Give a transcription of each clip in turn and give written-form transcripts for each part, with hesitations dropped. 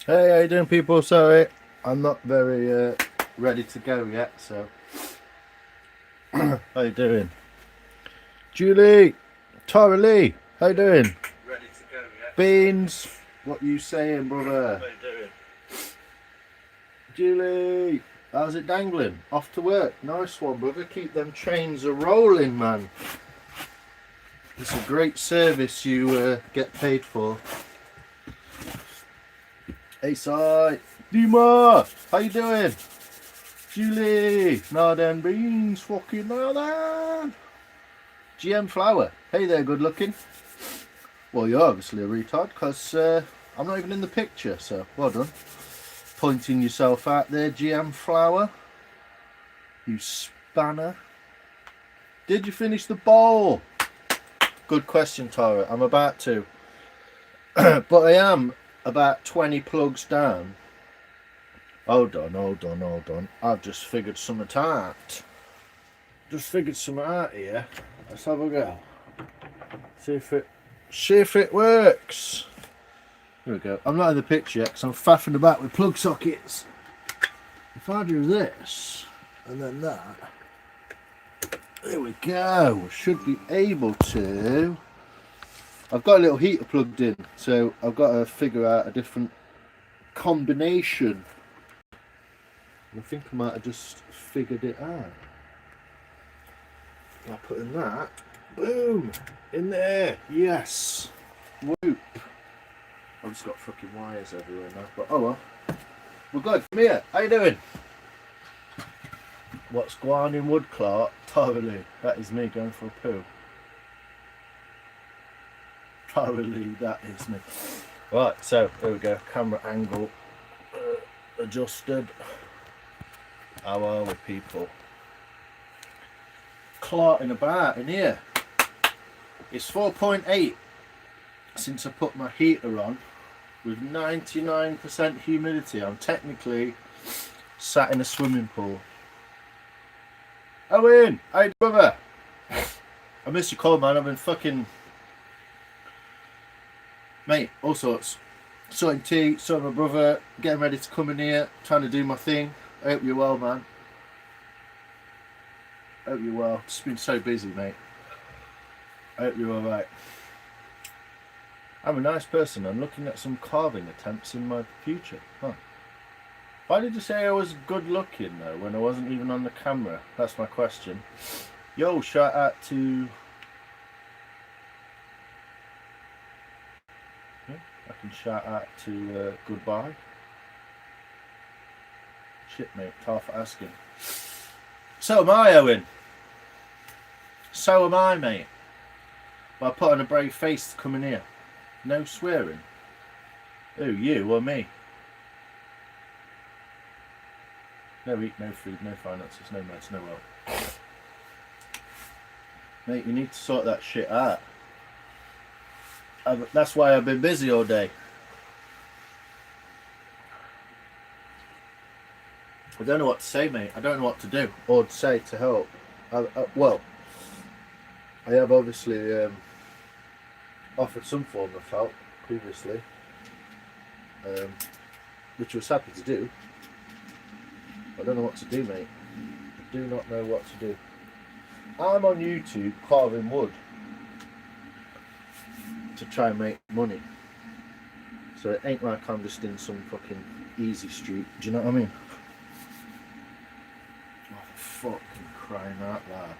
Hey, how you doing, people? Sorry, I'm not very ready to go yet, so... How you doing? Julie! Tara Lee! How you doing? Ready to go yet? Beans! What you saying, brother? How you doing? Julie! How's it dangling? Off to work. Nice one, brother. Keep them trains a-rolling, man. It's a great service you get paid for. Hey, Si! Dima! How you doing? Julie! Now then, Beans! Fucking now then! GM Flower. Hey there, good looking. Well, you're obviously a retard, because I'm not even in the picture, so well done. Pointing yourself out there, GM Flower. You spanner. Did you finish the bowl? Good question, Tara. I'm about to. But I am about 20 plugs down. Hold on. I've just figured something out. Here. Let's have a go. See if it works. Here we go. I'm not in the picture yet because I'm faffing about with plug sockets. If I do this and then that, there we go. Should be able to. I've got a little heater plugged in, so I've got to figure out a different combination. I think I might have just figured it out. By putting that, boom, in there. Yes. Whoop. I've just got fucking wires everywhere now, but oh well. We're good. Come here. How you doing? What's going on in Wood, Clark? Totally. That is me going for a poo. Totally, that is me. Right, so there we go. Camera angle adjusted. How are we, people? Clarting about in here. It's 4.8 since I put my heater on with 99% humidity. I'm technically sat in a swimming pool. Owen, how you doing, brother? I missed your call, man. I've been fucking... Mate, all sorts. Sorting tea, sorting my brother, getting ready to come in here, trying to do my thing. I hope you're well, man. I hope you're well. Just been so busy, mate. I hope you're alright. I'm a nice person. I'm looking at some carving attempts in my future. Huh. Why did you say I was good looking though when I wasn't even on the camera? That's my question. Yo, shout out to... I can shout out to goodbye. Shit, mate. Tough for asking. So am I, Owen. So am I, mate. But I put on a brave face to come in here. No swearing. Who, you or me? No eat, no food, no finances, no meds, no wealth. Mate, you need to sort that shit out. That's why I've been busy all day. I don't know what to say, mate. I don't know what to do or to say to help. Well, I have obviously offered some form of help previously, which I was happy to do. I don't know what to do, mate. I do not know what to do. I'm on YouTube carving wood to try and make money. So it ain't like I'm just in some fucking easy street. Do you know what I mean? Oh, for fucking crying out loud.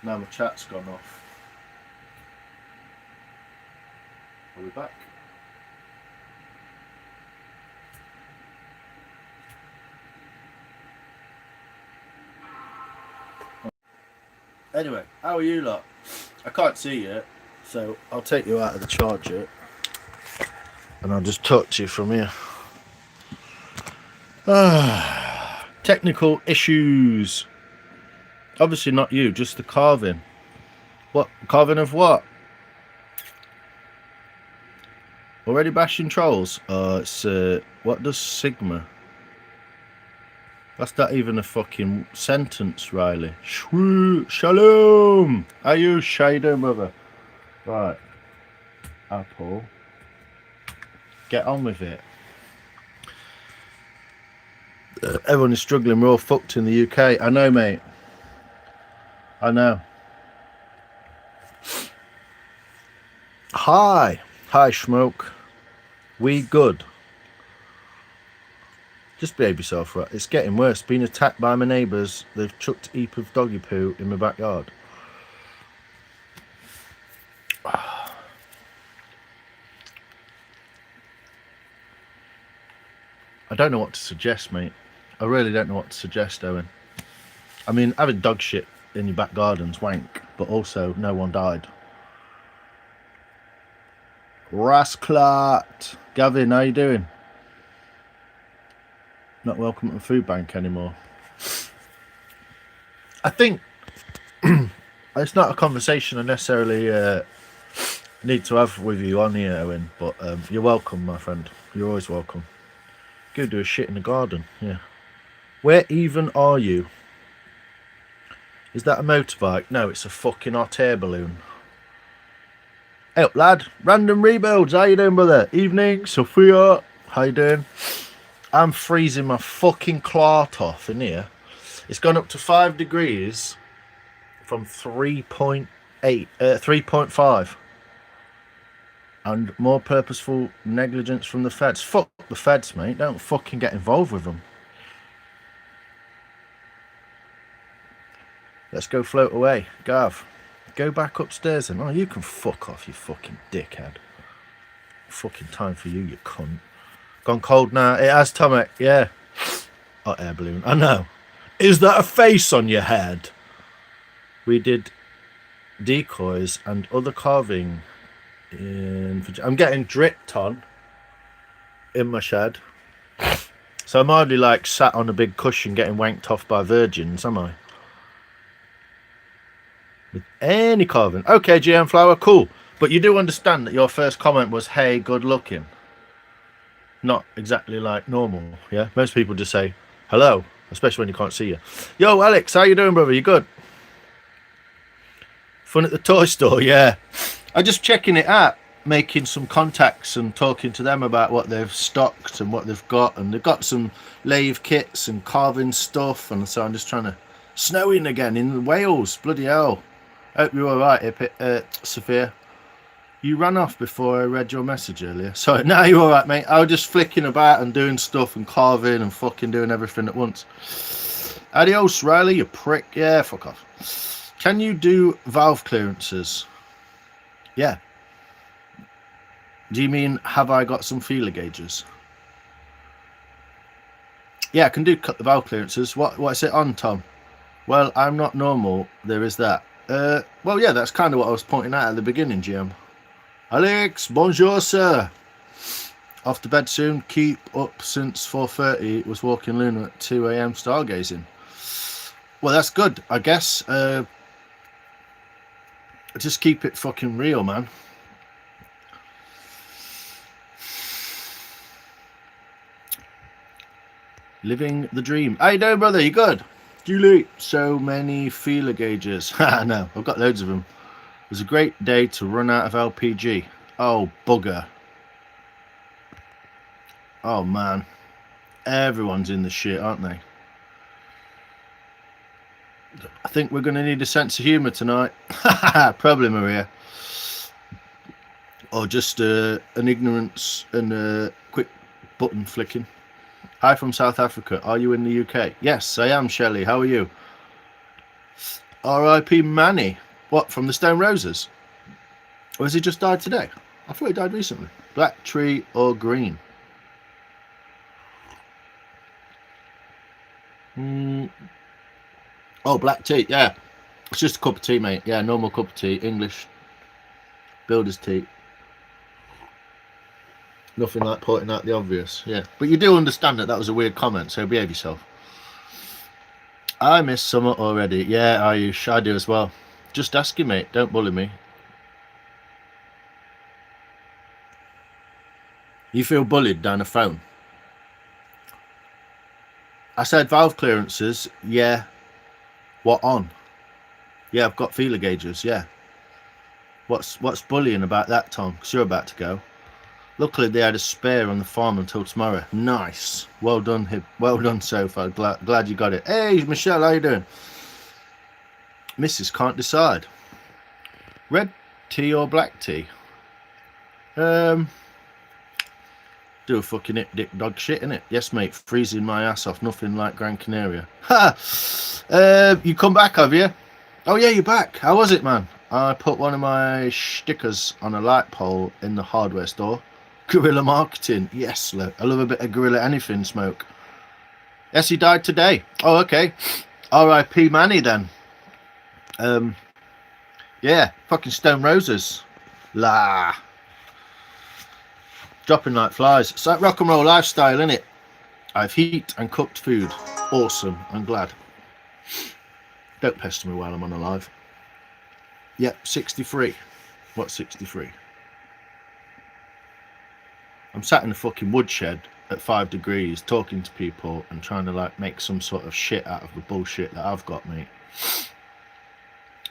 Now my chat's gone off. Are we back? Anyway, how are you lot? I can't see you, so I'll take you out of the charger and I'll just talk to you from here. Technical issues. Obviously not you, just the carving. What? Carving of what? Already bashing trolls? It's what does Sigma? That's not even a fucking sentence, Riley. Shalom. Are you Shadow Mother? Right. Apple. Get on with it. Everyone is struggling. We're all fucked in the UK. I know, mate. I know. Hi. Hi, Smoke. We good. Just behave yourself, right? It's getting worse. Being attacked by my neighbours. They've chucked a heap of doggy poo in my backyard. I don't know what to suggest, mate. I really don't know what to suggest, Owen. I mean, having dog shit in your back garden's wank, but also no one died. Rasclat. Gavin, how you doing? Not welcome at the food bank anymore. I think it's not a conversation I necessarily need to have with you on here, Owen, but you're welcome, my friend. You're always welcome. Go do a shit in the garden, yeah. Where even are you? Is that a motorbike? No, it's a fucking hot air balloon. Hey up, lad. Random Rebuilds, how you doing, brother? Evening, Sophia. How you doing? I'm freezing my fucking clart off in here. It's gone up to 5 degrees from 3.5. And more purposeful negligence from the feds. Fuck the feds, mate. Don't fucking get involved with them. Let's go float away. Gav, go back upstairs and... Oh, you can fuck off, you fucking dickhead. Fucking time for you, you cunt. Gone cold now. It has, Tomek. Yeah. Hot air balloon. I know. Is that a face on your head? We did decoys and other carving. I'm getting dripped on in my shed. So I'm hardly like sat on a big cushion getting wanked off by virgins, am I? With any carving. Okay, GM Flower, cool. But you do understand that your first comment was, hey, good looking. Not exactly like normal, yeah? Most people just say, hello, especially when you can't see you. Yo, Alex, how you doing, brother? You good? Fun at the toy store, yeah. I'm just checking it out, making some contacts and talking to them about what they've stocked and what they've got. And they've got some lathe kits and carving stuff. And so I'm just trying to... Snowing again in Wales, bloody hell. Hope you're all right, Sophia. You ran off before I read your message earlier. Sorry, no, you're all right, mate. I was just flicking about and doing stuff and carving and fucking doing everything at once. Adios, Riley, you prick. Yeah, fuck off. Can you do valve clearances? Yeah. Do you mean, have I got some feeler gauges? Yeah, I can do cut the valve clearances. What's it on, Tom? Well, I'm not normal. There is that. Well, yeah, that's kind of what I was pointing out at the beginning, GM. Alex, bonjour, sir. Off to bed soon. Keep up since 4:30. Was walking lunar at 2 a.m. stargazing. Well, that's good, I guess. Just keep it fucking real, man. Living the dream. How you doing, brother? You good? Julie, so many feeler gauges. I know, I've got loads of them. It was a great day to run out of LPG. Oh, bugger. Oh, man. Everyone's in the shit, aren't they? I think we're going to need a sense of humour tonight. Probably, Maria. Or just an ignorance and a quick button flicking. Hi from South Africa. Are you in the UK? Yes, I am, Shelley. How are you? R.I.P. Manny. What, from the Stone Roses? Or has he just died today? I thought he died recently. Black tree or green? Oh, black tea. Yeah. It's just a cup of tea, mate. Yeah, normal cup of tea. English builder's tea. Nothing like pointing out the obvious. Yeah. But you do understand that was a weird comment, so behave yourself. I miss summer already. Yeah, Ayush, I do as well. Just asking, mate. Don't bully me. You feel bullied down a phone? I said valve clearances. Yeah. What on? Yeah, I've got feeler gauges. Yeah. What's bullying about that, Tom? Because you're about to go. Luckily, they had a spare on the farm until tomorrow. Nice. Well done, Hib. Well done so far. Glad you got it. Hey, Michelle, how you doing? Mrs. can't decide. Red tea or black tea? Do a fucking hip dick dog shit, innit? Yes, mate. Freezing my ass off. Nothing like Gran Canaria. Ha! You come back, have you? Oh, yeah, you're back. How was it, man? I put one of my stickers on a light pole in the hardware store. Guerrilla marketing. Yes, look. I love a bit of guerrilla anything smoke. Yes, he died today. Oh, okay. R.I.P. Manny, then. Yeah, fucking Stone Roses. La. Dropping like flies. It's like rock and roll lifestyle, innit? I've heat and cooked food. Awesome. I'm glad. Don't pester me while I'm on alive. Yep, 63. What's 63? I'm sat in a fucking woodshed at 5 degrees talking to people and trying to like make some sort of shit out of the bullshit that I've got, mate.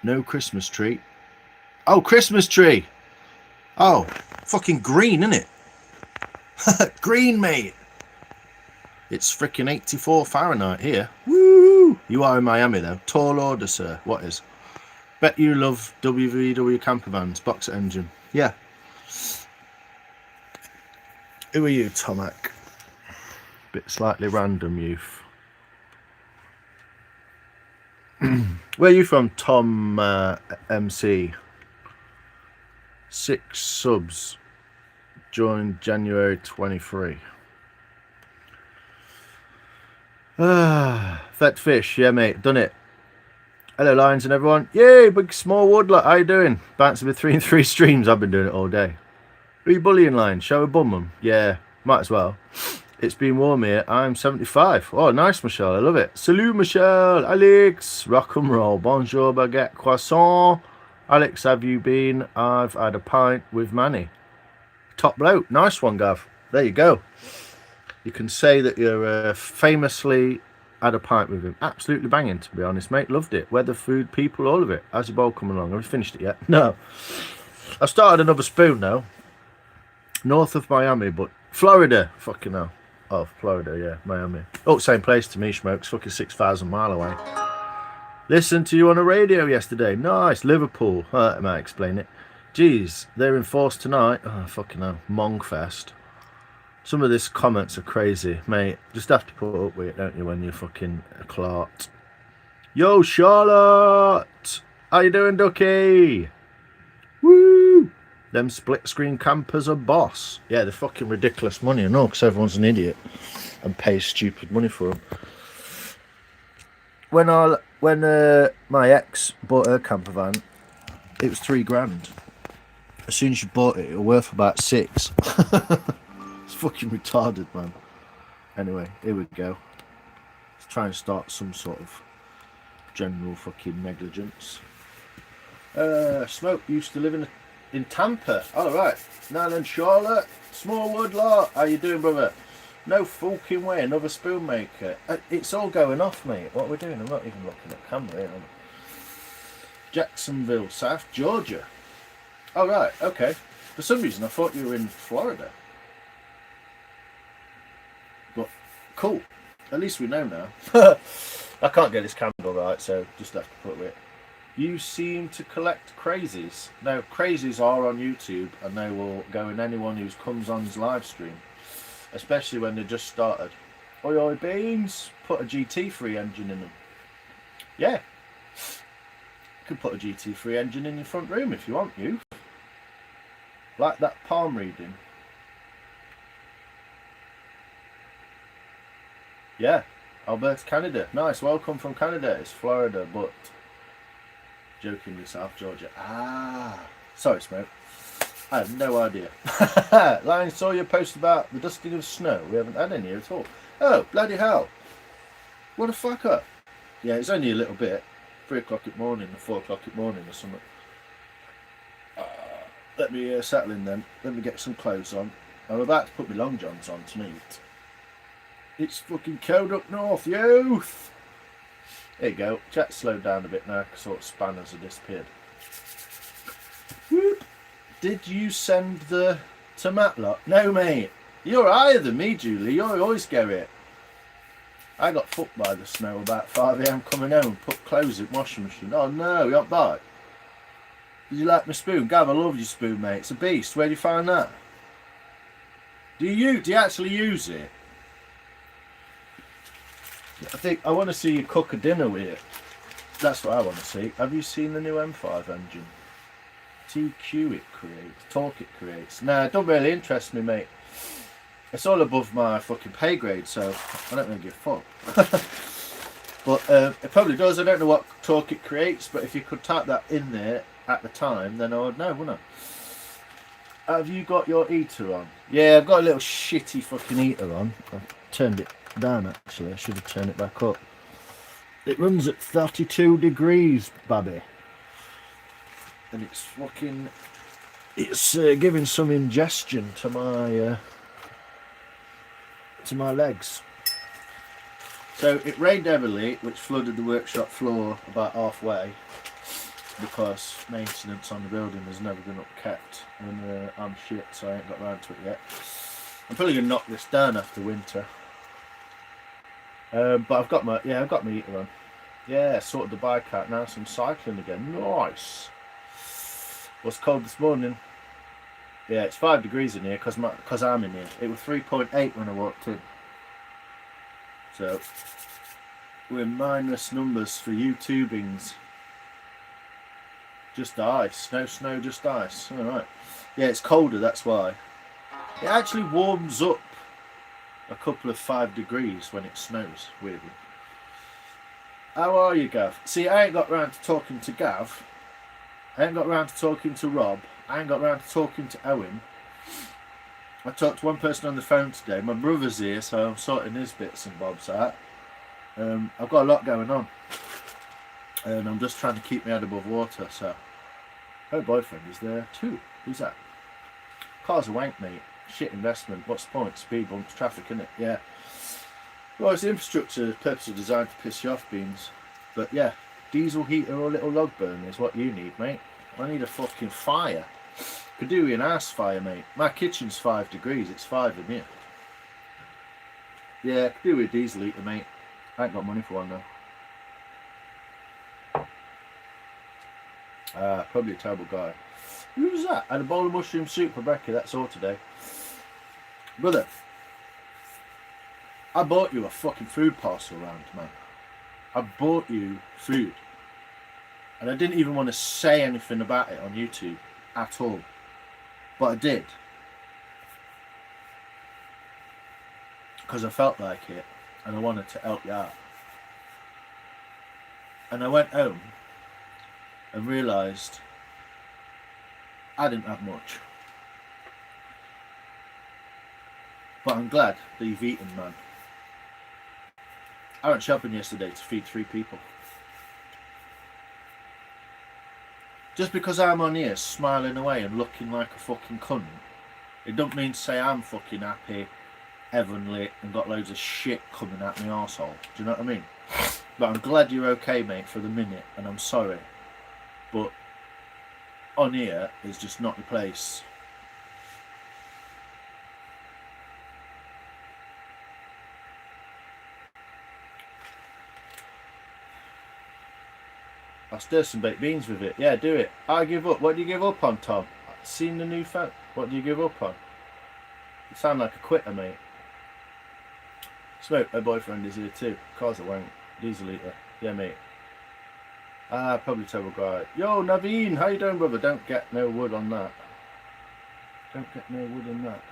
No Christmas tree. Oh, Christmas tree. Oh, fucking green, innit? Green, mate. It's freaking 84 Fahrenheit here. Woo! You are in Miami, though. Tall order, sir. What is? Bet you love WVW camper vans, boxer engine. Yeah. Who are you, Tomac? Bit slightly random, youth. Where are you from, Tom MC? 6 subs. Joined January 23. Fat fish, yeah, mate, done it. Hello, Lions and everyone. Yay, big small woodlot. How you doing? Bouncing with 3 and 3 streams. I've been doing it all day. Who you bullying, Lion? Show a bum them. Yeah, might as well. It's been warm here. I'm 75. Oh, nice, Michelle. I love it. Salut, Michelle. Alex. Rock and roll. Bonjour, baguette, croissant. Alex, have you been? I've had a pint with Manny. Top bloke. Nice one, Gav. There you go. You can say that you're famously had a pint with him. Absolutely banging, to be honest, mate. Loved it. Weather, food, people, all of it. How's your bowl coming along? Have you finished it yet? No. I started another spoon now. North of Miami, but Florida. Fucking hell. Oh, Florida, yeah. Miami. Oh, same place to me, Smokes. Fucking 6,000 mile away. Listened to you on the radio yesterday. Nice. Liverpool. I might explain it. Jeez, they're in force tonight. Oh, fucking hell. Mongfest. Some of these comments are crazy, mate. Just have to put up with it, don't you, when you're fucking a Clart. Yo, Charlotte! How you doing, Ducky? Woo! Them split-screen campers are boss. Yeah, they're fucking ridiculous money, I know, because everyone's an idiot and pays stupid money for them. When my ex bought her camper van, it was $3,000. As soon as you bought it, it was worth about 6. It's fucking retarded, man. Anyway, here we go. Let's try and start some sort of general fucking negligence. Smoke used to live in Tampa. All right. Now then, Charlotte. Small woodlot. How you doing, brother? No fucking way. Another spoon maker. It's all going off, mate. What we're doing? I'm not even looking at camera here. Jacksonville, South Georgia. All right. Okay. For some reason, I thought you were in Florida. But cool. At least we know now. I can't get this candle right, so just have to put it. You seem to collect crazies. Now, crazies are on YouTube, and they will go in anyone who comes on his live stream, especially when they just started. Oi, oi, beans! Put a GT3 engine in them. Yeah. You can put a GT3 engine in your front room if you want, you. Like that palm reading. Yeah. Alberta, Canada. Nice. Welcome from Canada. It's Florida, but jokingly South Georgia. Ah. Sorry, Smoke. I have no idea. Lion saw your post about the dusting of snow. We haven't had any at all. Oh, bloody hell. What a fuck up. Yeah, it's only a little bit. 3 o'clock in the morning or 4 o'clock in the morning or something. Let me settle in then. Let me get some clothes on. I'm about to put my long johns on tonight. It's fucking cold up north, youth. There you go. Chat slowed down a bit now because sort of spanners have disappeared. Whoop. Did you send the tomato lot? No, mate. You're higher than me, Julie. You always go it. I got fucked by the snow about 5 AM coming home. Put clothes in washing machine. Oh no, you got bite. Did you like my spoon? Gav, I love your spoon, mate. It's a beast. Where do you find that? Do you actually use it? I think I want to see you cook a dinner with it. That's what I want to see. Have you seen the new M5 engine? TQ it creates, torque it creates. Nah, it don't really interest me, mate. It's all above my fucking pay grade, so I don't really give a fuck. But it probably does. I don't know what torque it creates, but if you could type that in there at the time, then I would know, wouldn't I? Have you got your heater on? Yeah, I've got a little shitty fucking heater on. I've turned it down, actually. I should have turned it back up. It runs at 32 degrees, babby. And it's fucking... It's giving some ingestion to my legs. So it rained heavily, which flooded the workshop floor about halfway, because maintenance on the building has never been upkept, and I'm shit, so I ain't got round to it yet. I'm probably gonna knock this down after winter. But I've got my heater on. Yeah, sorted the bike out now, so I'm cycling again. Nice. Was cold this morning. Yeah, it's 5 degrees in here because I'm in here. It was 3.8 when I walked in. So we're minus numbers for YouTubings. Just ice. No snow, just ice. Alright. Yeah, it's colder, that's why. It actually warms up a couple of 5 degrees when it snows, weirdly. How are you, Gav? See, I ain't got round to talking to Gav. I ain't got round to talking to Rob. I ain't got round to talking to Owen. I talked to one person on the phone today. My brother's here, so I'm sorting his bits and bobs out. I've got a lot going on. And I'm just trying to keep my head above water, so... Her boyfriend is there too. Who's that? Car's a wank, mate. Shit investment. What's the point? Speed bumps, traffic, innit? Yeah. Well, it's the infrastructure purposely designed to piss you off, beans. But yeah, diesel heater or little log burner is what you need, mate. I need a fucking fire. Could do with an ass fire, mate. My kitchen's 5 degrees. It's 5 in here. Yeah, could do with a diesel heater, mate. I ain't got money for one though. Probably a terrible guy. Who was that? I had a bowl of mushroom soup for breakfast. That's all today. Brother, I bought you a fucking food parcel round, man. I bought you food. And I didn't even want to say anything about it on YouTube at all. But I did. Because I felt like it. And I wanted to help you out. And I went home and realised I didn't have much. But I'm glad that you've eaten, man. I went shopping yesterday to feed 3 people. Just because I'm on here smiling away and looking like a fucking cunt, it don't mean to say I'm fucking happy, heavenly, and got loads of shit coming at my arsehole. Do you know what I mean? But I'm glad you're okay, mate, for the minute, and I'm sorry. But on here is just not the place. I'll stir some baked beans with it. Yeah, do it. I give up. What do you give up on, Tom? Seen the new phone? What do you give up on? You sound like a quitter, mate. Smoke, her boyfriend is here too. Car's a wank. Diesel eater. Yeah, mate. Probably terrible guy. Yo, Naveen, how you doing, brother? Don't get no wood on that. Don't get no wood on that.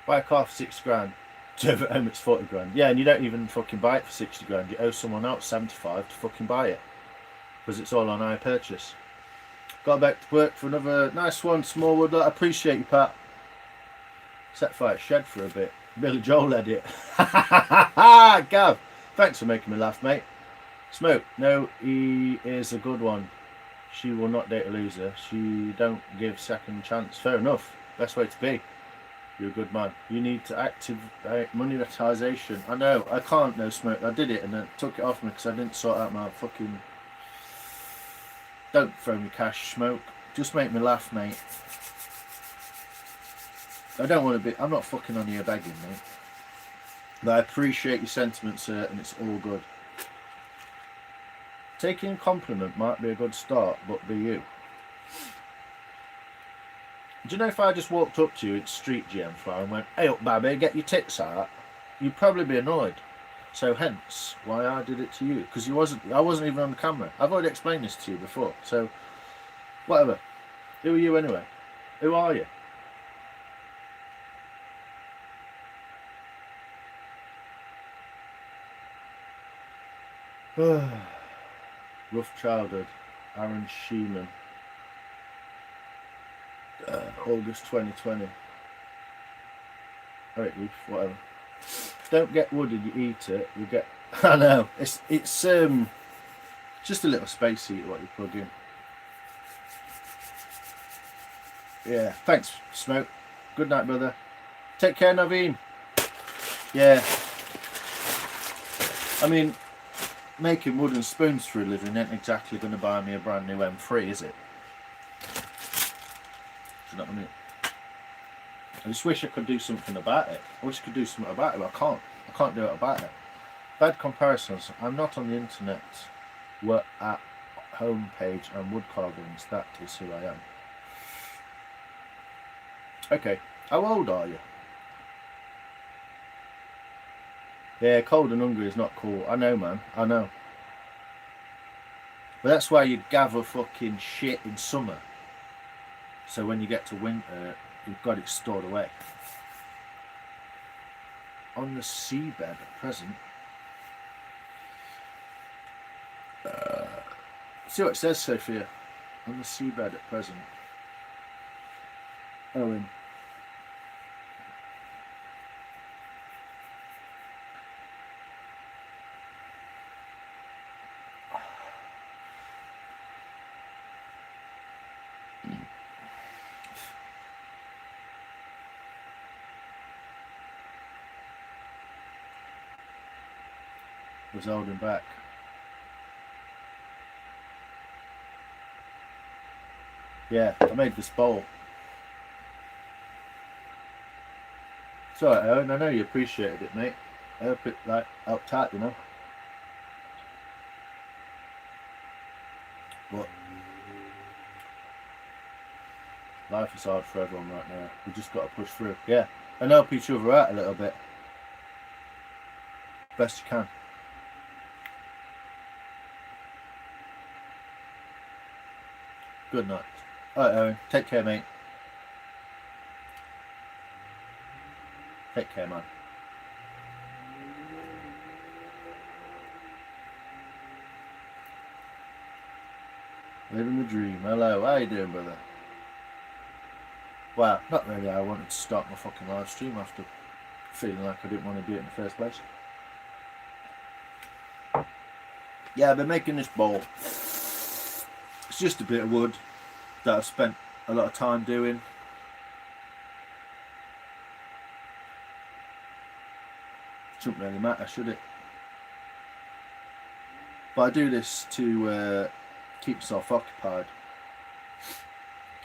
Buy a car for 6 grand. Serve at home, it's 40 grand. Yeah, and you don't even fucking buy it for 60 grand. You owe someone else 75 to fucking buy it. Because it's all on hire purchase. Got back to work for another nice one, Smallwood. I appreciate you, Pat. Set fire shed for a bit. Billy Joel led it. Gav, thanks for making me laugh, mate. Smoke, no, he is a good one. She will not date a loser. She don't give second chance. Fair enough. Best way to be. You're a good man. You need to activate monetization. I know, I can't no smoke. I did it and then took it off me because I didn't sort out my fucking... Don't throw me cash, smoke. Just make me laugh, mate. I don't want to be... I'm not fucking on here begging, mate. But I appreciate your sentiments, sir, and it's all good. Taking a compliment might be a good start, but be you. Do you know if I just walked up to you in street GM Flower and went, "Hey up, babby, get your tits out," you'd probably be annoyed. So hence why I did it to you, because I wasn't even on the camera. I've already explained this to you before. So whatever. Who are you anyway? Who are you? Rough childhood. Aaron Sheeman. August 2020. Alright, Leaf, whatever. Don't get wood and you eat it. You get. I know. It's just a little space heater what you plug in. Yeah. Thanks, Smoke. Good night, brother. Take care, Naveen. Yeah. I mean, making wooden spoons for a living ain't exactly going to buy me a brand new M3, is it? Do you know what I mean? I just wish I could do something about it. I wish I could do something about it, but I can't. I can't do it about it. Bad comparisons. I'm not on the internet. We're at homepage and wood carvings. That is who I am. Okay. How old are you? Yeah, cold and hungry is not cool. I know, man. I know. But that's why you gather fucking shit in summer. So when you get to winter, you've got it stored away. On the seabed at present. See what it says, Sophia. On the seabed at present. Owen. Was holding back. Yeah, I made this bowl. It's alright, Owen. I know you appreciated it, mate. I hope it helped out, you know. But life is hard for everyone right now. We just got to push through. Yeah, and help each other out a little bit. Best you can. Good night. Alright, Owen. Take care, mate. Take care, man. Living the dream. Hello, how you doing, brother? Wow, not really. I wanted to start my fucking live stream after feeling like I didn't want to do it in the first place. Yeah, I've been making this bowl. It's just a bit of wood that I've spent a lot of time doing. Shouldn't really matter, should it? But I do this to keep myself occupied,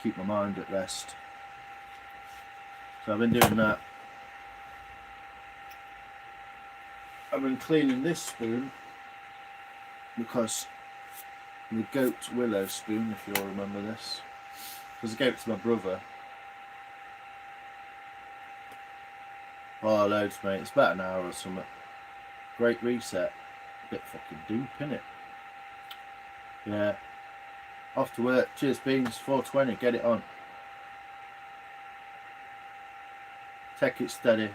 keep my mind at rest. So I've been doing that. I've been cleaning this spoon because the goat willow spoon, if you'll remember this, because I gave it to my brother. Oh, loads, mate. It's about an hour or something. Great reset. Bit fucking doop, innit? Yeah. Off to work. Cheers, Beans. 4:20. Get it on. Take it steady.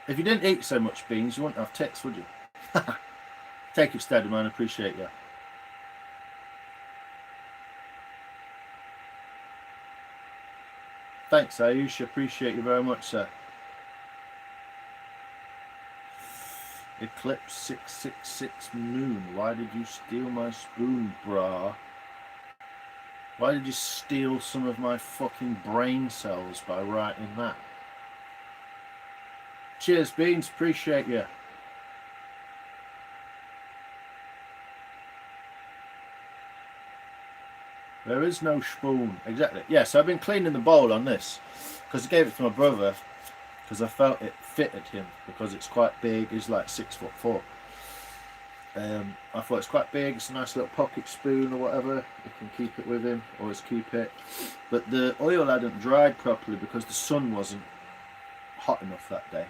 If you didn't eat so much, Beans, you wouldn't have tits, would you? Take it steady, man. Appreciate you. Thanks, Ayush. Appreciate you very much, sir. Eclipse 666 Moon. Why did you steal my spoon, brah? Why did you steal some of my fucking brain cells by writing that? Cheers, Beans. Appreciate you. There is no spoon. Exactly. Yes, yeah, so I've been cleaning the bowl on this because I gave it to my brother because I felt it fitted him because it's quite big. He's like 6'4". I thought it's quite big. It's a nice little pocket spoon or whatever. You can keep it with him. Always keep it. But the oil hadn't dried properly because the sun wasn't hot enough that day.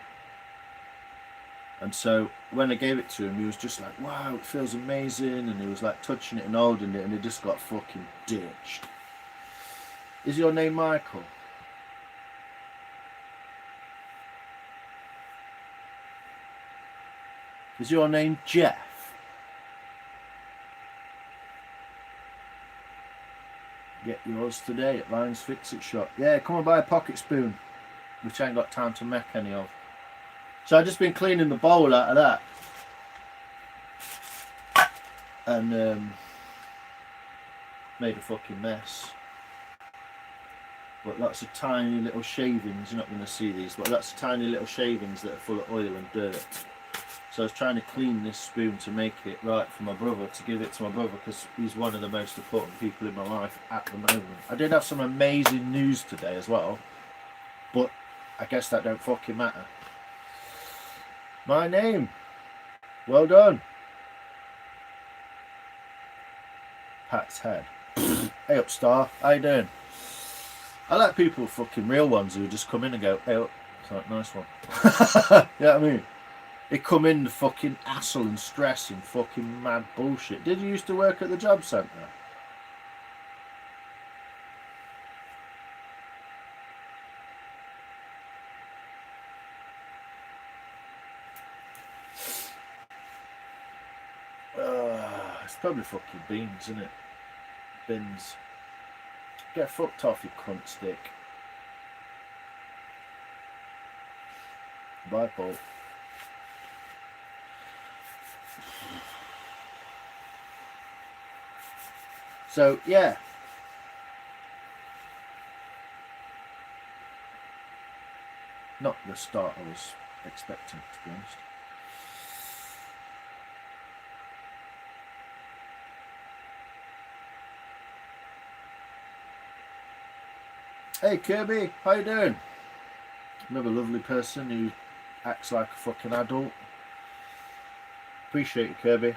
And so when I gave it to him, he was just like, wow, it feels amazing. And he was like touching it and holding it, and it just got fucking ditched. Is your name Michael? Is your name Jeff? Get yours today at Lions Fix It Shop. Yeah, come and buy a pocket spoon, which I ain't got time to make any of. So I've just been cleaning the bowl out of that. And made a fucking mess. But lots of tiny little shavings. You're not going to see these, but lots of tiny little shavings that are full of oil and dirt. So I was trying to clean this spoon to make it right for my brother, to give it to my brother, because he's one of the most important people in my life at the moment. I did have some amazing news today as well, but I guess that don't fucking matter. My name. Well done. Pat's head. Hey up, Star. How you doing? I like people, fucking real ones, who just come in and go, hey up. It's like, nice one. You know what I mean? They come in the fucking hassle and stress and fucking mad bullshit. Did you used to work at the job centre? It's probably fucking beans, isn't it? Bins. Get fucked off, you cunt stick. Bye, Paul. So, yeah. Not the start I was expecting, to be honest. Hey Kirby, how you doing? Another lovely person who acts like a fucking adult. Appreciate you, Kirby.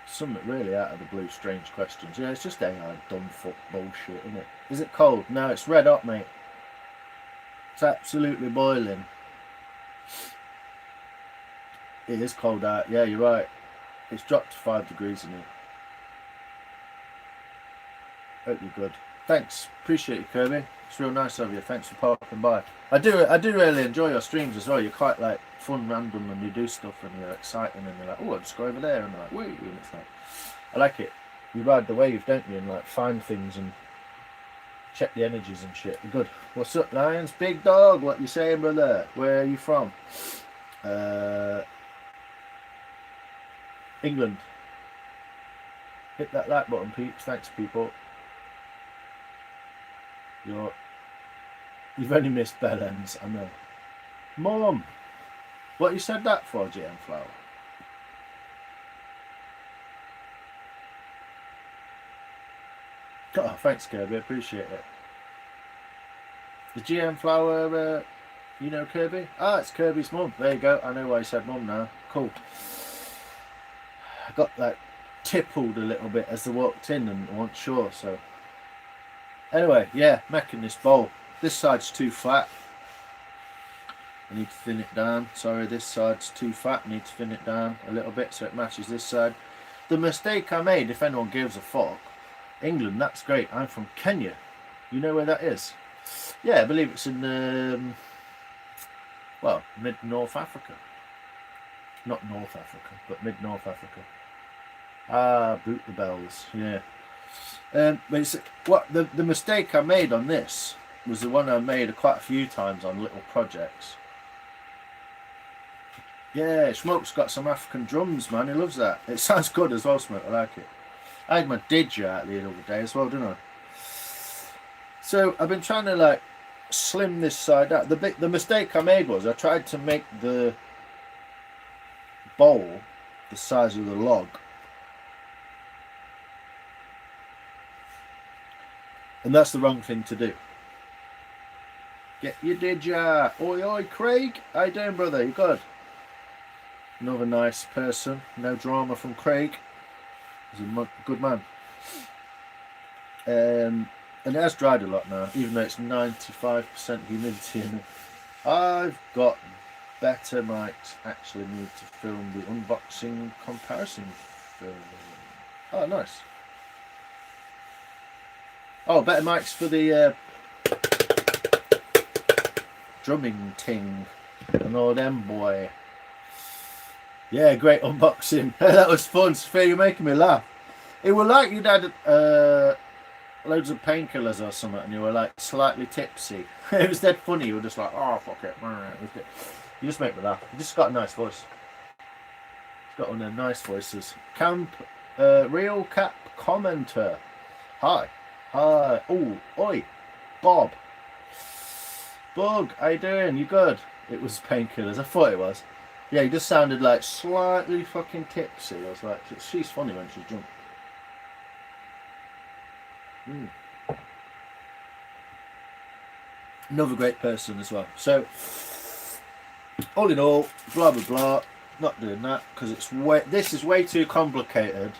Something really out of the blue, strange questions. Yeah, it's just AI dumb fuck bullshit, isn't it? Is it cold? No, it's red hot, mate. It's absolutely boiling. It is cold out. Yeah, you're right. It's dropped to 5 degrees in here. Hope you're good. Thanks, appreciate you, Kirby. It's real nice of you. Thanks for popping by. I do really enjoy your streams as well. You're quite like fun, random, and you do stuff and you're exciting and you're like, oh, I'll just go over there and like, wait, and it's like, I like it. You ride the wave, don't you? And like find things and check the energies and shit. You're good. What's up, Lions? Big dog. What you saying, brother? Where are you from? England. Hit that like button, peeps. Thanks, people. You've only missed bell ends, I know. Mom, what you said that for, GM Flower? Oh, thanks, Kirby. Appreciate it. The GM Flower, you know Kirby? Ah, it's Kirby's mum. There you go. I know why you said mum now. Cool. I got like tippled a little bit as I walked in and I wasn't sure, so. Anyway, yeah, making this bowl. This side's too flat. I need to thin it down. Sorry, this side's too fat. I need to thin it down a little bit so it matches this side. The mistake I made, if anyone gives a fuck, England, that's great. I'm from Kenya. You know where that is? Yeah, I believe it's in, well, mid-North Africa. Not North Africa, but mid-North Africa. Ah, boot the bells, yeah. But it's, what the mistake I made on this was the one I made quite a few times on little projects. Yeah, Smoke's got some African drums, man. He loves that. It sounds good as well, Smoke. I like it. I had my didger out the other day as well, didn't I? So I've been trying to like slim this side out. The mistake I made was I tried to make the bowl the size of the log, and that's the wrong thing to do. Get your didger. Oi oi Craig, how you doing brother? You good? Another nice person. No drama from Craig. He's a good man. And it has dried a lot now, even though it's 95% humidity in it. I've got better mics. Actually need to film the unboxing comparison film. Oh, nice. Oh, better mics for the drumming ting and all them boy. Yeah, great unboxing. That was fun. Sophia, you're making me laugh. It was like you'd had loads of painkillers or something and you were like slightly tipsy. It was dead funny. You were just like, oh fuck it. You just make me laugh. You just got a nice voice. It's got one of them nice voices. Real Cap Commenter. Hi. Hi. Oh, oi. Bob. Bug, how you doing? You good? It was painkillers. I thought it was. Yeah, he just sounded like slightly fucking tipsy. I was like, she's funny when she's drunk. Another great person as well. So, all in all, blah blah blah. Not doing that because this is way too complicated.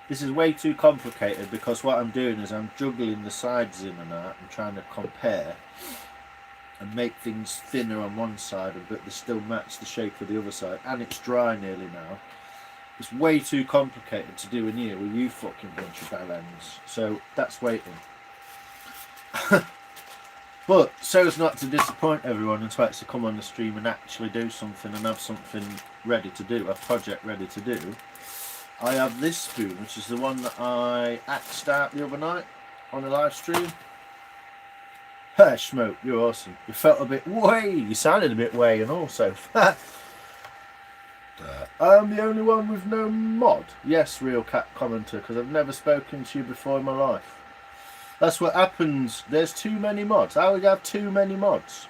This is way too complicated because what I'm doing is I'm juggling the sides in and out and trying to compare and make things thinner on one side but they still match the shape of the other side, and it's dry nearly now. It's way too complicated to do in here with you fucking bunch of bellends. So that's waiting. But so as not to disappoint everyone and to actually come on the stream and actually do something and have something ready to do, a project ready to do, I have this spoon, which is the one that I axed out the other night on the live stream. Hey, Smoke, you're awesome. You felt a bit way. You sounded a bit way, and also, I'm the only one with no mod. Yes, Real Cat Commenter, because I've never spoken to you before in my life. That's what happens. There's too many mods. How would you have too many mods?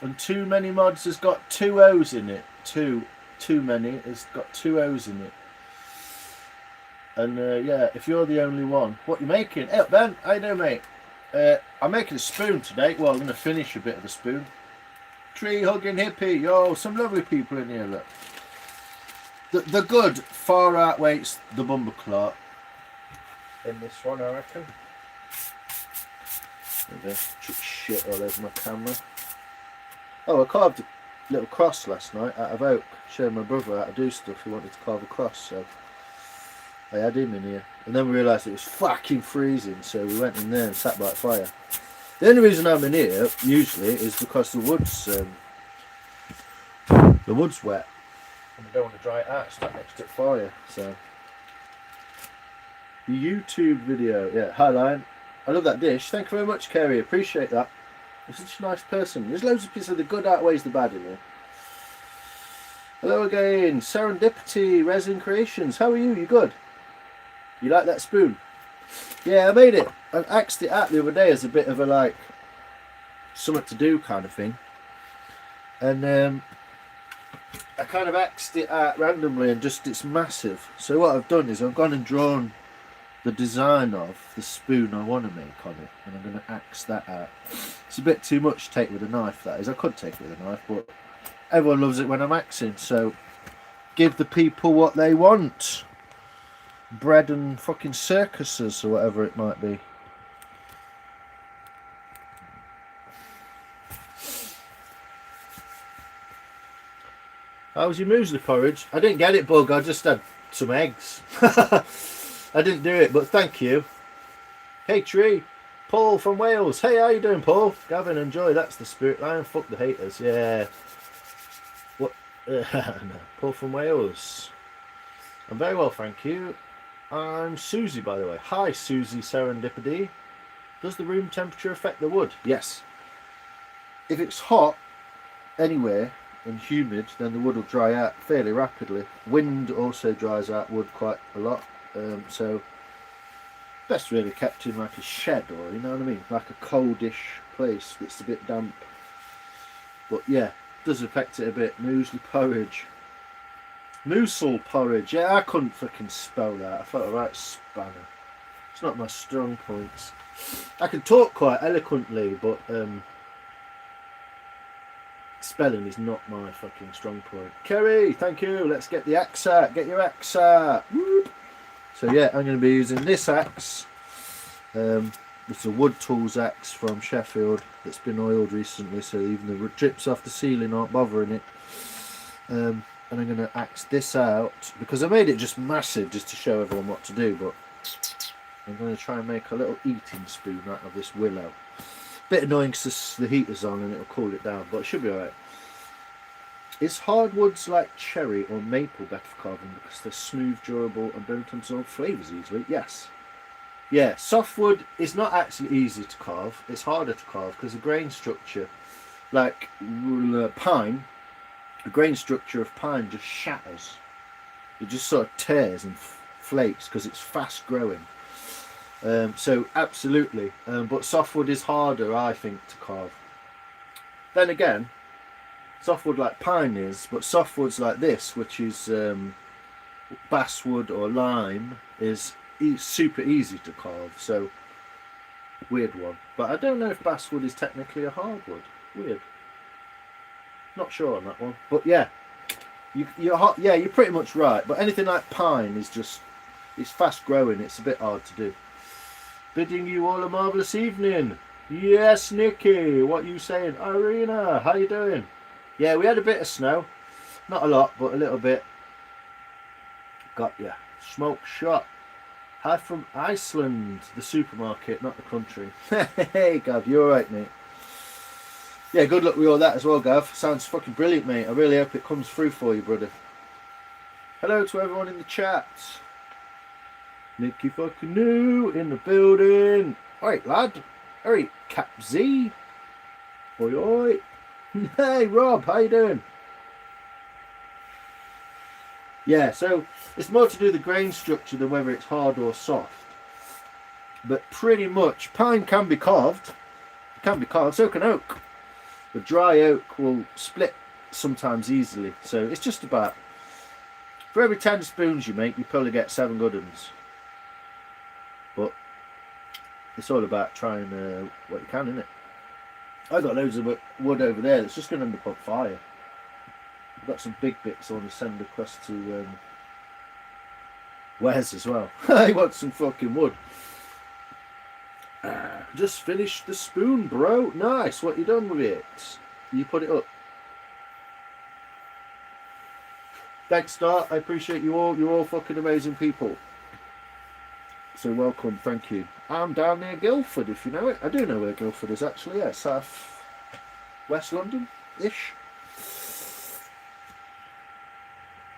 And too many mods has got two O's in it. Too many. It's got two O's in it. And yeah, if you're the only one, what you making? Hey, Ben, how you doing, mate? I'm making a spoon today. Well, I'm going to finish a bit of the spoon. Tree hugging hippie. Yo, some lovely people in here, look. The good far outweighs the bumperclot in this one, I reckon. There's shit all over my camera. Oh, I carved a little cross last night out of oak. Showing my brother how to do stuff. He wanted to carve a cross, so I had him in here. And then we realised it was fucking freezing, so we went in there and sat by the fire. The only reason I'm in here, usually, is because the wood's wet. And I don't want to dry it out, stuck next to the fire, so. The YouTube video, yeah, hi Lion. I love that dish. Thank you very much, Kerry. Appreciate that. You're such a nice person. There's loads of people, the good outweighs the bad in here. Hello again, Serendipity, Resin Creations. How are you? You good? You like that spoon? Yeah, I made it. I axed it out the other day as a bit of a like something to do kind of thing. And I kind of axed it out randomly and just it's massive. So what I've done is I've gone and drawn the design of the spoon I want to make on it, and I'm going to axe that out. It's a bit too much to take with a knife, that is. I could take it with a knife, but everyone loves it when I'm axing, so give the people what they want. Bread and fucking circuses or whatever it might be. How was your muesli porridge? I didn't get it, Bug. I just had some eggs. I didn't do it, but thank you. Hey, Tree. Paul from Wales. Hey, how you doing, Paul? Gavin, enjoy. That's the spirit line. Fuck the haters. Yeah. What? No. Paul from Wales. I'm very well, thank you. I'm Susie, by the way. Hi, Susie Serendipity. Does the room temperature affect the wood? Yes. If it's hot anywhere and humid, then the wood will dry out fairly rapidly. Wind also dries out wood quite a lot. So Best really kept in like a shed, or you know what I mean, like a coldish place that's a bit damp. But yeah, does affect it a bit. Muesli porridge. Muesli porridge. Yeah, I couldn't fucking spell that. I felt a right spanner. It's not my strong points. I can talk quite eloquently, but spelling is not my fucking strong point. Kerry, thank you. Let's get the axe out. Get your axe out. Whoop. So yeah, I'm going to be using this axe. It's a Wood Tools axe from Sheffield that's been oiled recently, so even the drips off the ceiling aren't bothering it. And I'm going to axe this out because I made it just massive just to show everyone what to do, but I'm going to try and make a little eating spoon out of this willow. Bit annoying because the heater's on and it'll cool it down, but it should be alright. Is hardwoods like cherry or maple better for carving because they're smooth, durable and don't absorb flavours easily? Yes. Yeah, softwood is not actually easy to carve. It's harder to carve because the grain structure, like pine, the grain structure of pine just shatters. It just sort of tears and flakes because it's fast growing. So absolutely, but softwood is harder, I think, to carve. Then again, softwood like pine is, but softwoods like this, which is basswood or lime, is super easy to carve. So weird one, but I don't know if basswood is technically a hardwood. Weird. Not sure on that one, but yeah, you're pretty much right. But anything like pine is just, it's fast growing. It's a bit hard to do. Bidding you all a marvellous evening. Yes, Nikki, what you saying? Irina, how you doing? Yeah, we had a bit of snow. Not a lot, but a little bit. Got ya. Smoke shot. Hi from Iceland, the supermarket, not the country. Hey, Gav, you alright, mate? Yeah, good luck with all that as well, Gav. Sounds fucking brilliant, mate. I really hope it comes through for you, brother. Hello to everyone in the chat. Nicky fucking new in the building. Alright, lad. Alright, Cap Z. Oi, oi. Hey, Rob, how you doing? Yeah, so it's more to do with the grain structure than whether it's hard or soft. But pretty much, pine can be carved. It can be carved, so can oak. The dry oak will split sometimes easily. So it's just about, for every 10 spoons you make, you probably get 7 good ones. But it's all about trying what you can, isn't it? I've got loads of wood over there that's just going to end up on fire. I've got some big bits I want to send across to Wes as well. I want some fucking wood. Just finished the spoon, bro. Nice. What you done with it? You put it up. Thanks, Start. I appreciate you all. You're all fucking amazing people. So welcome, thank you. I'm down near Guildford, if you know it. I do know where Guildford is actually, yeah, south west London-ish.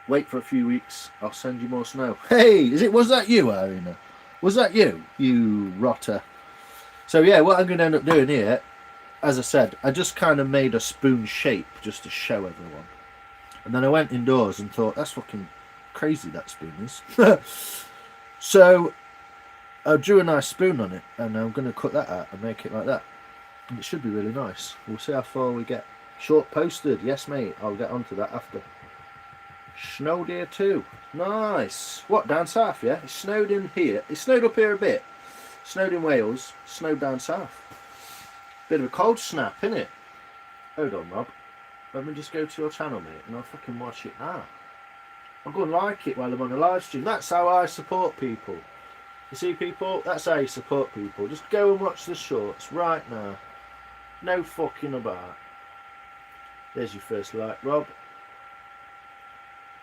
Wait for a few weeks, I'll send you more snow. Hey, was that you, Irina? Was that you, you rotter? So yeah, what I'm going to end up doing here, as I said, I just kind of made a spoon shape just to show everyone. And then I went indoors and thought, that's fucking crazy, that spoon is. So I drew a nice spoon on it, and I'm going to cut that out and make it like that. And it should be really nice. We'll see how far we get. Short posted, yes mate, I'll get onto that after. Snowed here too. Nice. What, down south, yeah? It snowed in here. It snowed up here a bit. Snowed in Wales. Snowed down south. Bit of a cold snap, innit? Hold on, Rob. Let me just go to your channel, mate, and I'll fucking watch it now. I'll go and like it while I'm on a live stream. That's how I support people. You see, people? That's how you support people. Just go and watch the shorts right now. No fucking about. There's your first like, Rob.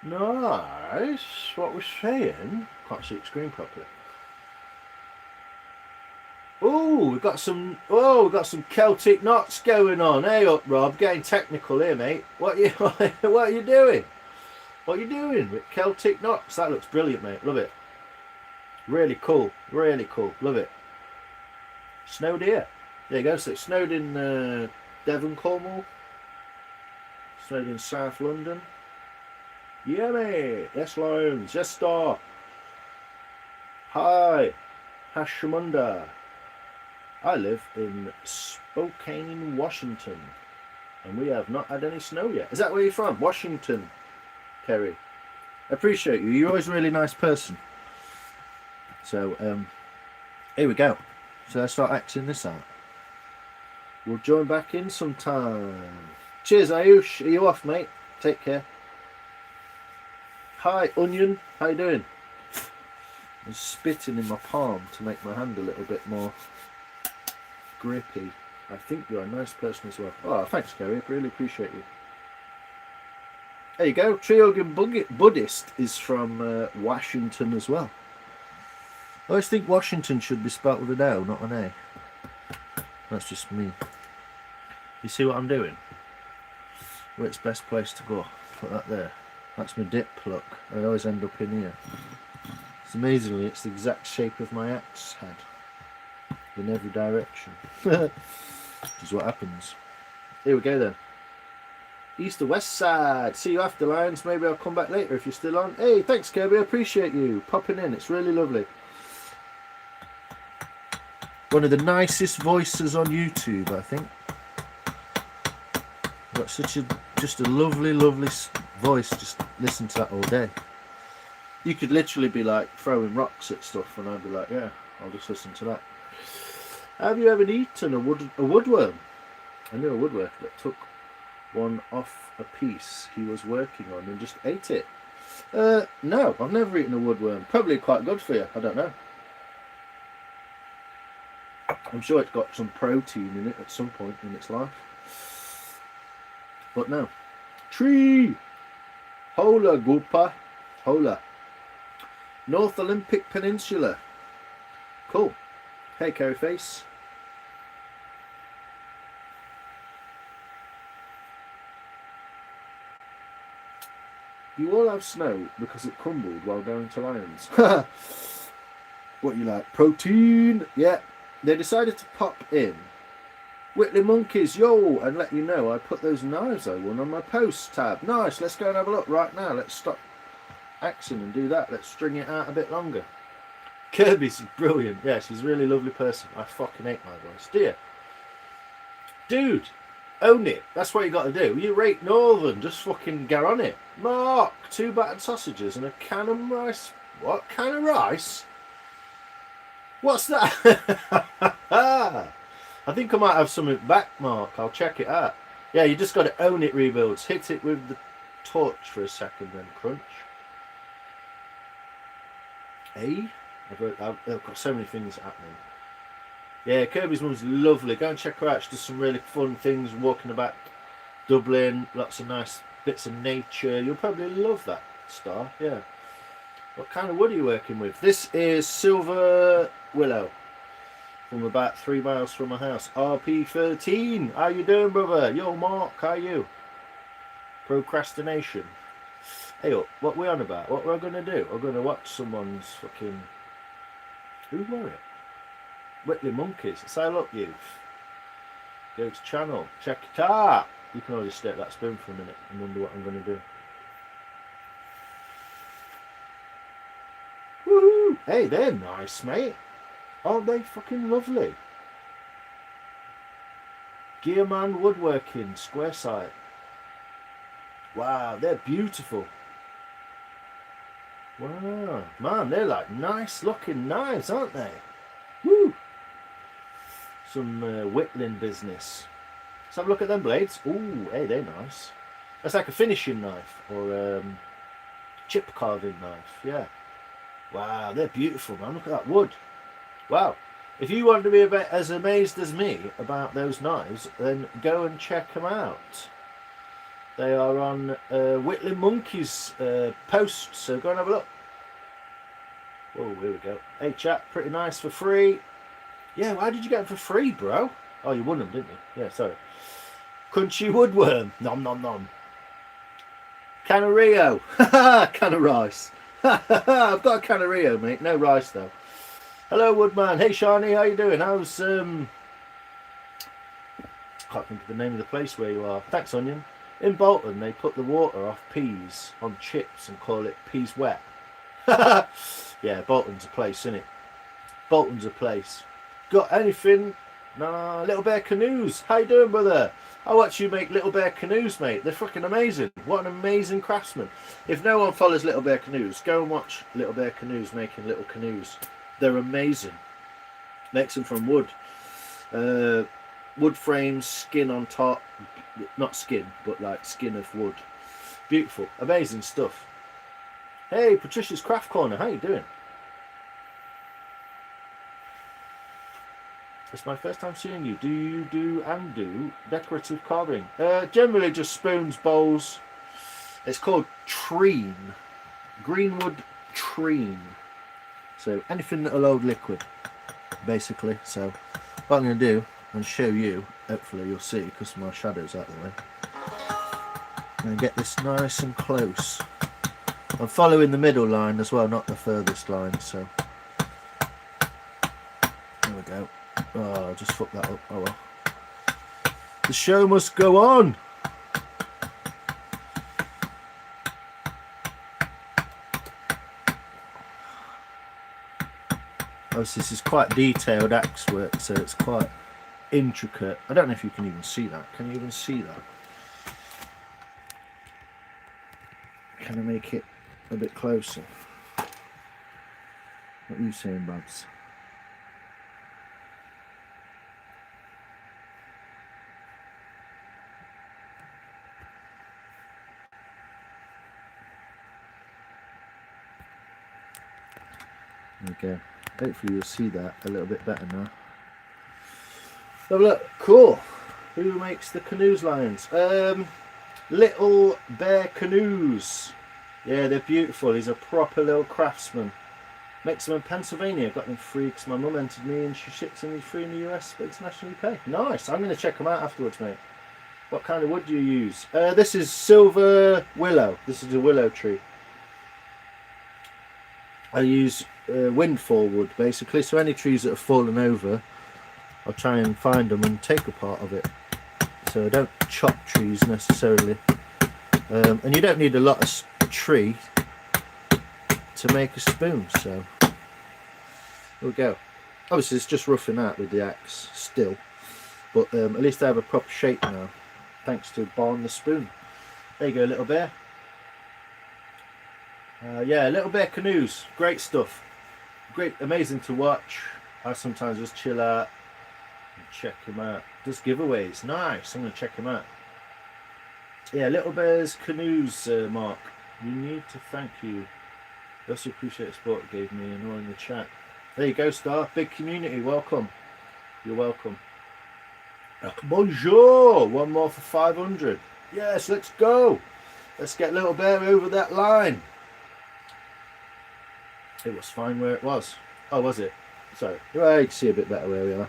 Nice. What we're saying? Can't see the screen properly. Oh, we've got some Celtic knots going on. Hey up, Rob. Getting technical here, mate. What are you doing? What are you doing with Celtic knots? That looks brilliant, mate. Love it. Really cool. Really cool. Love it. Snowed here. There you go. So it snowed in Devon, Cornwall. Snowed in South London. Yeah, mate. Yes, Lions. Yes, Star. Hi. Hashamunda. I live in Spokane, Washington, and we have not had any snow yet. Is that where you're from? Washington, Kerry. Appreciate you. You're always a really nice person. So, here we go. So let's start acting this out. We'll join back in sometime. Cheers, Ayush. Are you off, mate? Take care. Hi, Onion. How you doing? I'm spitting in my palm to make my hand a little bit more grippy. I think you're a nice person as well. Oh, thanks, Kerry. I really appreciate you. There you go. Triogan Buddhist is from Washington as well. I always think Washington should be spelt with an O, not an A. That's just me. You see what I'm doing? Where's the best place to go? Put that there. That's my dip pluck. I always end up in here. It's amazingly, it's the exact shape of my axe head. In every direction. Which is what happens. Here we go then. East to west side. See you after, Lions. Maybe I'll come back later if you're still on. Hey, thanks, Kirby. I appreciate you popping in. It's really lovely. One of the nicest voices on YouTube, I think. Got such a just a lovely voice. Just listen to that all day. You could literally be like throwing rocks at stuff, and I'd be like, yeah, I'll just listen to that. Have you ever eaten a woodworm? I knew a woodworker that took one off a piece he was working on and just ate it. No, I've never eaten a woodworm. Probably quite good for you. I don't know. I'm sure it's got some protein in it at some point in its life. But no. Tree! Hola, Gupa. Hola. North Olympic Peninsula. Cool. Hey, Kerry Face. You all have snow because it crumbled while going to Lions. What you like? Protein? Yeah. They decided to pop in Whitley Monkeys, yo, and let you know I put those knives I won on my post tab. Nice, let's go and have a look right now. Let's stop axing and do that. Let's string it out a bit longer. Kirby's brilliant. Yeah, she's a really lovely person. I fucking hate my voice. Do you? Dude, own it. That's what you got to do. You rate Northern, just fucking get on it. Mark, 2 battered sausages and a can of rice. What? Can of rice? What's that? I think I might have something back, Mark. I'll check it out. Yeah, you just got to own it, Rebuilds. Hit it with the torch for a second, then crunch. Hey? I've got so many things happening. Yeah, Kirby's mum's lovely. Go and check her out. She does some really fun things, walking about Dublin. Lots of nice bits of nature. You'll probably love that, Star. Yeah. What kind of wood are you working with? This is silver willow. From about 3 miles from my house. RP13. How you doing, brother? Yo, Mark, how you? Procrastination. Hey up, what we on about? What we're going to do? We're going to watch someone's fucking... Who were it? Whitley Monkeys. Say look, youth. Go to channel. Check it out. You can already stare at that spoon for a minute and wonder what I'm going to do. Woohoo! Hey, they're nice, mate. Aren't they fucking lovely? Gearman Woodworking, square site. Wow, they're beautiful. Wow, man, they're like nice looking knives, aren't they? Woo! Some whittling business. Let's have a look at them blades. Ooh, hey, they're nice. That's like a finishing knife or chip carving knife, yeah. Wow, they're beautiful, man. Look at that wood. Wow. If you want to be a bit as amazed as me about those knives, then go and check them out. They are on Whitley Monkeys post, so go and have a look. Oh, here we go. Hey, chat, pretty nice for free. Yeah, why did you get them for free, bro? Oh, you won them, didn't you? Yeah, sorry. Crunchy woodworm. Nom, nom, nom. Can of Rio. Can of rice. I've got a can of Rio, mate. No rice, though. Hello, Woodman. Hey, Shani, how you doing? How's, can't think of the name of the place where you are. Thanks, Onion. In Bolton, they put the water off peas on chips and call it peas wet. Yeah, Bolton's a place, isn't it? Bolton's a place. Got anything? Nah, Little Bear Canoes. How you doing, brother? I watch you make Little Bear Canoes, mate. They're fucking amazing. What an amazing craftsman. If no one follows Little Bear Canoes, go and watch Little Bear Canoes making little canoes. They're amazing. Makes them from wood. Wood frames, skin on top. Not skin, but like skin of wood. Beautiful. Amazing stuff. Hey, Patricia's Craft Corner. How you doing? It's my first time seeing you. Do you do decorative carving? Generally just spoons, bowls. It's called treen. Greenwood treen. So anything that'll hold liquid, basically. So what I'm going to do and show you, hopefully you'll see because my shadow's out of the way. I'm going to get this nice and close. I'm following the middle line as well, not the furthest line. So there we go. Oh, I just fucked that up. Oh well. The show must go on. Obviously, this is quite detailed axe work, so it's quite intricate. I don't know if you can even see that. Can you even see that? Can I make it a bit closer? What are you saying, Babs? There we go. Hopefully you'll see that a little bit better now. Oh look, cool. Who makes the canoes, Lions? Little Bear Canoes. Yeah, they're beautiful. He's a proper little craftsman. Makes them in Pennsylvania. Got them free because my mum entered me and she ships them free in the US, but internationally pay. Nice. I'm going to check them out afterwards, mate. What kind of wood do you use? This is silver willow. This is a willow tree. I use windfall wood basically, so any trees that have fallen over I'll try and find them and take a part of it, so I don't chop trees necessarily, and you don't need a lot of tree to make a spoon, so there we go. Obviously it's just roughing out with the axe still, but at least I have a proper shape now thanks to Barn the Spoon. There you go, Little Bear. Yeah, Little Bear Canoes, great stuff. Great, amazing to watch. I sometimes just chill out and check him out. Does giveaways, nice. I'm going to check him out. Yeah, Little Bear's Canoes, Mark. You need to thank you. I also appreciate the support it gave me and all in the chat. There you go, Star. Big community, welcome. You're welcome. Bonjour! One more for 500. Yes, let's go. Let's get Little Bear over that line. It was fine where it was. Oh, was it? Sorry. Well, you can see a bit better where we are.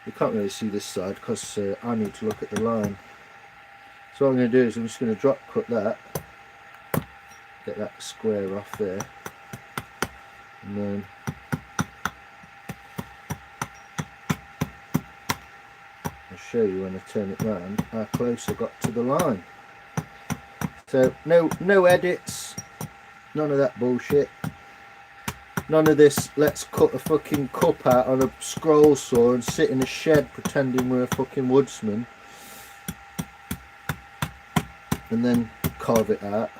You can't really see this side because I need to look at the line. So what I'm going to do is I'm just going to drop cut that. Get that square off there. And then I'll show you when I turn it round how close I got to the line. So no edits. None of that bullshit. None of this, let's cut a fucking cup out on a scroll saw and sit in a shed pretending we're a fucking woodsman. And then carve it out.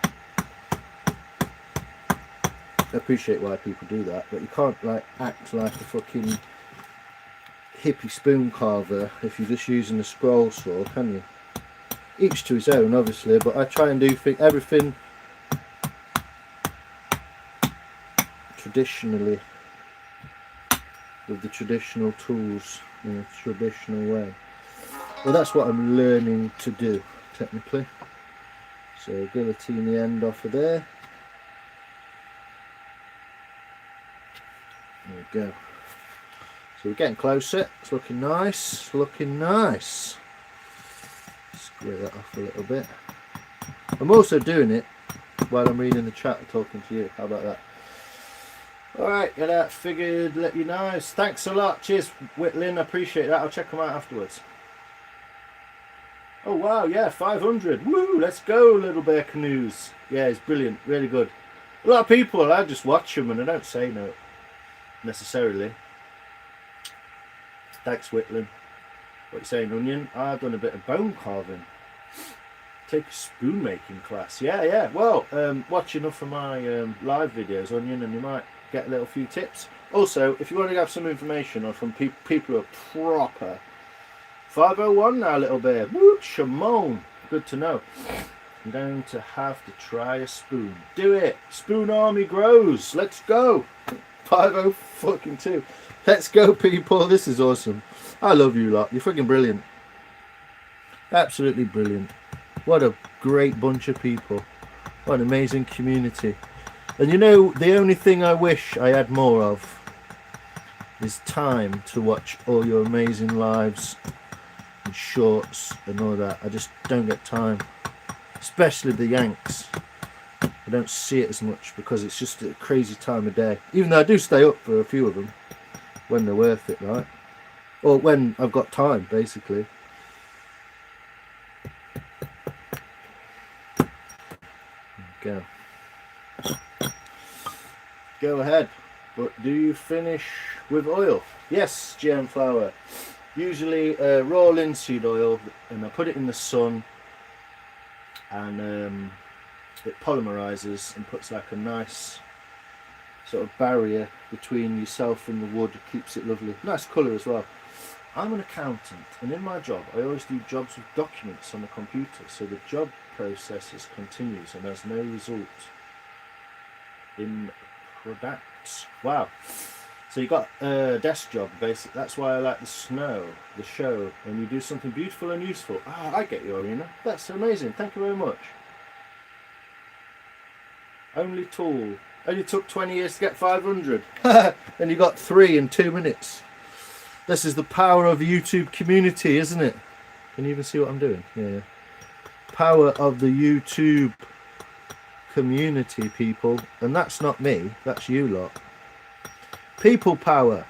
I appreciate why people do that, but you can't like act like a fucking hippie spoon carver if you're just using a scroll saw, can you? Each to his own, obviously, but I try and do everything traditionally, with the traditional tools in a traditional way. Well, that's what I'm learning to do technically. So guillotine the end off of there. There we go. So we're getting closer. It's looking nice. Looking nice. Square that off a little bit. I'm also doing it while I'm reading the chat and talking to you. How about that? Alright, get out, figured, let you know. Thanks a lot. Cheers, Whitlin. I appreciate that. I'll check them out afterwards. Oh, wow. Yeah, 500. Woo, let's go, Little Bear Canoes. Yeah, it's brilliant. Really good. A lot of people, I just watch them and I don't say no. necessarily. Thanks, Whitland. What you saying, Onion? I've done a bit of bone carving. Take a spoon making class. Yeah. Well, watch enough of my live videos, Onion, and you might get a little few tips. Also, if you want to have some information on from people who are proper 501 now, little bear. Woo, Shimon. Good to know. I'm going to have to try a spoon. Do it. Spoon army grows. Let's go. 50 fucking 2. Let's go, people. This is awesome. I love you lot. You're freaking brilliant. Absolutely brilliant. What a great bunch of people. What an amazing community. And you know, the only thing I wish I had more of is time to watch all your amazing lives and shorts and all that. I just don't get time. Especially the Yanks. I don't see it as much because it's just a crazy time of day. Even though I do stay up for a few of them when they're worth it, right? Or when I've got time, basically. Go. Go ahead. But do you finish with oil? Yes, GM flour. Usually raw linseed oil, and I put it in the sun, and it polymerizes and puts like a nice sort of barrier between yourself and the wood. It keeps it lovely. Nice colour as well. I'm an accountant, and in my job I always do jobs with documents on the computer, so the job process continues and there's no result in product. Wow. So you got a desk job, basically. That's why I like the show, when you do something beautiful and useful. Ah, I get you, Arena. That's amazing. Thank you very much. Only tool. Only took 20 years to get 500. And you got 3 in 2 minutes. This is the power of YouTube community, isn't it? Can you even see what I'm doing? Yeah. Power of the YouTube community, people. And that's not me. That's you lot. People power.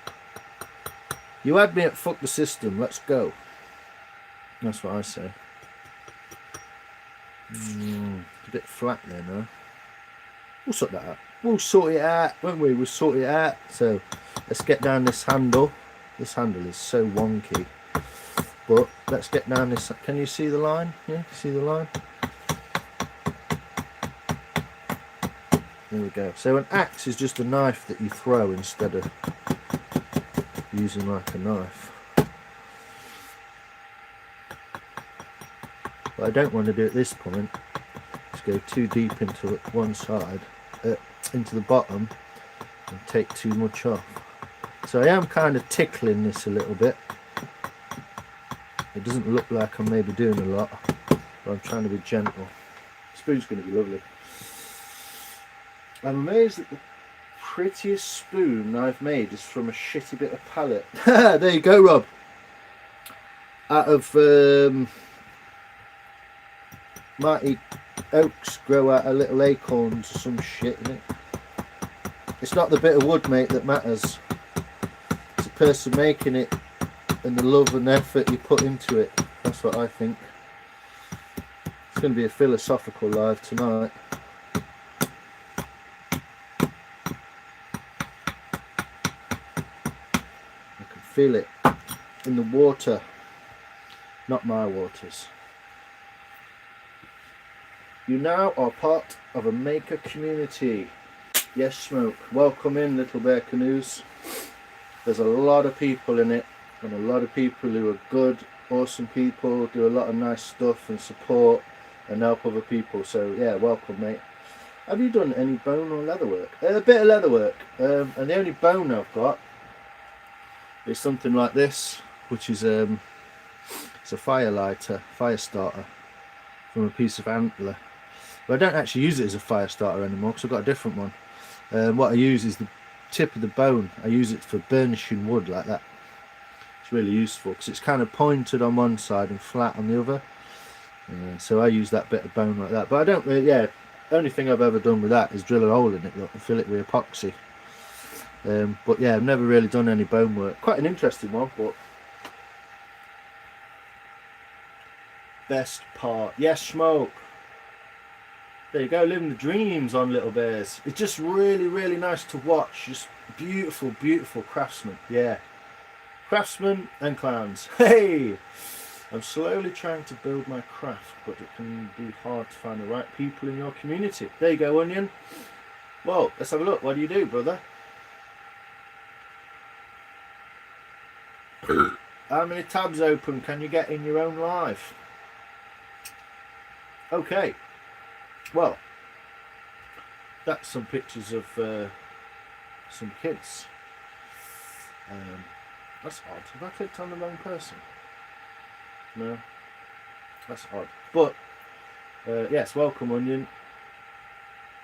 You had me at fuck the system. Let's go. That's what I say. It's a bit flat there now. We'll sort that out. We'll sort it out, won't we? We'll sort it out. So let's get down this handle. This handle is so wonky. But let's get down this. Can you see the line? Yeah, see the line? There we go. So an axe is just a knife that you throw instead of using like a knife. But I don't want to do at this point is go too deep into one side, into the bottom, and take too much off. So I am kind of tickling this a little bit. It doesn't look like I'm maybe doing a lot, but I'm trying to be gentle. The spoon's going to be lovely. I'm amazed that the prettiest spoon I've made is from a shitty bit of pallet. There you go, Rob. Out of mighty oaks grow out of little acorns or some shit in it. It's not the bit of wood, mate, that matters. It's the person making it and the love and effort you put into it. That's what I think. It's going to be a philosophical live tonight. I can feel it in the water. Not my waters. You now are part of a maker community. Yes, Smoke. Welcome in, Little Bear Canoes. There's a lot of people in it, and a lot of people who are good, awesome people, do a lot of nice stuff and support and help other people. So yeah, welcome, mate. Have you done any bone or leather work? A bit of leather work, and the only bone I've got is something like this, which is it's a fire lighter, fire starter from a piece of antler. But I don't actually use it as a fire starter anymore because I've got a different one. What I use is the tip of the bone. I use it for burnishing wood like that. It's really useful because it's kind of pointed on one side and flat on the other. So I use that bit of bone like that. But I don't really, yeah, the only thing I've ever done with that is drill a hole in it, look, and fill it with epoxy. But yeah, I've never really done any bone work. Quite an interesting one, but best part. Yes, Smoke. There you go, living the dreams on Little Bears. It's just really, really nice to watch. Just Beautiful, beautiful craftsman. Yeah. Craftsmen and clowns. Hey! I'm slowly trying to build my craft, but it can be hard to find the right people in your community. There you go, Onion. Well, let's have a look. What do you do, brother? How many tabs open can you get in your own life? Okay. Well, that's some pictures of some kids. That's odd. Have I clicked on the wrong person? No. That's odd. But yes, welcome, Onion.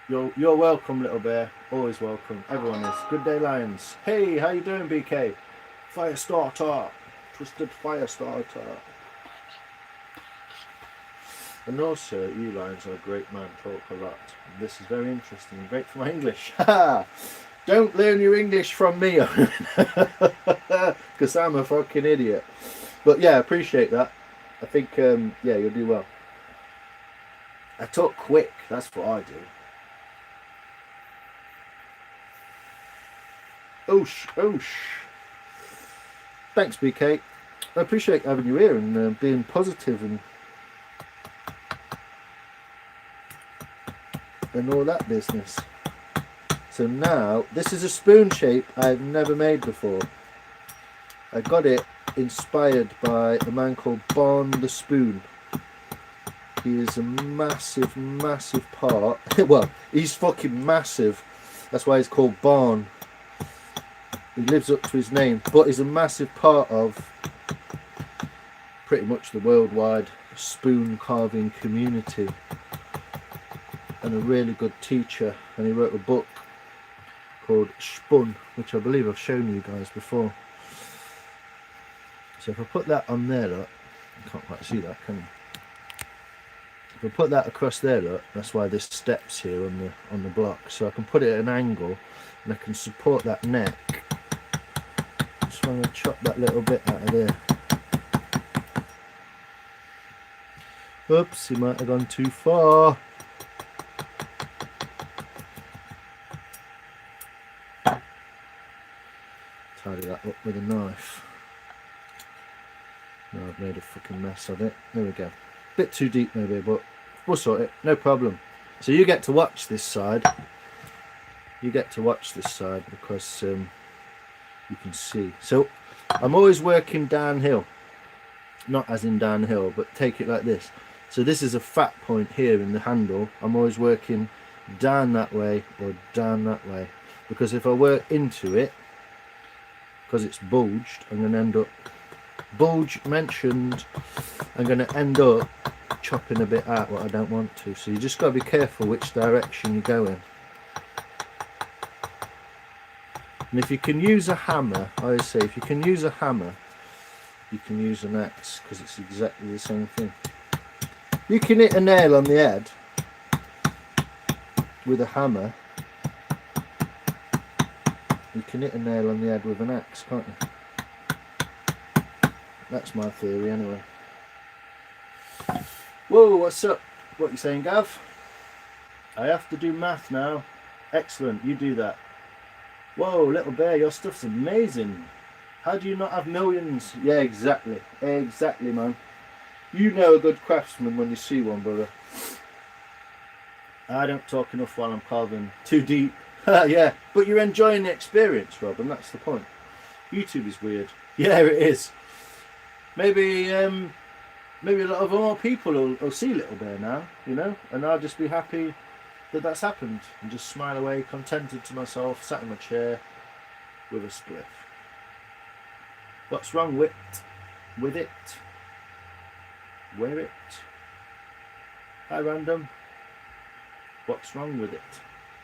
You're welcome, little bear. Always welcome. Everyone is. Good day, Lions. Hey, how you doing, BK? Fire starter. Twisted fire starter. And also, you Lions are a great man. Talk a lot. This is very interesting. Great for my English. Don't learn your English from me, because I'm a fucking idiot. But yeah, I appreciate that. I think yeah, you'll do well. I talk quick. That's what I do. Oosh, oosh. Thanks, BK. I appreciate having you here and being positive and all that business. So now, this is a spoon shape I've never made before. I got it inspired by a man called Barn the Spoon. He is a massive, massive part. Well, he's fucking massive. That's why he's called Barn. He lives up to his name, but he's a massive part of pretty much the worldwide spoon carving community, and a really good teacher. And he wrote a book called Spun, which I believe I've shown you guys before. So if I put that on there, look, you can't quite see that, can you? If I put that across there, look, that's why there's steps here on the block. So I can put it at an angle and I can support that neck. Just want to chop that little bit out of there. Oops, he might have gone too far. Tidy that up with a knife. No, I've made a fucking mess of it. There we go. Bit too deep maybe, but we'll sort it. No problem. So you get to watch this side. You get to watch this side because you can see. So I'm always working downhill. Not as in downhill, but take it like this. So this is a fat point here in the handle. I'm always working down that way or down that way. Because if I work into it, because it's bulged, I'm going to end up, bulge mentioned, I'm going to end up chopping a bit out what I don't want to. So you just got to be careful which direction you go in. And if you can use a hammer, I always say if you can use a hammer, you can use an axe, because it's exactly the same thing. You can hit a nail on the head with a hammer. You can hit a nail on the head with an axe, can't you? That's my theory anyway. Whoa, what's up? What you saying, Gav? I have to do math now. Excellent, you do that. Whoa, little bear, your stuff's amazing. How do you not have millions? Yeah, exactly. Exactly, man. You know a good craftsman when you see one, brother. I don't talk enough while I'm carving too deep. Yeah, but you're enjoying the experience, Rob, and that's the point. YouTube is weird. Yeah, it is. Maybe maybe a lot of more people will see Little Bear now, you know, and I'll just be happy that that's happened and just smile away, contented to myself, sat in my chair with a spliff. What's wrong with it? Wear it? Hi, random. What's wrong with it?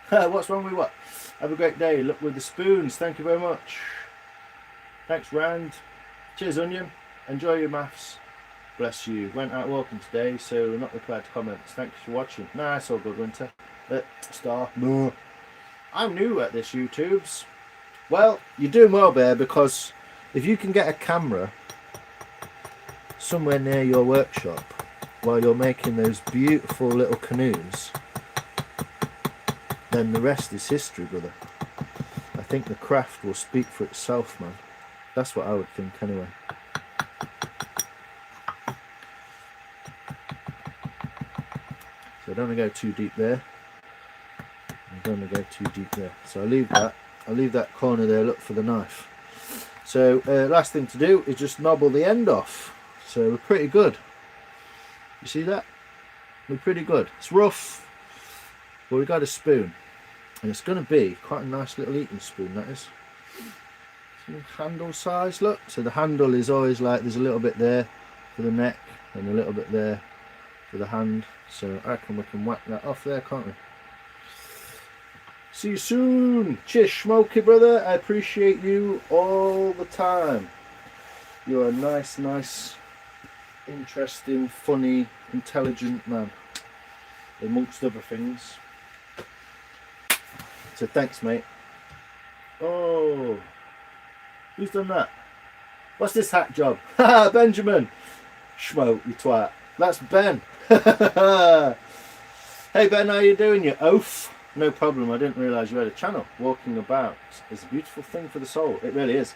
What's wrong with what? Have a great day. Look with the spoons. Thank you very much. Thanks, Rand. Cheers, Onion. Enjoy your maths. Bless you. Went out walking today, so not replied to comments. Thanks for watching. Nah, it's all good, Winter. Star. No. I'm new at this, YouTubes. Well, you're doing well, Bear, because if you can get a camera somewhere near your workshop while you're making those beautiful little canoes, then the rest is history, brother. I think the craft will speak for itself, man. That's what I would think anyway. So I don't want to go too deep there. I don't want to go too deep there. So I'll leave that corner there, look for the knife. So last thing to do is just nobble the end off. So we're pretty good. You see that? We're pretty good. It's rough, but we got a spoon. And it's going to be quite a nice little eating spoon, that is. Some handle size, look. So the handle is always like, there's a little bit there for the neck and a little bit there for the hand. So I reckon we can whack that off there, can't we? See you soon. Cheers, Smokey brother. I appreciate you all the time. You're a nice, interesting, funny, intelligent man, amongst other things. So thanks, mate. Oh, who's done that? What's this hat job? Haha, Benjamin. Schmo, you twat. That's Ben. Hey Ben, how you doing, you oaf? No problem, I didn't realise you had a channel. Walking about is a beautiful thing for the soul. It really is.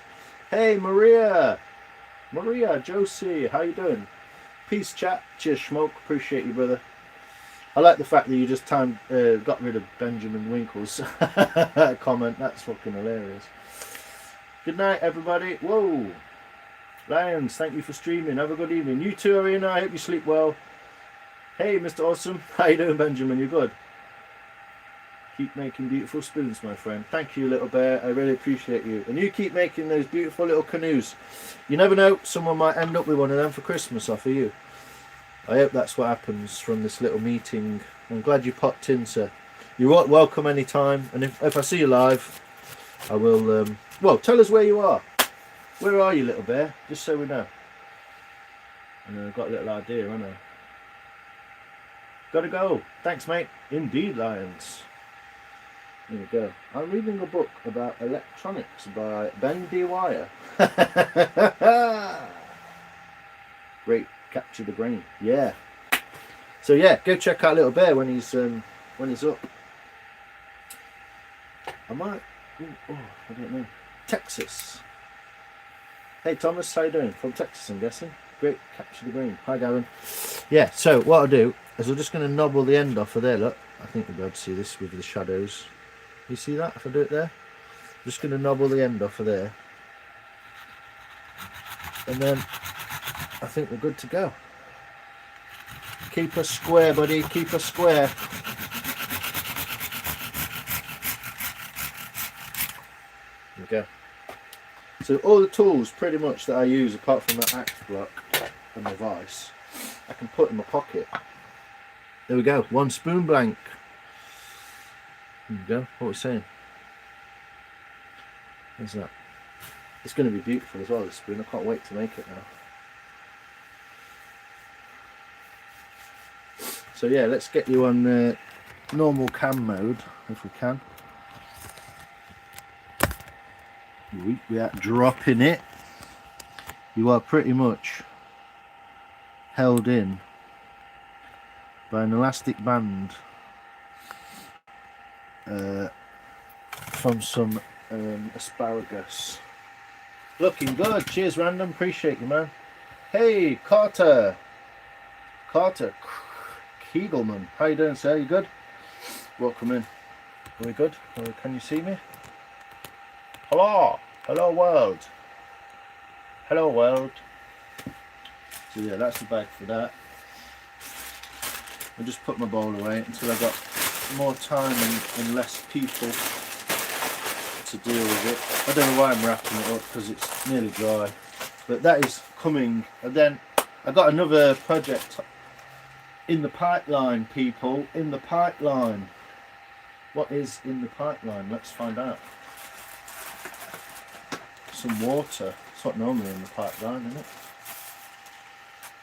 Hey Maria. Maria, Josie, how you doing? Peace chat. Cheers, Schmoke. Appreciate you, brother. I like the fact that you just got rid of Benjamin Winkle's comment. That's fucking hilarious. Good night, everybody. Whoa. Lions, thank you for streaming. Have a good evening. You too, Arena. I hope you sleep well. Hey, Mr. Awesome. How you doing, Benjamin? You good? Keep making beautiful spoons, my friend. Thank you, little bear. I really appreciate you. And you keep making those beautiful little canoes. You never know, someone might end up with one of them for Christmas off of you. I hope that's what happens from this little meeting. I'm glad you popped in, sir. You're welcome anytime. And if I see you live, I will... well, tell us where you are. Where are you, little bear? Just so we know. And I've got a little idea, haven't I? Gotta go. Thanks, mate. Indeed, Lions. There we go. I'm reading a book about electronics by Ben Dwyer. Great. Capture the brain. Yeah. So yeah, go check out Little Bear when he's up. I might... Oh, I don't know. Texas. Hey Thomas, how you doing? From Texas, I'm guessing. Great. Capture the brain. Hi Gavin. Yeah, so what I'll do is I'm just going to nobble the end off of there, look. I think you'll be able to see this with the shadows. You see that if I do it there? I'm just going to nobble the end off of there. And then I think we're good to go. Keep us square, buddy. Keep us square. There we go. So all the tools pretty much that I use, apart from that axe block and the vice, I can put in my pocket. There we go. One spoon blank. There we go. What are we saying? What's that? It's going to be beautiful as well, this spoon. I can't wait to make it now. So yeah, let's get you on normal cam mode if we can. We are dropping it. You are pretty much held in by an elastic band from some asparagus. Looking good. Cheers, Random. Appreciate you, man. Hey, Carter. Kegelman. How you doing, sir? You good? Welcome in. Are we good? Can you see me? Hello. Hello, world. Hello, world. So yeah, that's the bag for that. I'll just put my bowl away until I've got more time and less people to deal with it. I don't know why I'm wrapping it up because it's nearly dry. But that is coming. And then I got another project in the pipeline, people. In the pipeline. What is in the pipeline? Let's find out. Some water. It's not normally in the pipeline, isn't it?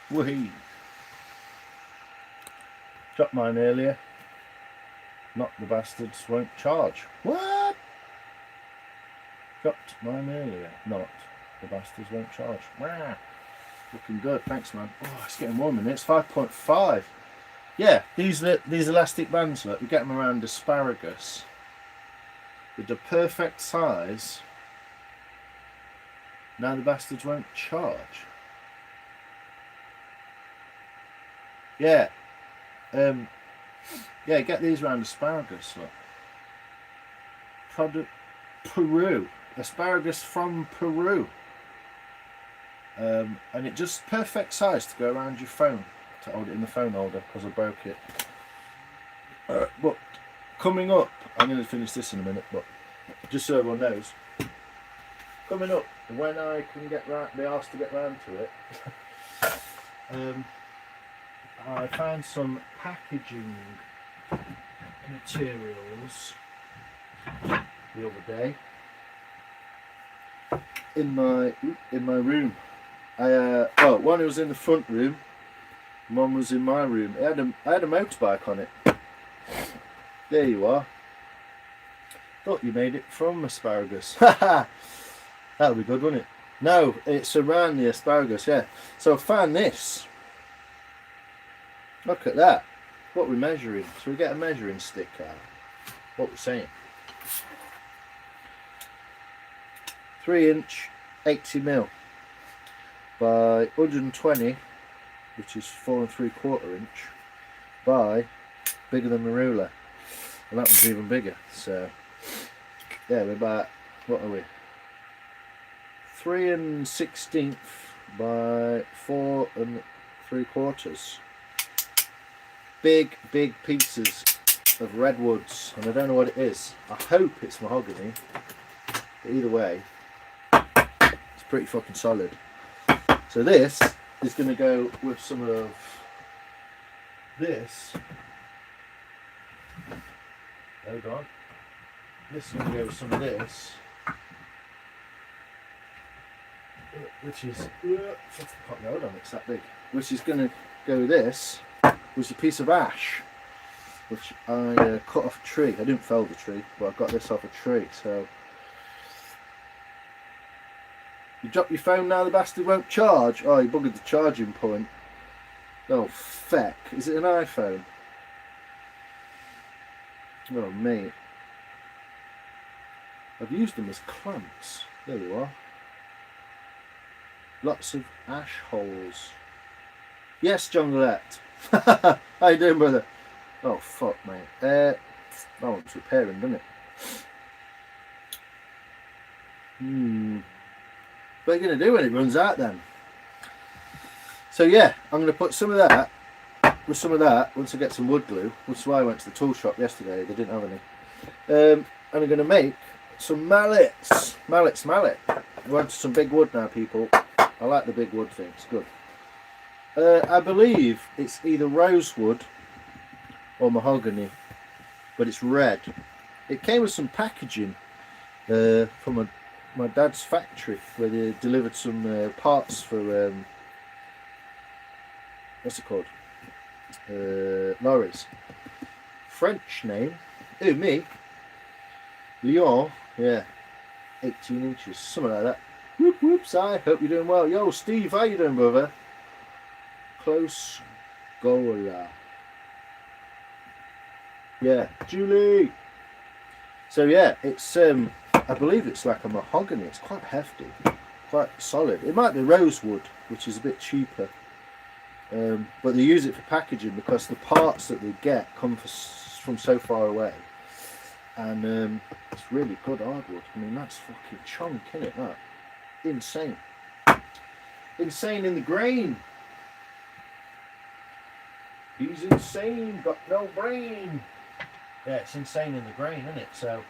Whee! Dropped mine earlier. Not the bastards won't charge. What? Dropped mine earlier. Not the bastards won't charge. Wow. Looking good. Thanks, man. Oh, it's getting warm in here. It's 5.5. Yeah, these elastic bands, look, you get them around asparagus. with the perfect size. Now the bastards won't charge. Yeah. Yeah, get these round asparagus, look. Product Peru. Asparagus from Peru. And it just perfect size to go around your phone. To hold it in the phone holder because I broke it. But coming up, I'm going to finish this in a minute, but just so everyone knows. Coming up, when I can be asked to get round to it, I found some packaging materials the other day in my room. Well, one was in the front room, one was in my room. I had a motorbike on it. There you are. Thought you made it from asparagus. Haha. That'll be good, wouldn't it? No, it's around the asparagus, yeah. So I found this. Look at that. What we're measuring. So we get a measuring stick out. What we're saying. 3-inch, 80mm by 120, which is 4 3/4 inch, by bigger than the ruler. And that one's even bigger. So yeah, we're about, what are we? 3 1/16 by 4 3/4. Big pieces of redwoods, and I don't know what it is. I hope it's mahogany, but either way, it's pretty fucking solid. So this is going to go with some of this. Hold on. This is going to go with some of this, which is, hold on, it's that big. Which is going to go with this, which is a piece of ash, which I cut off a tree. I didn't fell the tree, but I got this off a tree. So you drop your phone now, the bastard won't charge. Oh, you buggered the charging point. Oh, feck. Is it an iPhone? Oh, mate. I've used them as clamps. There you are. Lots of ash holes. Yes, John Gillette. How you doing, brother? Oh, fuck, mate. That wants repairing, doesn't it? What are you going to do when it runs out, then? So, yeah, I'm going to put some of that with some of that once I get some wood glue, which is why I went to the tool shop yesterday. They didn't have any. And I'm going to make some mallets. Mallet. I want some big wood now, people. I like the big wood thing. It's good. I believe it's either rosewood or mahogany, but it's red. It came with some packaging from my dad's factory, where they delivered some parts for what's it called? Lorries. French name. Who, me? Lyon. Yeah. 18 inches, something like that. Whoop whoops, I hope you're doing well. Yo, Steve, how you doing, brother? Close goaler. Yeah, Julie. So yeah, it's I believe it's like a mahogany. It's quite hefty, quite solid. It might be rosewood, which is a bit cheaper, but they use it for packaging because the parts that they get come from so far away, and it's really good hardwood. I mean, that's fucking chunk, innit? That insane, insane in the grain. He's insane, got no brain. Yeah, it's insane in the grain, isn't it? So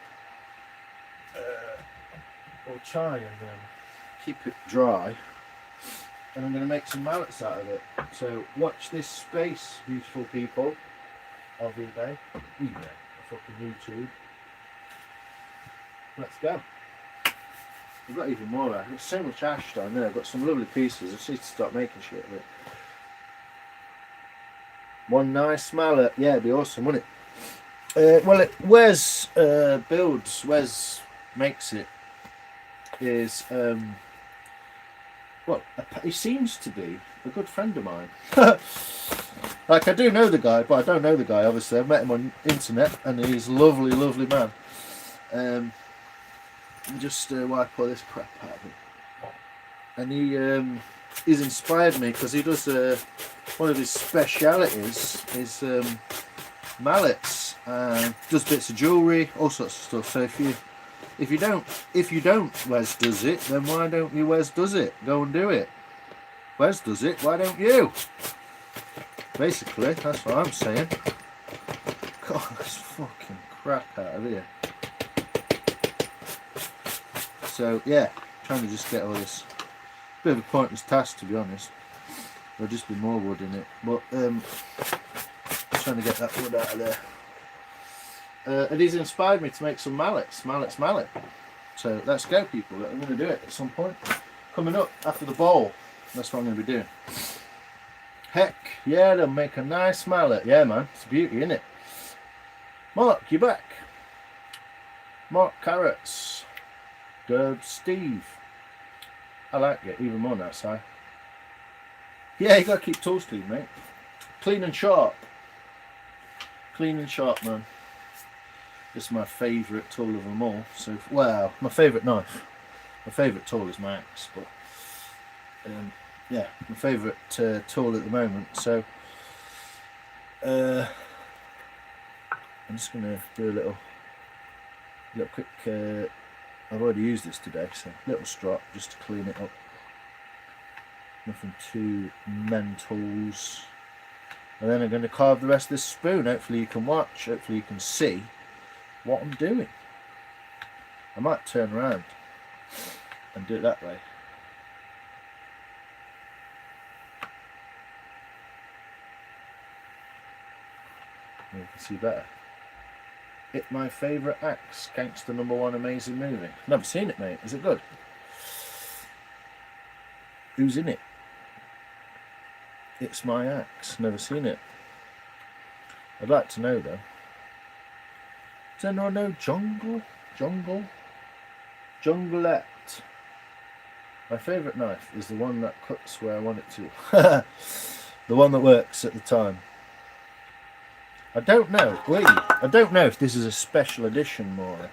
we'll try and keep it dry, and I'm going to make some mallets out of it. So watch this space, beautiful people of eBay, fucking YouTube. Let's go. I've got even more there. There's so much ash down there. I've got some lovely pieces. I just need to start making shit of it. One nice mallet. Yeah, it'd be awesome, wouldn't it? Well, Wes builds, Wes makes it, is, well, he seems to be a good friend of mine. Like, I do know the guy, but I don't know the guy, obviously. I've met him on internet, and he's a lovely, lovely man. Just wipe all this crap out of him. And he's inspired me because he does one of his specialities is mallets, does bits of jewellery, all sorts of stuff. So if you don't Wes does it, then why don't you Wes does it? Go and do it. Wes does it, why don't you? Basically, that's what I'm saying. God, this fucking crap out of here. So yeah, trying to just get all this. Bit of a pointless task, to be honest. There'll just be more wood in it, but trying to get that wood out of there. And he's inspired me to make some mallets. So let's go, people. I'm going to do it at some point. Coming up after the bowl. That's what I'm going to be doing. Heck, yeah, they'll make a nice mallet. Yeah, man, it's a beauty, isn't it? Mark, you're back. Mark Carrots. Derb Steve. I like it even more now, Si. Yeah, you got to keep tools clean, mate. Clean and sharp. Clean and sharp, man. This is my favourite tool of them all. So, well, my favourite knife. My favourite tool is my axe, but yeah, my favourite tool at the moment. So, I'm just going to do a little quick. I've already used this today, so little strop just to clean it up. Nothing too mentals. And then I'm going to carve the rest of this spoon. Hopefully you can watch, hopefully you can see what I'm doing. I might turn around and do it that way. You can see better. It's my favourite axe, Gangster #1 amazing movie. Never seen it, mate. Is it good? Who's in it? It's my axe. Never seen it. I'd like to know though. Does anyone know Jungleette? My favourite knife is the one that cuts where I want it to. The one that works at the time. I don't know. I don't know if this is a special edition more,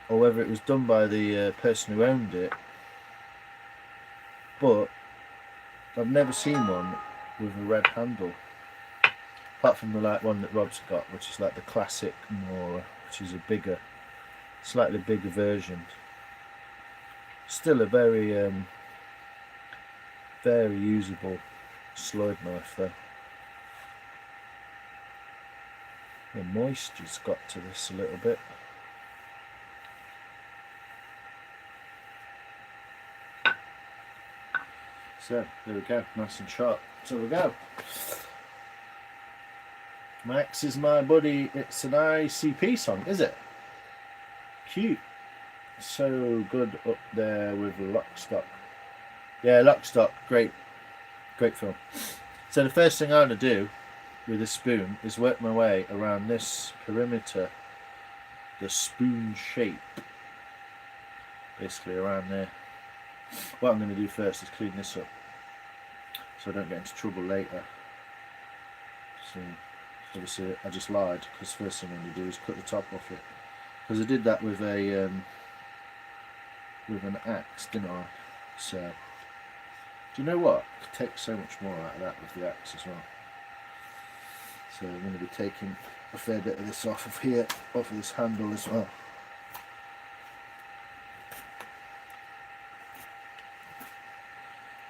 or whether it was done by the person who owned it. But I've never seen one with a red handle, apart from the one that Rob's got, which is like the classic Mora, which is a bigger, slightly bigger version. Still a very very usable slide knife though. The moisture's got to this a little bit. So there we go, nice and sharp. So we go. Max is my buddy. It's an ICP song, is it? Cute. So good up there with Lockstock. Yeah, Lockstock, great film. So the first thing I'm going to do with a spoon is work my way around this perimeter, the spoon shape, basically around there. What I'm going to do first is clean this up so I don't get into trouble later. So obviously I just lied, because first thing I'm going to do is cut the top off it, because I did that with an axe, didn't I? So do you know what? I could take so much more out of that with the axe as well. So I'm going to be taking a fair bit of this off of here, off of this handle as well.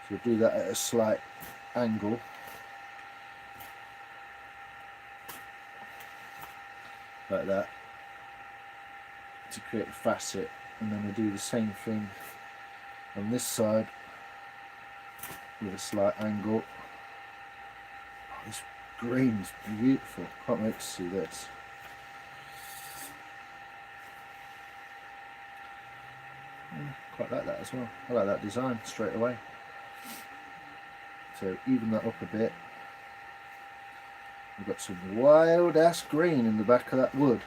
So do that at a slight angle. Like that, to create a facet, and then I do the same thing on this side with a slight angle. Oh, this green is beautiful. Can't wait to see this. Quite like that as well. I like that design straight away. So even that up a bit. We've got some wild ass green in the back of that wood.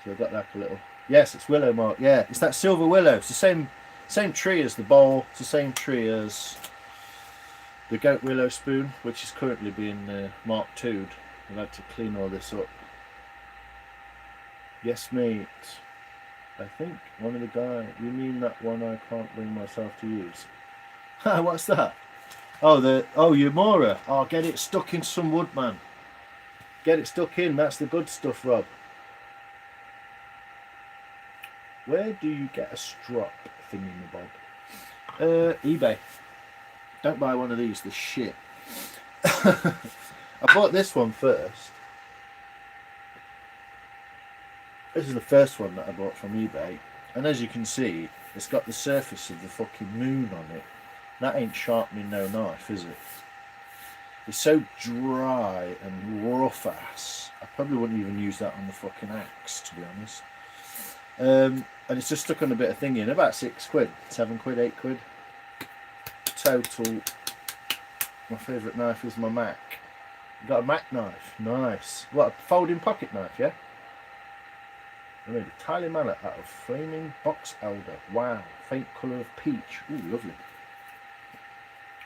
So I've got like a little Yes, it's willow mark. Yeah, it's that silver willow. It's the same tree as the bowl. It's the same tree as the goat willow spoon, which is currently being Mark II'd. I've had to clean all this up. Yes, mate. I think one of the guys. You mean that one I can't bring myself to use? Ha! What's that? Oh, Umora. Oh, get it stuck in some wood, man. Get it stuck in. That's the good stuff, Rob. Where do you get a strop thingy-mabob? eBay. Don't buy one of these. They're shit. I bought this one first. This is the first one that I bought from eBay, and as you can see, it's got the surface of the fucking moon on it. That ain't sharpening no knife, is it? It's so dry and rough ass. I probably wouldn't even use that on the fucking axe, to be honest. And it's just stuck on a bit of thingy, in about £6, £7, £8 total. My favourite knife is my Mac. You got a Mac knife, nice. What, a folding pocket knife, yeah? I made a tiny mallet out of flaming box elder. Wow, faint colour of peach. Ooh, lovely.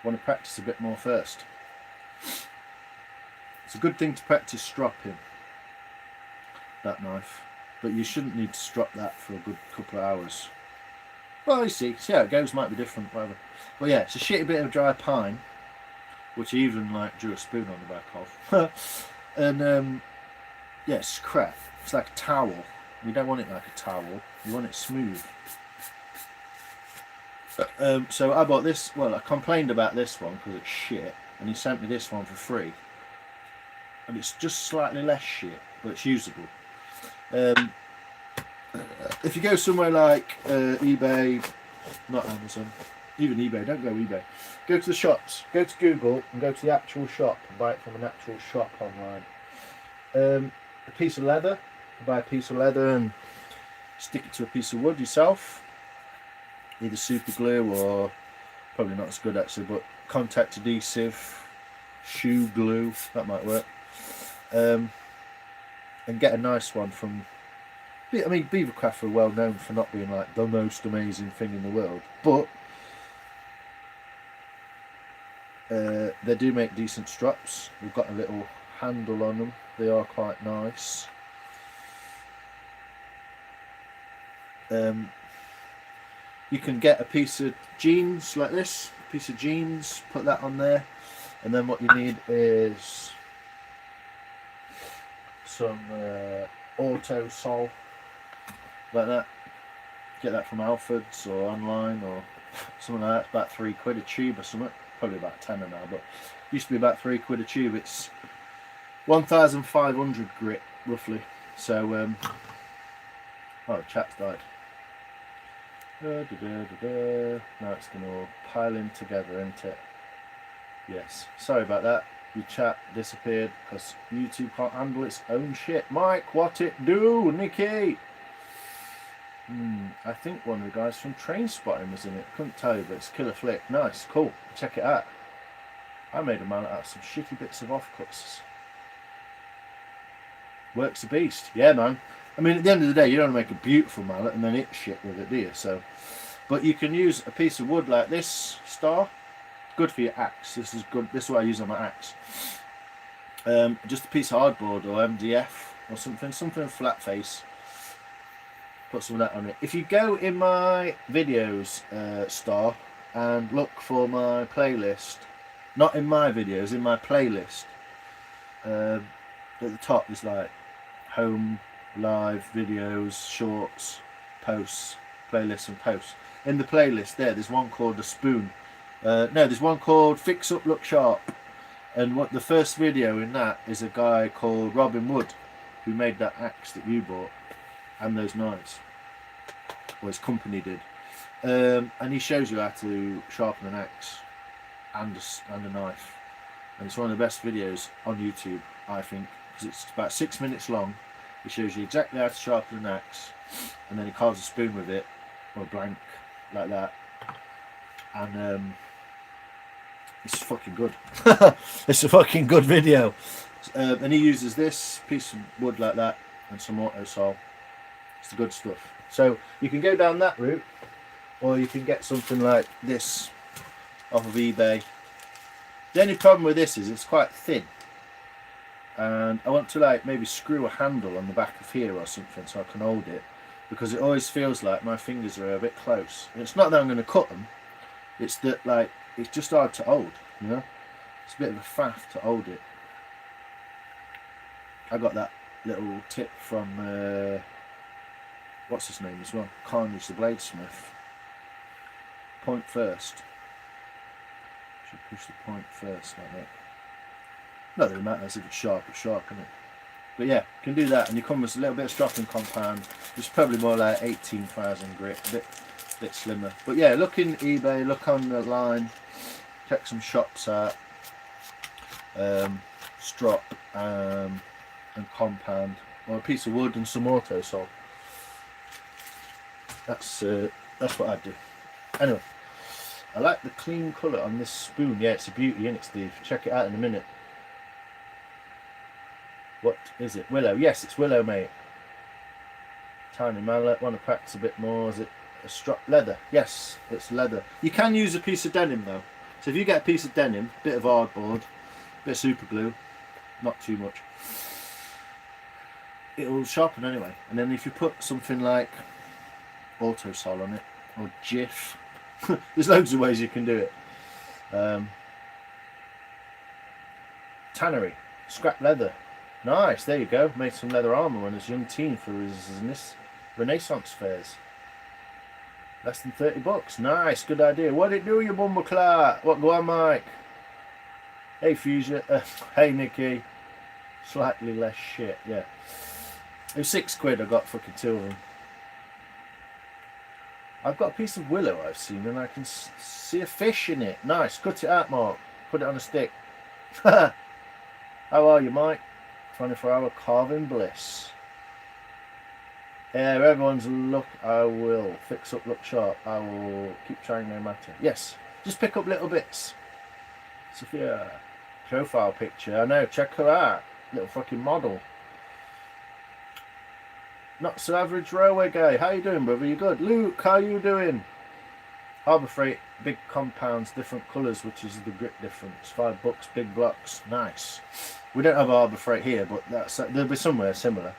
Want to practice a bit more first. It's a good thing to practice stropping that knife, but you shouldn't need to strop that for a good couple of hours. Well, you see how it goes. Might be different, whatever. But yeah, it's a shitty bit of dry pine, which I even like drew a spoon on the back of. And yeah, it's crap. It's like a towel. You don't want it like a towel. You want it smooth. So I bought this. Well, I complained about this one because it's shit, and he sent me this one for free. And it's just slightly less shit, but it's usable. If you go somewhere like eBay, not Amazon, even eBay, don't go eBay. Go to the shops, go to Google and go to the actual shop and buy it from an actual shop online. A piece of leather, buy a piece of leather and stick it to a piece of wood yourself. Either super glue or, probably not as good actually, but contact adhesive, shoe glue, that might work. And get a nice one from, I mean, Beavercraft are well known for not being like the most amazing thing in the world, but they do make decent straps. We've got a little handle on them. They are quite nice. You can get a piece of jeans like this, a piece of jeans, put that on there, and then what you need is some auto sole like that. Get that from Alfred's or online or something like that. It's about £3 a tube or something. Probably about 10 now, but used to be about £3 a tube. It's 1,500 grit roughly. So oh, the chat's died. Now it's going to all pile in together, isn't it? Yes, sorry about that. Your chat disappeared because YouTube can't handle its own shit. Mike, what it do? Nicky? I think one of the guys from Train Spotting was in it. Couldn't tell you, but it's killer flick. Nice, cool. Check it out. I made a mallet out of some shitty bits of offcuts. Works a beast. Yeah, man. I mean, at the end of the day, you don't want to make a beautiful mallet and then hit shit with it, do you? So, but you can use a piece of wood like this star. Good for your axe. This is good. This is what I use on my axe. Just a piece of hardboard or MDF or something flat face. Put some of that on it. If you go in my videos star and look for my playlist, not in my videos, in my playlist, at the top is like home, live, videos, shorts, posts, playlists and posts. In the playlist there's one called The Spoon. No, there's one called Fix Up Look Sharp. And what the first video in that is a guy called Robin Wood who made that axe that you bought and those knives. Or his company did. And he shows you how to sharpen an axe and a knife. And it's one of the best videos on YouTube, I think, because it's about 6 minutes long. He shows you exactly how to sharpen an axe, and then he carves a spoon with it, or a blank, like that. And it's fucking good. It's a fucking good video. And he uses this piece of wood like that, and some auto sole. It's the good stuff. So you can go down that route, or you can get something like this off of eBay. The only problem with this is it's quite thin, and I want to like maybe screw a handle on the back of here or something so I can hold it, because it always feels like my fingers are a bit close. And it's not that I'm going to cut them, it's that like it's just hard to hold, you know. It's a bit of a faff to hold it. I got that little tip from what's his name as well, Carnage the Bladesmith. Point first. Should push the point first like that. Not that it matters if it's sharp, isn't it? But yeah, you can do that, and you come with a little bit of stropping compound. It's probably more like 18,000 grit, a bit slimmer. But yeah, look in eBay, look on the line, check some shops out. Strop and compound, or a piece of wood and some auto sol. That's what I do. Anyway, I like the clean colour on this spoon. Yeah, it's a beauty, isn't it, Steve? Check it out in a minute. What is it? Willow. Yes, it's willow, mate. Tiny mallet. Want to practice a bit more. Is it a strop? Leather. Yes, it's leather. You can use a piece of denim though. So if you get a piece of denim, bit of hardboard, bit of super glue, not too much, it'll sharpen anyway. And then if you put something like auto sol on it, or Jif, there's loads of ways you can do it. Tannery, scrap leather. Nice, there you go. Made some leather armour when he was a young teen for his Renaissance fairs. Less than $30. Nice, good idea. What did it do, you bumbleclot? What go on, Mike? Hey, Fusion. Hey, Nikki. Slightly less shit, yeah. It was £6 I got fucking 2 of them. I've got a piece of willow I've seen, and I can see a fish in it. Nice, cut it out, Mark. Put it on a stick. How are you, Mike? 24-hour carving bliss. Yeah, everyone's look. I will fix up, look sharp. I will keep trying, no matter. Yes, just pick up little bits. Sophia, profile picture. I know, check her out. Little fucking model. Not so average railway guy. How you doing, brother? You good? Luke, how you doing? Harbour Freight, big compounds, different colours, which is the grit difference. $5, big blocks. Nice. We don't have Harbour Freight here, but there'll be somewhere similar.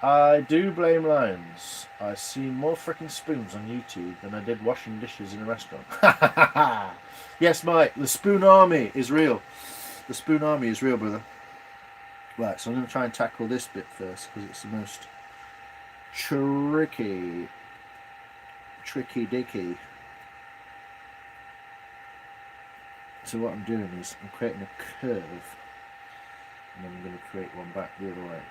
I do blame Lions. I've seen more freaking spoons on YouTube than I did washing dishes in a restaurant. Yes, Mike, the spoon army is real. The spoon army is real, brother. Right, so I'm going to try and tackle this bit first, because it's the most tricky dicky. So what I'm doing is I'm creating a curve, and then I'm going to create one back the other way.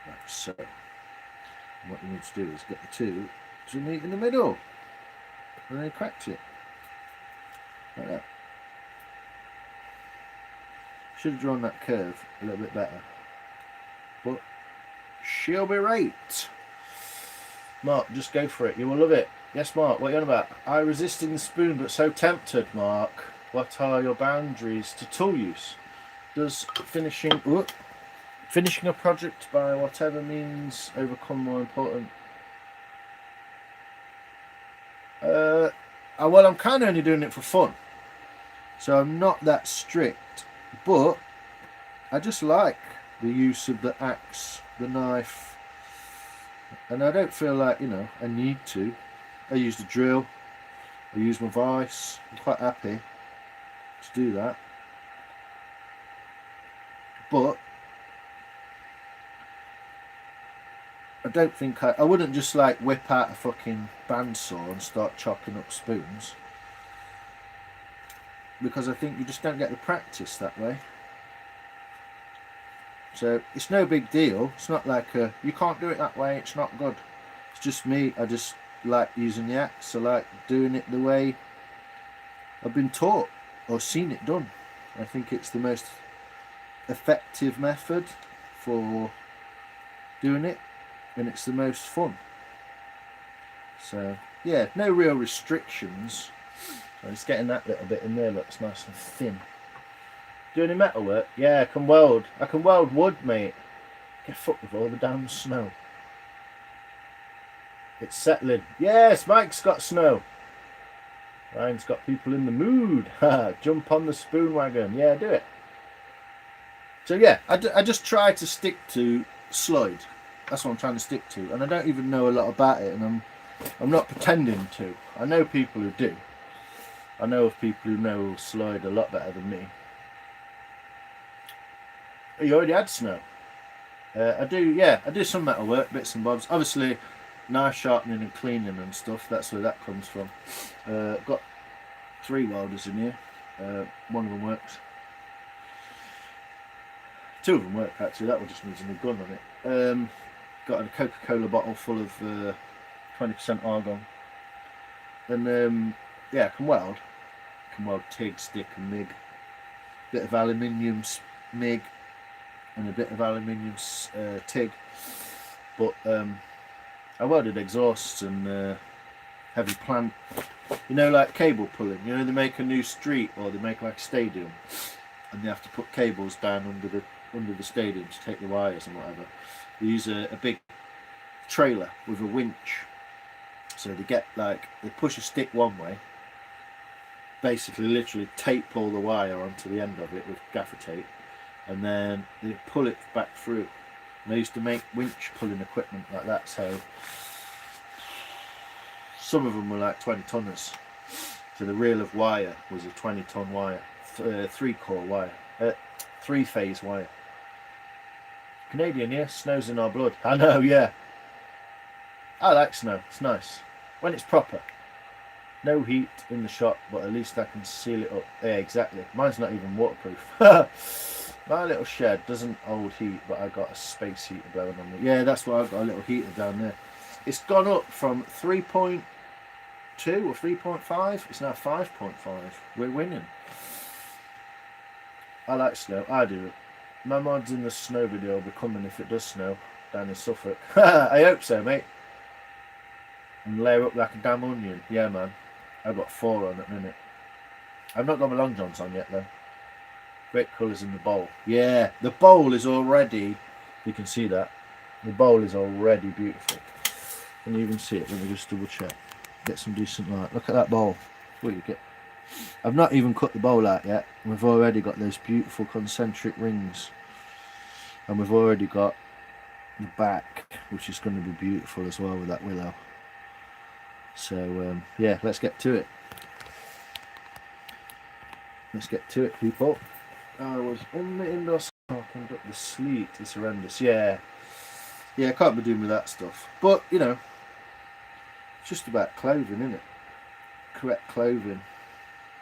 Like so. And what you need to do is get the two to meet in the middle, and then crack it like that. Should have drawn that curve a little bit better, but she'll be right. Mark, just go for it. You will love it. Yes, Mark. What are you on about? I resisted the spoon, but so tempted. Mark, what are your boundaries to tool use? Does finishing a project by whatever means overcome more important? Well, I'm kind of only doing it for fun, so I'm not that strict, but I just like the use of the axe, the knife, and I don't feel like, you know, I need to. I use the drill, I use my vice. I'm quite happy to do that, but I don't think I wouldn't just like whip out a fucking bandsaw and start chopping up spoons, because I think you just don't get the practice that way. So it's no big deal. It's not like you can't do it that way, it's not good. It's just me. I just like using the axe. I like doing it the way I've been taught or seen it done. I think it's the most effective method for doing it, and it's the most fun. So yeah, no real restrictions. So just getting that little bit in there looks nice and thin. Do any metal work? Yeah, I can weld. I can weld wood, mate. Get fucked with all the damn snow. It's settling. Yes, Mike's got snow. Ryan's got people in the mood. Jump on the spoon wagon. Yeah, do it. So yeah, I just try to stick to slide. That's what I'm trying to stick to, and I don't even know a lot about it, and I'm not pretending to. I know people who do. I know of people who know slide a lot better than me. You already had snow. I do some metal work, bits and bobs. Obviously, knife sharpening and cleaning and stuff. That's where that comes from. Got 3 welders in here. One of them works. 2 of them work actually. That one just needs a new gun on it. Got a Coca-Cola bottle full of 20% argon. And yeah, I can weld. I can weld TIG, stick and MIG. Bit of aluminium MIG and a bit of aluminium TIG. But I welded exhausts and heavy plant. You know, like cable pulling. You know, they make a new street or they make like a stadium, and they have to put cables down under the stadium to take the wires and whatever. They use a big trailer with a winch. So they push a stick one way, basically literally tape all the wire onto the end of it with gaffer tape, and then they pull it back through. And they used to make winch pulling equipment like that, so some of them were like 20 tonners. So the reel of wire was a 20-ton wire, 3-core wire, 3-phase wire. Canadian, yeah, snow's in our blood. I know, yeah. I like snow, it's nice. When it's proper. No heat in the shop, but at least I can seal it up. Yeah, exactly. Mine's not even waterproof. My little shed doesn't hold heat, but I got a space heater blowing on me. Yeah, that's why I've got a little heater down there. It's gone up from 3.2 or 3.5. It's now 5.5. We're winning. I like snow. I do. My mod's in the snow video will be coming if it does snow down in Suffolk. I hope so, mate. And layer up like a damn onion. Yeah, man. I've got 4 on at the minute. I've not got my long johns on yet, though. Great colours in the bowl. Yeah, the bowl is already... You can see that. The bowl is already beautiful. Can you even see it? Let me just double check. Get some decent light. Look at that bowl. What you get? I've not even cut the bowl out yet. We've already got those beautiful concentric rings. And we've already got the back, which is going to be beautiful as well with that willow. So yeah, let's get to it. Let's get to it, people. I was in the indoor park and up the sleet. It's horrendous. Yeah, I can't be doing with that stuff. But you know, it's just about clothing, isn't it? Correct clothing.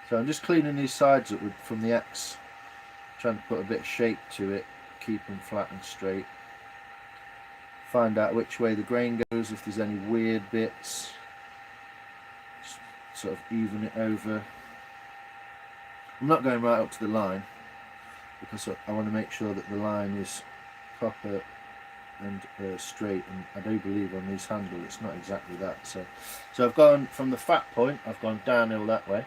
So I'm just cleaning these sides up from the axe, trying to put a bit of shape to it, keep them flat and straight. Find out which way the grain goes, if there's any weird bits. Sort of even it over. I'm not going right up to the line because I want to make sure that the line is proper and straight, and I do believe on these handles it's not exactly that. So I've gone from the fat point, I've gone downhill that way,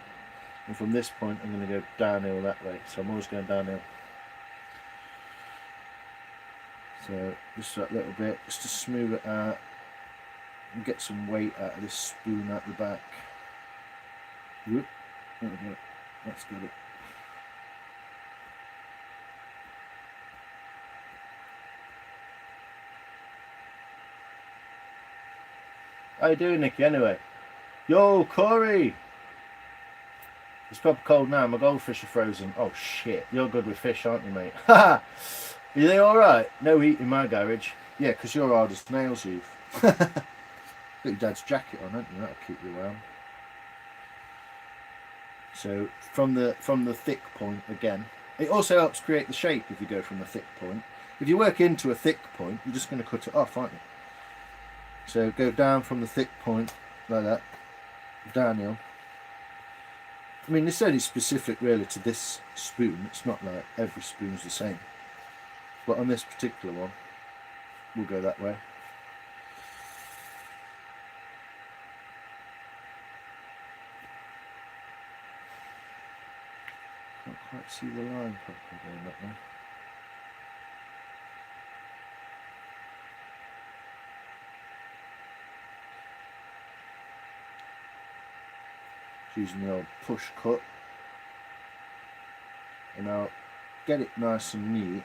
and from this point I'm going to go downhill that way. So I'm always going downhill. So just that little bit, just to smooth it out and get some weight out of this spoon at the back. Whoop. There we go. That's got it. How you doing, Nicky, anyway? Yo, Corey! It's proper cold now, my goldfish are frozen. Oh shit, you're good with fish, aren't you, mate? Haha! Are they alright? No heat in my garage. Yeah, because you're hard as nails, you've. Got your dad's jacket on, haven't you? That'll keep you warm. So from the thick point again, it also helps create the shape if you go from a thick point. If you work into a thick point, you're just going to cut it off, aren't you? So go down from the thick point like that, downhill. I mean, this only specific really to this spoon. It's not like every spoon's the same. But on this particular one, we'll go that way. Can't quite see the line properly going that way. using the old push cut, and I'll get it nice and neat,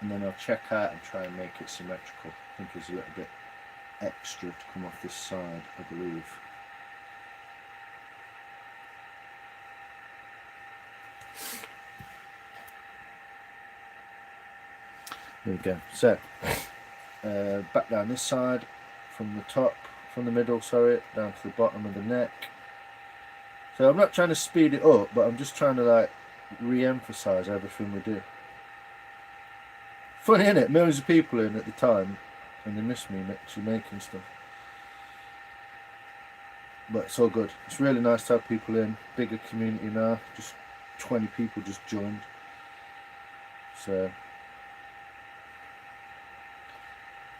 and then I'll check out and try and make it symmetrical. I think there's a little bit extra to come off this side, I believe. There we go. So back down this side, from the middle, sorry, down to the bottom of the neck. So I'm not trying to speed it up, but I'm just trying to like re-emphasize everything we do. Funny, isn't it? Millions of people in at the time, and they miss me actually making stuff. But it's all good. It's really nice to have people in. Bigger community now. Just 20 people just joined. So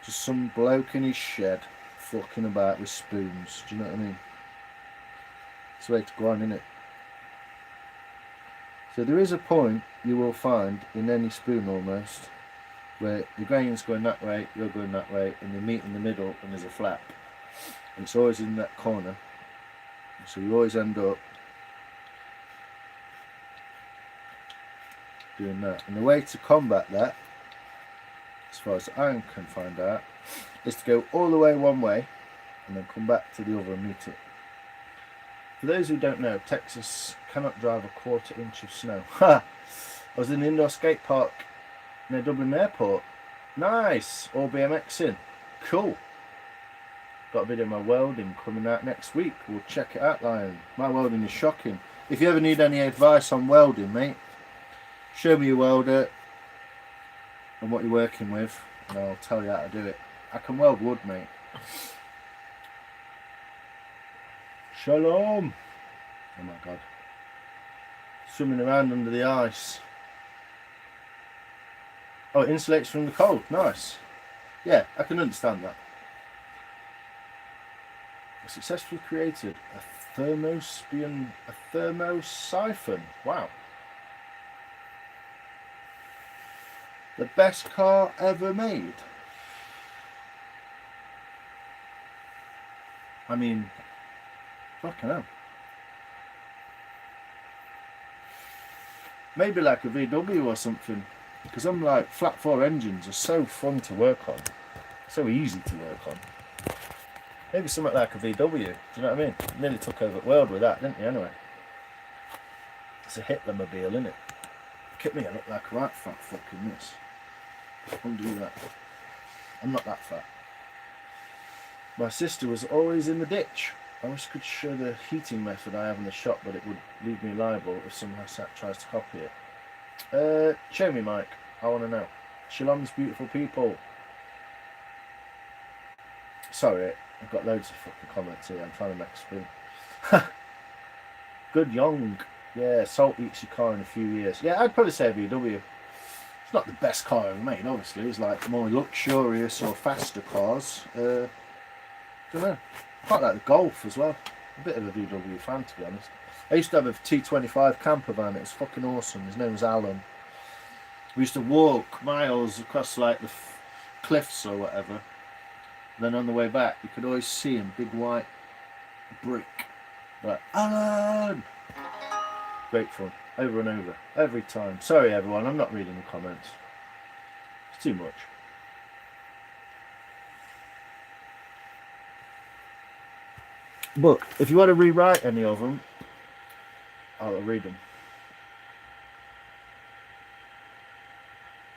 just some bloke in his shed fucking about with spoons. Do you know what I mean? It's the way to go on, isn't it? So there is a point you will find in any spoon almost where the grain's going that way, you're going that way, and they meet in the middle and there's a flap. And it's always in that corner. So you always end up doing that. And the way to combat that, as far as I can find out, is to go all the way one way and then come back to the other and meet it. For those who don't know, Texas cannot drive a quarter-inch of snow. Ha! I was in the indoor skate park near Dublin Airport. Nice! All BMXing. Cool. Got a video of my welding coming out next week. We'll check it out, Lion. My welding is shocking. If you ever need any advice on welding, mate, show me your welder and what you're working with, and I'll tell you how to do it. I can weld wood, mate. Shalom! Oh my god. Swimming around under the ice. Oh, it insulates from the cold. Nice. Yeah, I can understand that. I successfully created a thermosiphon. Wow. The best car ever made. I mean, fucking hell. Maybe like a VW or something. Because I'm like, flat 4 engines are so fun to work on. So easy to work on. Maybe something like a VW. Do you know what I mean? You nearly took over the world with that, didn't you, anyway? It's a Hitlermobile, isn't it? Look at me, I look like a right fat fucking this. I wouldn't do that. I'm not that fat. My sister was always in the ditch. I wish I could show the heating method I have in the shop, but it would leave me liable if someone tries to copy it. Show me, Mike. I want to know. Shalom's beautiful people. Sorry, I've got loads of fucking comments here. I'm trying to make a spoon. Good young. Yeah, salt eats your car in a few years. Yeah, I'd probably say a VW. It's not the best car ever made, obviously. It's like more luxurious or faster cars. Don't know. Quite like the Golf as well. A bit of a VW fan, to be honest. I used to have a T25 camper van. It was fucking awesome. His name was Alan. We used to walk miles across like the cliffs or whatever. And then on the way back, you could always see him, big white brick. Like, Alan! Great fun. Over and over. Every time. Sorry, everyone. I'm not reading the comments. It's too much. But if you want to rewrite any of them, I'll read them.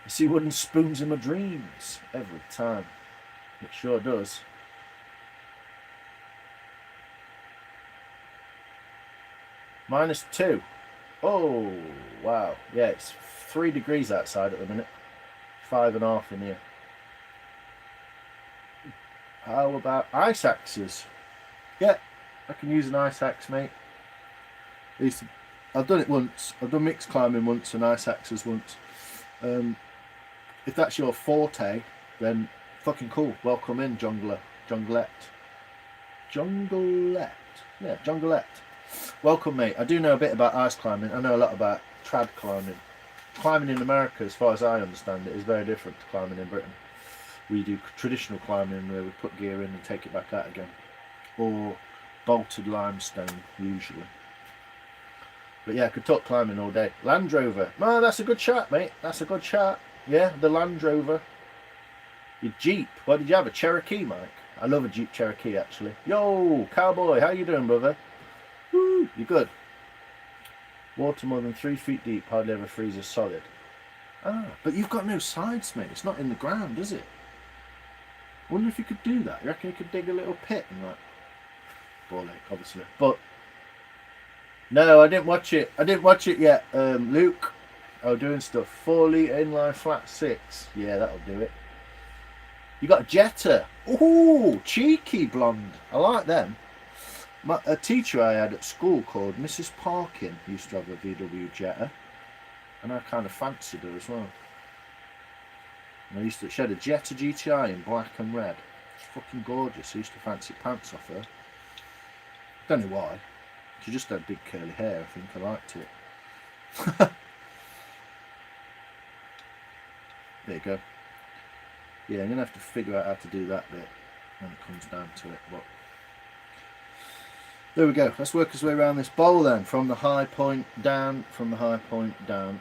I see wooden spoons in my dreams every time. It sure does. -2. Oh, wow. Yeah, it's 3 degrees outside at the minute. 5.5 in here. How about ice axes? Yeah, I can use an ice axe, mate. I've done it once. I've done mixed climbing once and ice axes once. If that's your forte, then fucking cool. Welcome in, jungler. Junglette. Yeah, junglette. Welcome, mate. I do know a bit about ice climbing. I know a lot about trad climbing. Climbing in America, as far as I understand it, is very different to climbing in Britain. We do traditional climbing where we put gear in and take it back out again. Or bolted limestone, usually. But yeah, I could talk climbing all day. Land Rover. No, that's a good shot, mate. That's a good shot. Yeah, the Land Rover. Your Jeep. What did you have? A Cherokee, Mike? I love a Jeep Cherokee, actually. Yo, cowboy, how you doing, brother? Woo, you good? Water more than 3 feet deep, hardly ever freezes solid. Ah, but you've got no sides, mate. It's not in the ground, is it? I wonder if you could do that. You reckon you could dig a little pit and like... Ball ache, obviously. But... No, I didn't watch it. I didn't watch it yet, Luke. Oh, doing stuff. 4 litre inline flat 6. Yeah, that'll do it. You got a Jetta. Ooh, cheeky blonde. I like them. A teacher I had at school called Mrs. Parkin used to have a VW Jetta. And I kind of fancied her as well. And she had a Jetta GTI in black and red. It's fucking gorgeous. I used to fancy pants off her. Don't know why. She just had big curly hair, I think. I liked it. There you go. Yeah, I'm going to have to figure out how to do that bit when it comes down to it. But there we go. Let's work our way around this bowl then. From the high point down, from the high point down.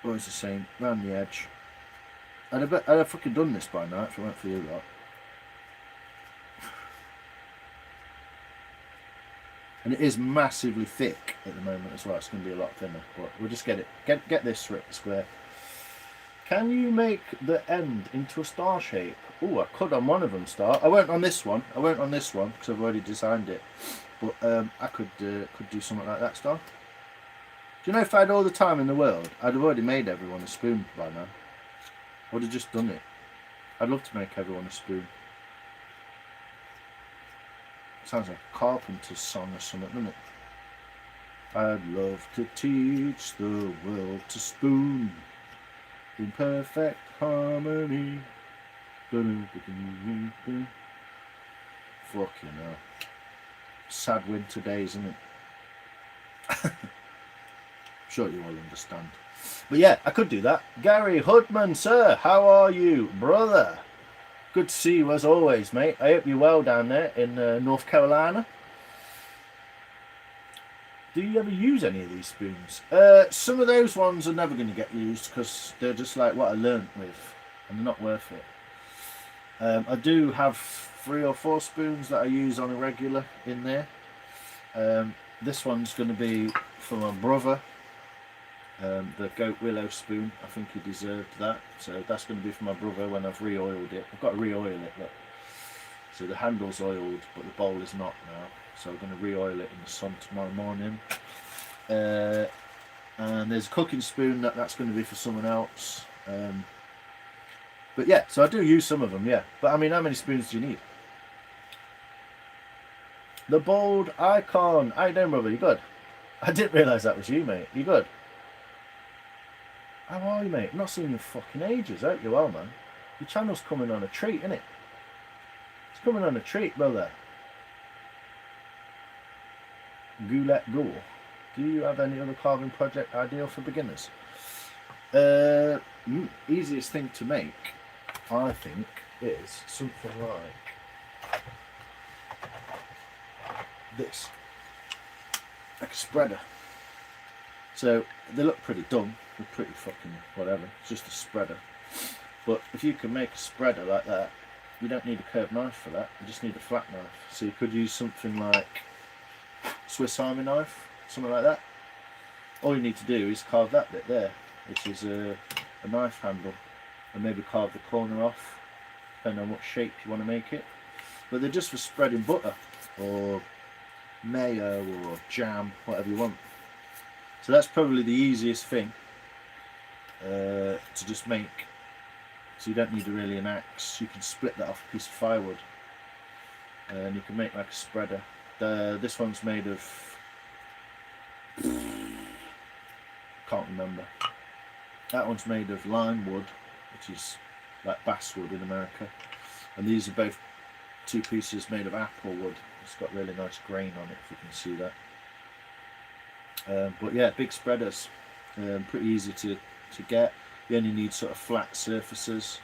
Always the same. Round the edge. I'd have fucking done this by now if it weren't for you lot. And it is massively thick at the moment as well. It's going to be a lot thinner, but we'll just get it. Get this square. Can you make the end into a star shape? Oh, I could on one of them star. I won't on this one. I won't on this one because I've already designed it. But I could do something like that star. Do you know if I had all the time in the world, I'd have already made everyone a spoon by now. I would have just done it. I'd love to make everyone a spoon. Sounds like a carpenter's song or something, doesn't it? I'd love to teach the world to spoon in perfect harmony. Fucking hell. Sad winter days, isn't it? I'm sure you all understand. But yeah, I could do that. Gary Hoodman, sir, how are you, brother? Good to see you as always, mate. I hope you're well down there in North Carolina. Do you ever use any of these spoons? Some of those ones are never going to get used because they're just like what I learnt with and they're not worth it. I do have 3 or 4 spoons that I use on a regular in there. This one's going to be for my brother. The goat willow spoon, I think he deserved that, so that's going to be for my brother when I've re-oiled it. I've got to re-oil it, look. So the handle's oiled but the bowl is not now, so I'm going to re-oil it in the sun tomorrow morning. And there's a cooking spoon that's going to be for someone else. But yeah, so I do use some of them, yeah. But I mean, how many spoons do you need? The Bold Icon. How you doing, brother? You good? I didn't realise that was you, mate. You good? How are you, mate? Not seen you in fucking ages. I hope you're well, man. Your channel's coming on a treat, innit? It's coming on a treat, brother. Goulet Gore. Do you have any other carving project ideal for beginners? Easiest thing to make, I think, is something like this. Like a spreader. So they look pretty dumb. They're pretty fucking whatever. It's just a spreader. But if you can make a spreader like that, you don't need a curved knife for that. You just need a flat knife. So you could use something like Swiss Army knife, something like that. All you need to do is carve that bit there, which is a knife handle, and maybe carve the corner off, depending on what shape you want to make it. But they're just for spreading butter or mayo or jam, whatever you want. So that's probably the easiest thing to just make. So you don't need really an axe. You can split that off a piece of firewood, and you can make like a spreader. This one's made of, can't remember. That one's made of lime wood, which is like basswood in America, and these are both 2 pieces made of apple wood. It's got really nice grain on it, if you can see that. But yeah, big spreaders, pretty easy to get. You only need sort of flat surfaces.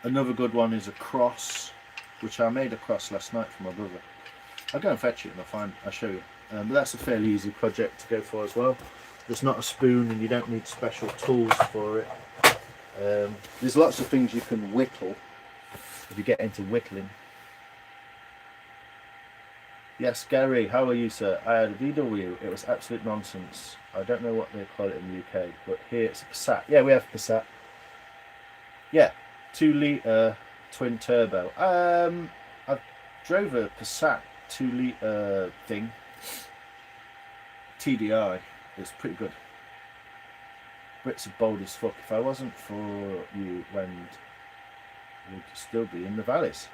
Another good one is a cross, which I made a cross last night for my brother. I'll go and fetch it and I'll show you. But that's a fairly easy project to go for as well. There's not a spoon and you don't need special tools for it. There's lots of things you can whittle if you get into whittling. Yes, Gary, how are you, sir? I had a VW. It was absolute nonsense. I don't know what they call it in the UK, but here it's a Passat. Yeah, we have Passat. Yeah, 2 litre twin turbo. I drove a Passat 2 litre thing. TDI. It's pretty good. Brits are bold as fuck. If I wasn't for you, Wend, we'd still be in the valleys.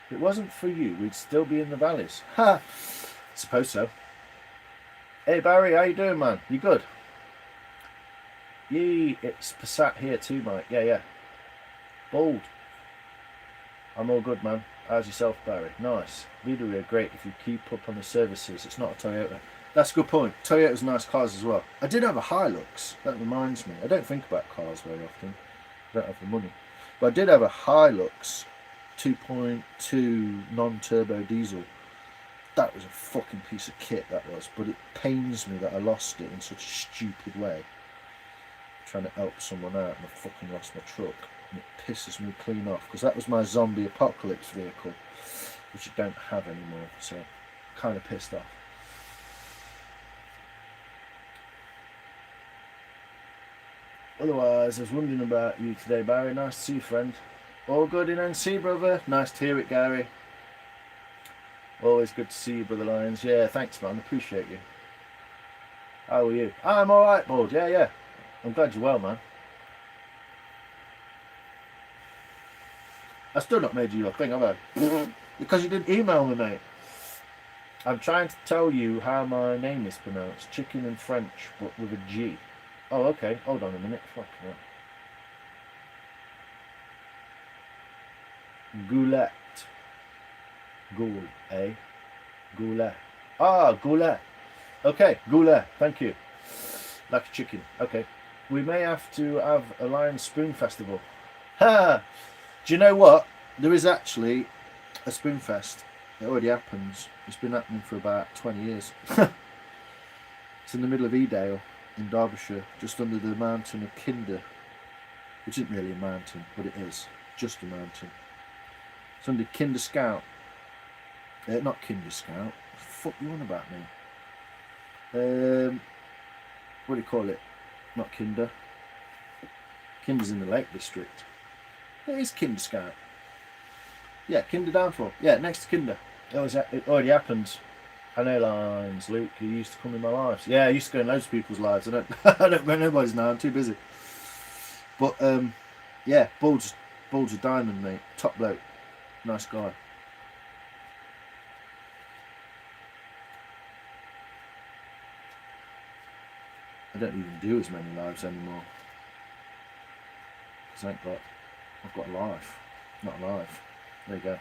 If it wasn't for you, we'd still be in the valleys. Ha! Suppose so. Hey Barry, how you doing, man? You good? Yee, it's Passat here too, mate. Yeah. Bold. I'm all good, man. How's yourself, Barry? Nice. VW are great if you keep up on the services. It's not a Toyota. That's a good point. Toyota's nice cars as well. I did have a Hilux. That reminds me. I don't think about cars very often. I don't have the money. But I did have a Hilux 2.2 non-turbo diesel. That was a fucking piece of kit, that was. But it pains me that I lost it in such a stupid way. Trying to help someone out and I fucking lost my truck. And it pisses me clean off. Because that was my zombie apocalypse vehicle. Which I don't have anymore. So, kind of pissed off. Otherwise, I was wondering about you today, Barry. Nice to see you, friend. All good in NC, brother. Nice to hear it, Gary. Always good to see you, Brother Lions. Yeah, thanks, man. Appreciate you. How are you? I'm alright, bud. Yeah. I'm glad you're well, man. I still not made you your thing, have I? Because you didn't email me, mate. I'm trying to tell you how my name is pronounced. Chicken in French, but with a G. Oh, okay. Hold on a minute. Fuck that. Goulet. Goul, eh? Goulet. Ah, goulet. Okay, goulet. Thank you. Like a chicken. Okay. We may have to have a Lion Spoon Festival. Ha! Do you know what? There is actually a Spoon Fest. It already happens. It's been happening for about 20 years. It's in the middle of Edale in Derbyshire, just under the mountain of Kinder. Which isn't really a mountain, but it is. Just a mountain. It's under Kinder Scout. Not Kinder Scout. What the fuck you on about me? What do you call it? Not Kinder. Kinder's in the Lake District. It is Kinder Scout. Yeah, Kinder Downfall. Yeah, next to Kinder. It already happened. I know Lines, Luke, you used to come in my lives. Yeah, I used to go in loads of people's lives. I don't know nobody's now, I'm too busy. But yeah, Bulge a diamond, mate. Top bloke. Nice guy. I don't even do as many lives anymore. Because I've got a life. Not a life. There you go.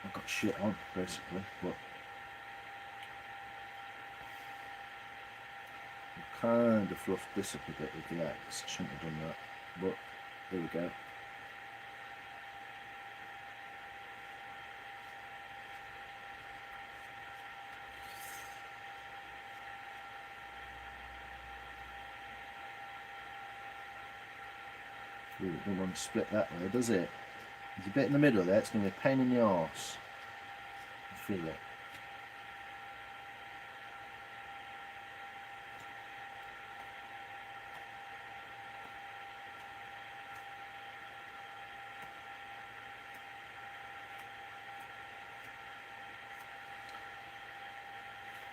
I've got shit on, basically, but I kind of fluffed this up a bit with the X. I shouldn't have done that, but there we go. Ooh, it doesn't want to split that way, does it? There's a bit in the middle there, it's going to be a pain in the arse. I feel it.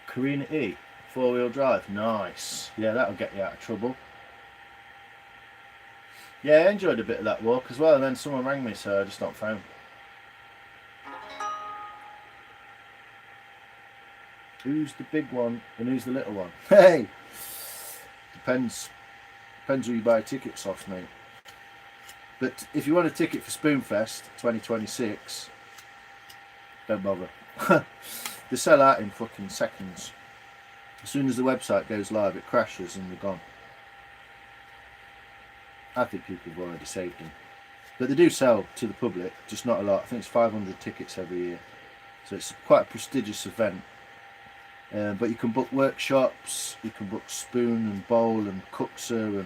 Carina E, 4-wheel drive, nice. Yeah, that'll get you out of trouble. Yeah, I enjoyed a bit of that walk as well, and then someone rang me, so I just not phone. Who's the big one and who's the little one? Hey! Depends who you buy tickets off, mate. But if you want a ticket for Spoonfest 2026, don't bother. They sell out in fucking seconds. As soon as the website goes live, it crashes and they're gone. I think people have already saved them. But they do sell to the public, just not a lot. I think it's 500 tickets every year. So it's quite a prestigious event. But you can book workshops, you can book spoon and bowl and cookser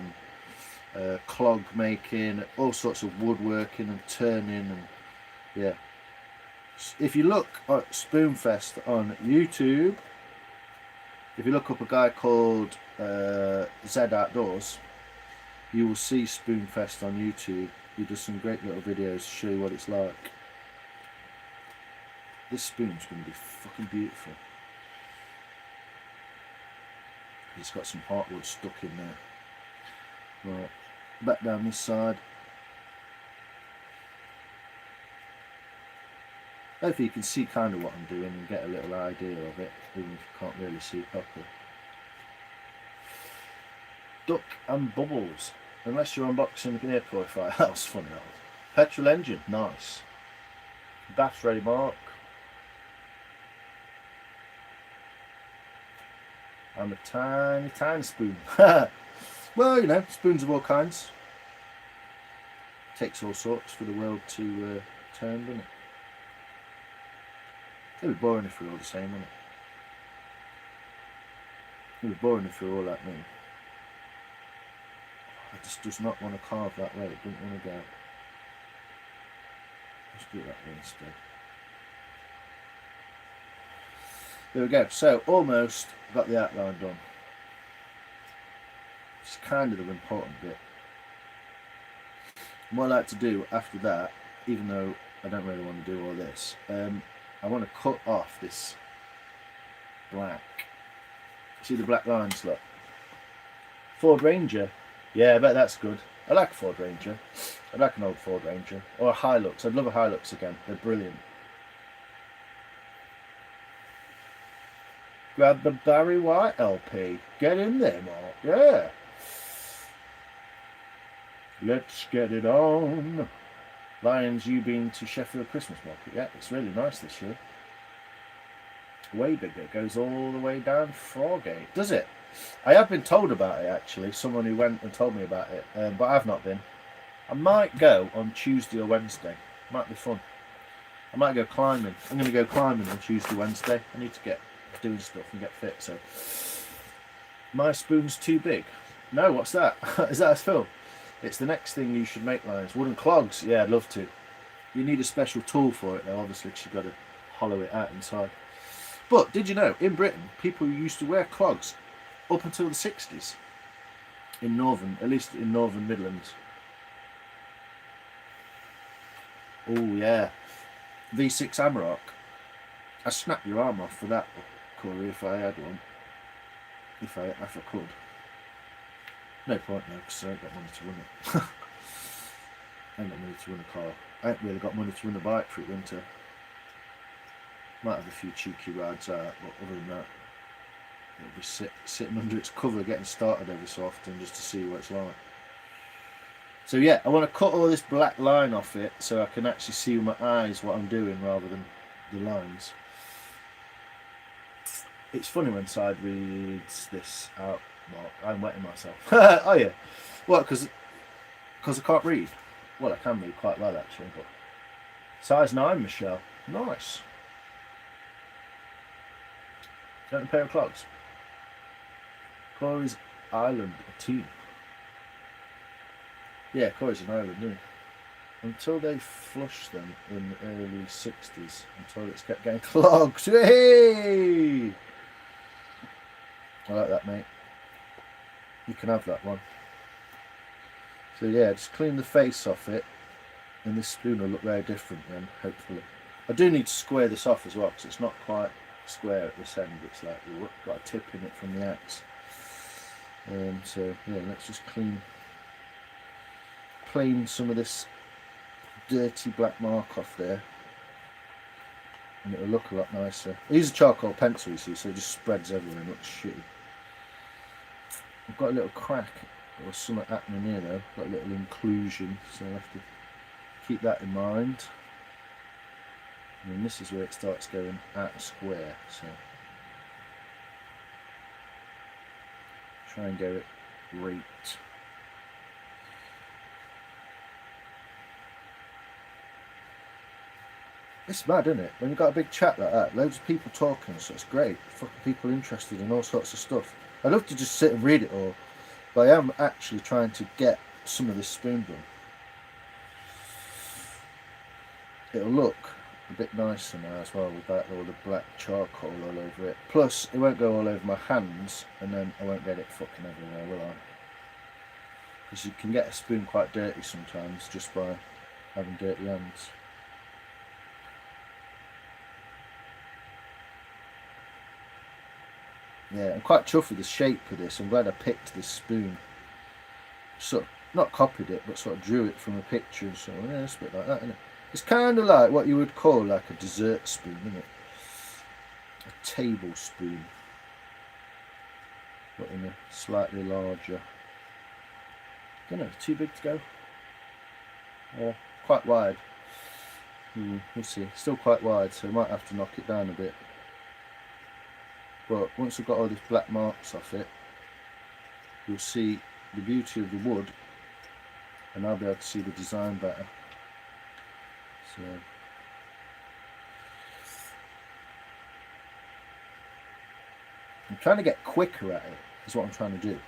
and clog making, all sorts of woodworking and turning, and yeah. If you look at Spoonfest on YouTube, if you look up a guy called Zed Outdoors, you will see Spoonfest on YouTube. He does some great little videos to show you what it's like. This spoon's going to be fucking beautiful. It's got some heartwood stuck in there. Right, back down this side. Hopefully you can see kind of what I'm doing and get a little idea of it, even if you can't really see it properly. Duck and bubbles. Unless you're unboxing an air purifier. That was funny. That was. Petrol engine, nice. Bath's ready, Mark. I'm a tiny, tiny spoon. Well, you know, spoons of all kinds. Takes all sorts for the world to turn, doesn't it? It would be boring if we were all the same, wouldn't it? It would be boring if we were all like me. It just does not want to carve that way. It doesn't want to go. Let's do it that way instead. There we go. So almost got the outline done. It's kind of the important bit. And what I like to do after that, even though I don't really want to do all this, I want to cut off this black. See the black lines, look. Ford Ranger. Yeah, I bet that's good. I like a Ford Ranger. I like an old Ford Ranger. Or a Hilux. I'd love a Hilux again. They're brilliant. Grab the Barry White LP. Get in there, Mark. Yeah. Let's get it on. Lions, you been to Sheffield Christmas Market? Yeah, it's really nice this year. Way bigger. It goes all the way down Frogate. Does it? I have been told about it actually. Someone who went and told me about it, but I've not been. I might go on Tuesday or Wednesday. Might be fun. I might go climbing. I'm going to go climbing on Tuesday, Wednesday. I need to get doing stuff and get fit. So my spoon's too big. No, what's that? Is that a spill? It's the next thing you should make, Lions. Wooden clogs. Yeah, I'd love to. You need a special tool for it though, obviously, because you've got to hollow it out inside. But did you know, in Britain, people used to wear clogs up until the 60s. In northern, at least in northern Midlands. Oh yeah. V6 Amarok. I'd snap your arm off for that, Corey, if I had one. If I could. No point now, because I ain't got money to run it. I ain't got money to run a car. I ain't really got money to run a bike through winter. Might have a few cheeky rides out, but other than that, it'll be sitting under its cover, getting started every so often just to see what it's like. So yeah, I want to cut all this black line off it so I can actually see with my eyes what I'm doing rather than the lines. It's funny when Side reads this out. Mark, I'm wetting myself. Oh yeah. What? Because I can't read. Well, I can read quite well actually, but size 9, Michelle. Nice. Got a pair of clogs. Corey's Island, a team. Yeah, Corey's an island, isn't he? Until they flushed them in the early 60s, and toilets kept getting clogged. Hey! I like that, mate. You can have that one. So yeah, just clean the face off it, and this spoon will look very different then, hopefully. I do need to square this off as well, because it's not quite square at this end. It's like we've got a tip in it from the axe. So yeah, let's just plane some of this dirty black mark off there, and it'll look a lot nicer. I use a charcoal pencil, you see, so it just spreads everywhere and looks shitty. I've got a little crack or something happening here though, got a little inclusion, so I'll have to keep that in mind. And then this is where it starts going out of square, so try and get it right. It's mad, isn't it? When you've got a big chat like that, loads of people talking, so it's great. Fucking people interested in all sorts of stuff. I'd love to just sit and read it all, but I am actually trying to get some of this spoon done. It'll look a bit nicer now as well with that all the black charcoal all over it. Plus, it won't go all over my hands, and then I won't get it fucking everywhere, will I? Because you can get a spoon quite dirty sometimes just by having dirty hands. Yeah, I'm quite chuffed with the shape of this. I'm glad I picked this spoon. Sort of, not copied it, but sort of drew it from a picture. So yeah, it's a bit like that, isn't it? It's kind of like what you would call like a dessert spoon, isn't it? A tablespoon, but in a slightly larger. I don't know, too big to go. Or quite wide. We'll see. Still quite wide, so I might have to knock it down a bit. But once we've got all these black marks off it, you'll see the beauty of the wood, and I'll be able to see the design better. So I'm trying to get quicker at it, is what I'm trying to do.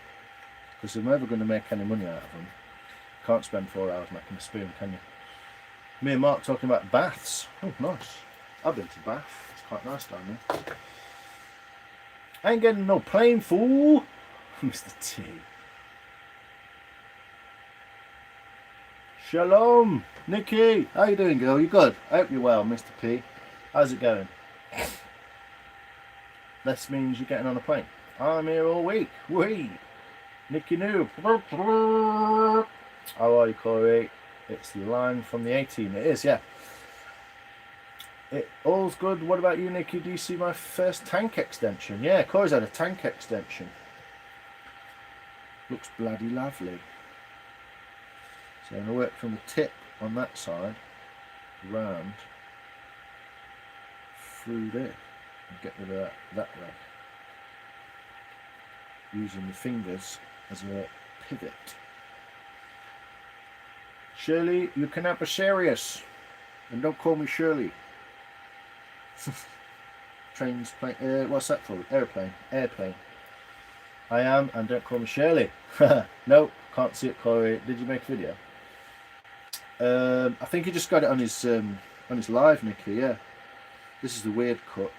Because if I'm ever going to make any money out of them, you can't spend 4 hours making a spoon, can you? Me and Mark talking about baths. Oh, nice. I've been to Bath. It's quite nice down there. I ain't getting no plane, fool. Mr. T. Shalom, Nikki. How you doing, girl? You good? I hope you're well, Mr. P. How's it going? This means you're getting on a plane. I'm here all week. Wee. Nicky Noob. How are you, Corey? It's the line from the 18. It is, yeah. All's good. What about you, Nicky? Do you see my first tank extension? Yeah, Corey's had a tank extension. Looks bloody lovely. So I'm going to work from the tip on that side, round, through there, and get rid of that way. Using the fingers as a pivot. Shirley, you cannot be serious. And don't call me Shirley. Trains, plane, what's that called? Airplane. Airplane. I am, and don't call me Shirley. No, can't see it, Corey. Did you make a video? I think he just got it on his live, Nicky. Yeah. This is the weird cut.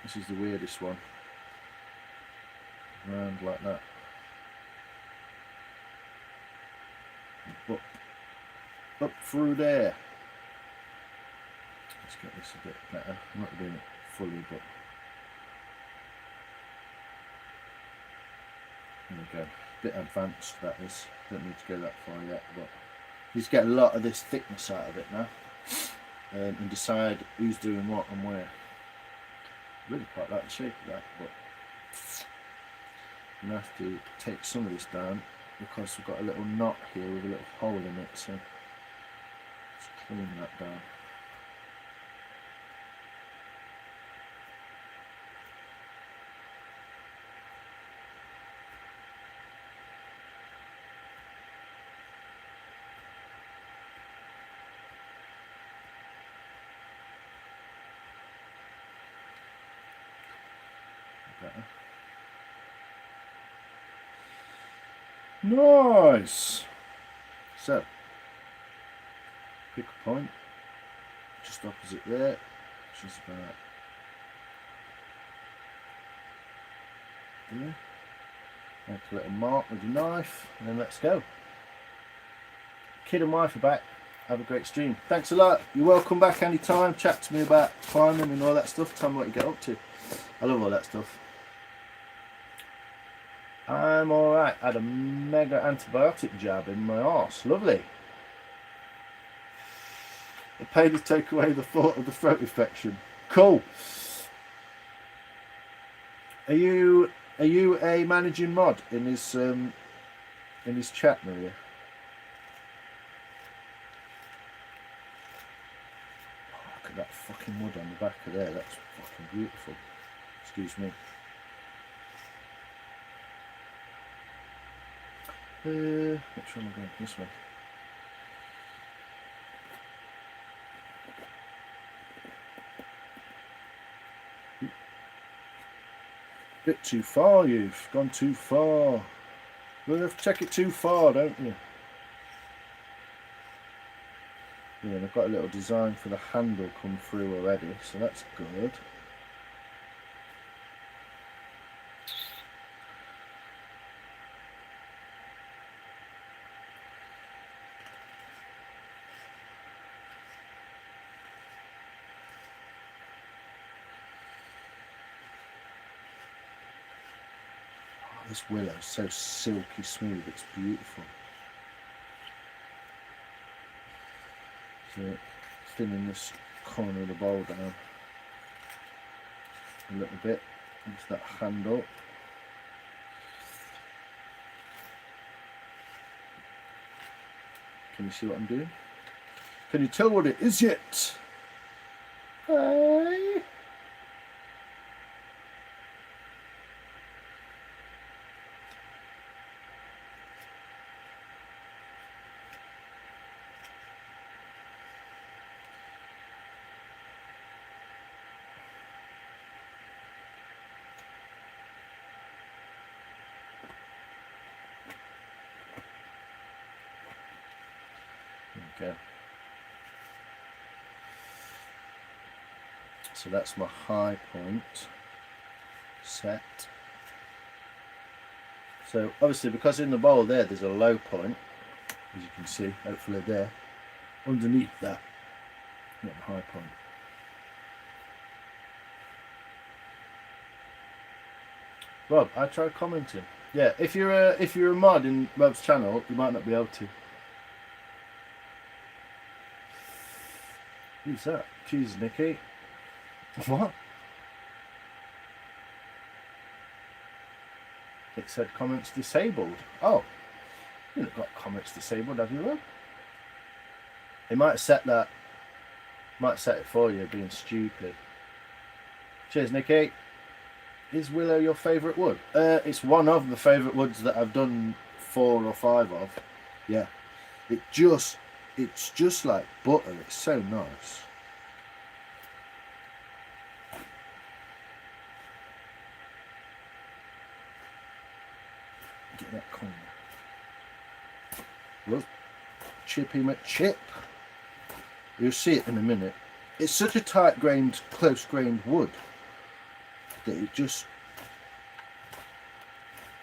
This is the weirdest one. Round like that. Up through there. Let's get this a bit better. I'm not doing it fully, but there we go. A bit advanced, that is. Don't need to go that far yet, but you just get a lot of this thickness out of it now, and decide who's doing what and where. Really quite like the shape of that, but I'm going to have to take some of this down because we've got a little knot here with a little hole in it, so let's clean that down. Better. Nice. So pick a point just opposite there, which is about there. Make a little mark with your knife, and then let's go. Kid and wife are back. Have a great stream. Thanks a lot. You're welcome back anytime. Chat to me about climbing and all that stuff. Tell me what you get up to. I love all that stuff. I'm alright. I had a mega antibiotic jab in my arse. Lovely. The pain to take away the thought of the throat infection. Cool. Are you a managing mod in his chat, Maria? Oh, look at that fucking wood on the back of there. That's fucking beautiful. Excuse me. Which one am I going? This way. Bit too far, you've gone too far. You'll have to take it too far, don't you? Yeah, and I've got a little design for the handle come through already, so that's good. Oh, this willow is so silky smooth, it's beautiful. So, thinning this corner of the bowl down a little bit, into that handle. Can you see what I'm doing? Can you tell what it is yet? Hey. Okay. So that's my high point set. So obviously because in the bowl there's a low point, as you can see, hopefully there, underneath that, not the high point. Rob, I tried commenting. Yeah, if you're a mod in Rob's channel, you might not be able to. Who's that? Cheers, Nicky. What? It said comments disabled. Oh, you haven't got comments disabled, have you, Rob? It might set that. Might set it for you, being stupid. Cheers, Nicky. Is willow your favourite wood? It's one of the favourite woods that I've done 4 or 5 of. Yeah, it's just like butter. It's so nice. Get that corner. Look, Chippy McChip. You'll see it in a minute. It's such a tight-grained, close-grained wood that it just,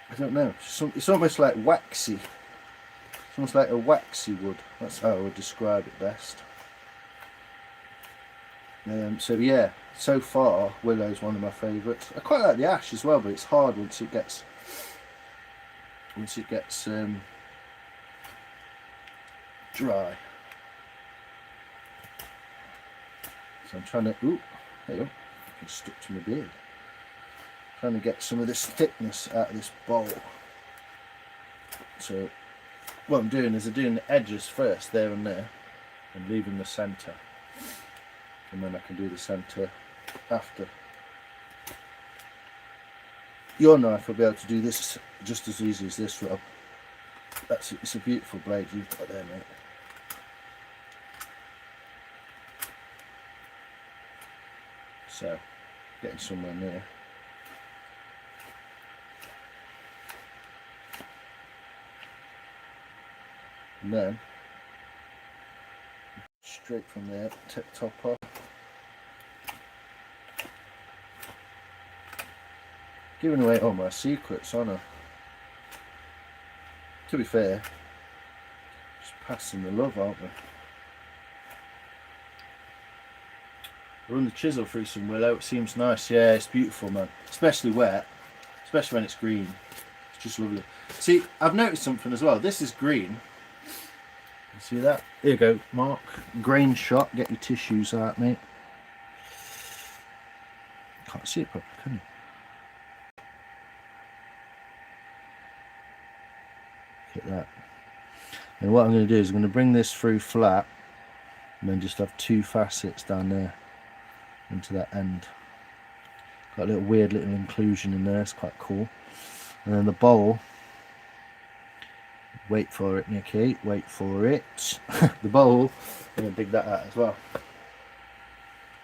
I don't know, it's almost like waxy. It's almost like a waxy wood. That's how I would describe it best. So yeah, so far willow's one of my favourites. I quite like the ash as well, but it's hard once it gets dry. So I'm trying to, ooh, there you go, it's stuck to my beard. Trying to get some of this thickness out of this bowl. So what I'm doing is I'm doing the edges first, there and there, and leaving the centre. And then I can do the centre after. Your knife will be able to do this just as easy as this, Rob. It's a beautiful blade you've got there, mate. So, getting somewhere near. And then, straight from there, take the top off. Giving away all my secrets, aren't I? To be fair, just passing the love, aren't we? Run the chisel through some willow, it seems nice. Yeah, it's beautiful, man. Especially wet, especially when it's green. It's just lovely. See, I've noticed something as well. This is green. You see that? Here you go, Mark. Grain shot. Get your tissues out, mate. Can't see it properly, can you? Look at that. And what I'm going to do is I'm going to bring this through flat and then just have 2 facets down there into that end. Got a little weird little inclusion in there, it's quite cool. And then the bowl, wait for it, Nicky, wait for it. The bowl, I'm going to dig that out as well.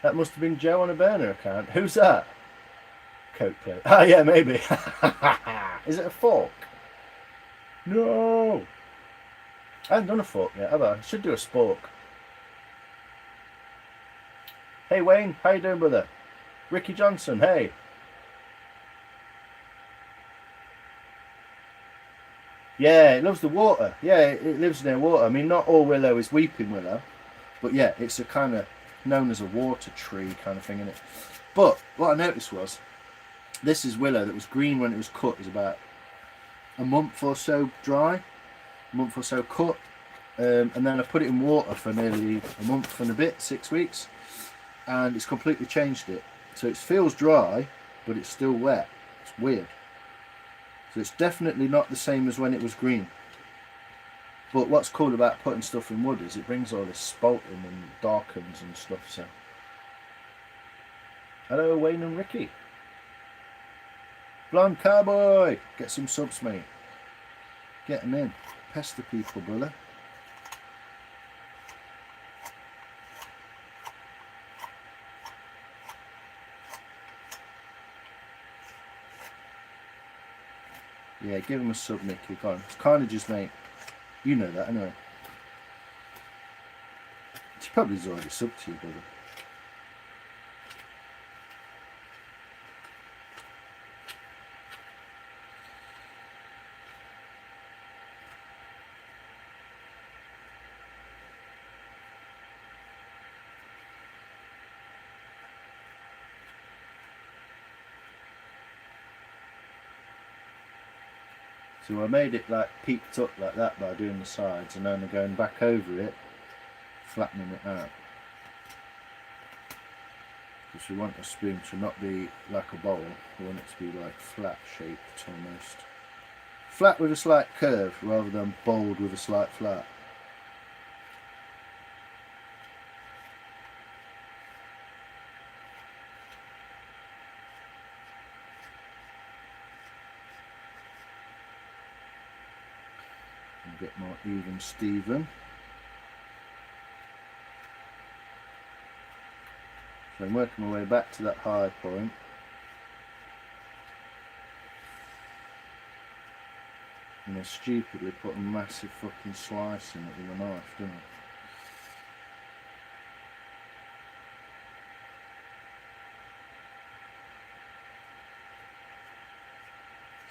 That must have been Joe on a burner account. Who's that? Coke plate. Oh yeah, maybe. Is it a fork? No. I haven't done a fork yet, have I? I should do a spork. Hey Wayne, how you doing, brother? Ricky Johnson, hey. Yeah, it loves the water. Yeah, it lives near water. I mean, not all willow is weeping willow, but yeah, it's a kind of known as a water tree kind of thing, isn't it? But what I noticed was, this is willow that was green when it was cut. Is about a month or so dry, a month or so cut, and then I put it in water for nearly a month and a bit, 6 weeks, and it's completely changed it. So it feels dry, but it's still wet. It's weird. So it's definitely not the same as when it was green. But what's cool about putting stuff in wood is it brings all this spalting and darkens and stuff. So, hello Wayne and Ricky. Blonde Cowboy, get some subs, mate. Get them in. Pester people, brother. Yeah, give him a sub, Nicky. Go on. It's Carnage's, mate. You know that, anyway. She probably has already subbed to you, brother. So I made it like peaked up like that by doing the sides, and then going back over it, flattening it out. Because we want a spoon to not be like a bowl, we want it to be like flat shaped almost. Flat with a slight curve rather than bowled with a slight flat. A bit more even Steven. So I'm working my way back to that high point. And I stupidly put a massive fucking slice in it with a knife, didn't I?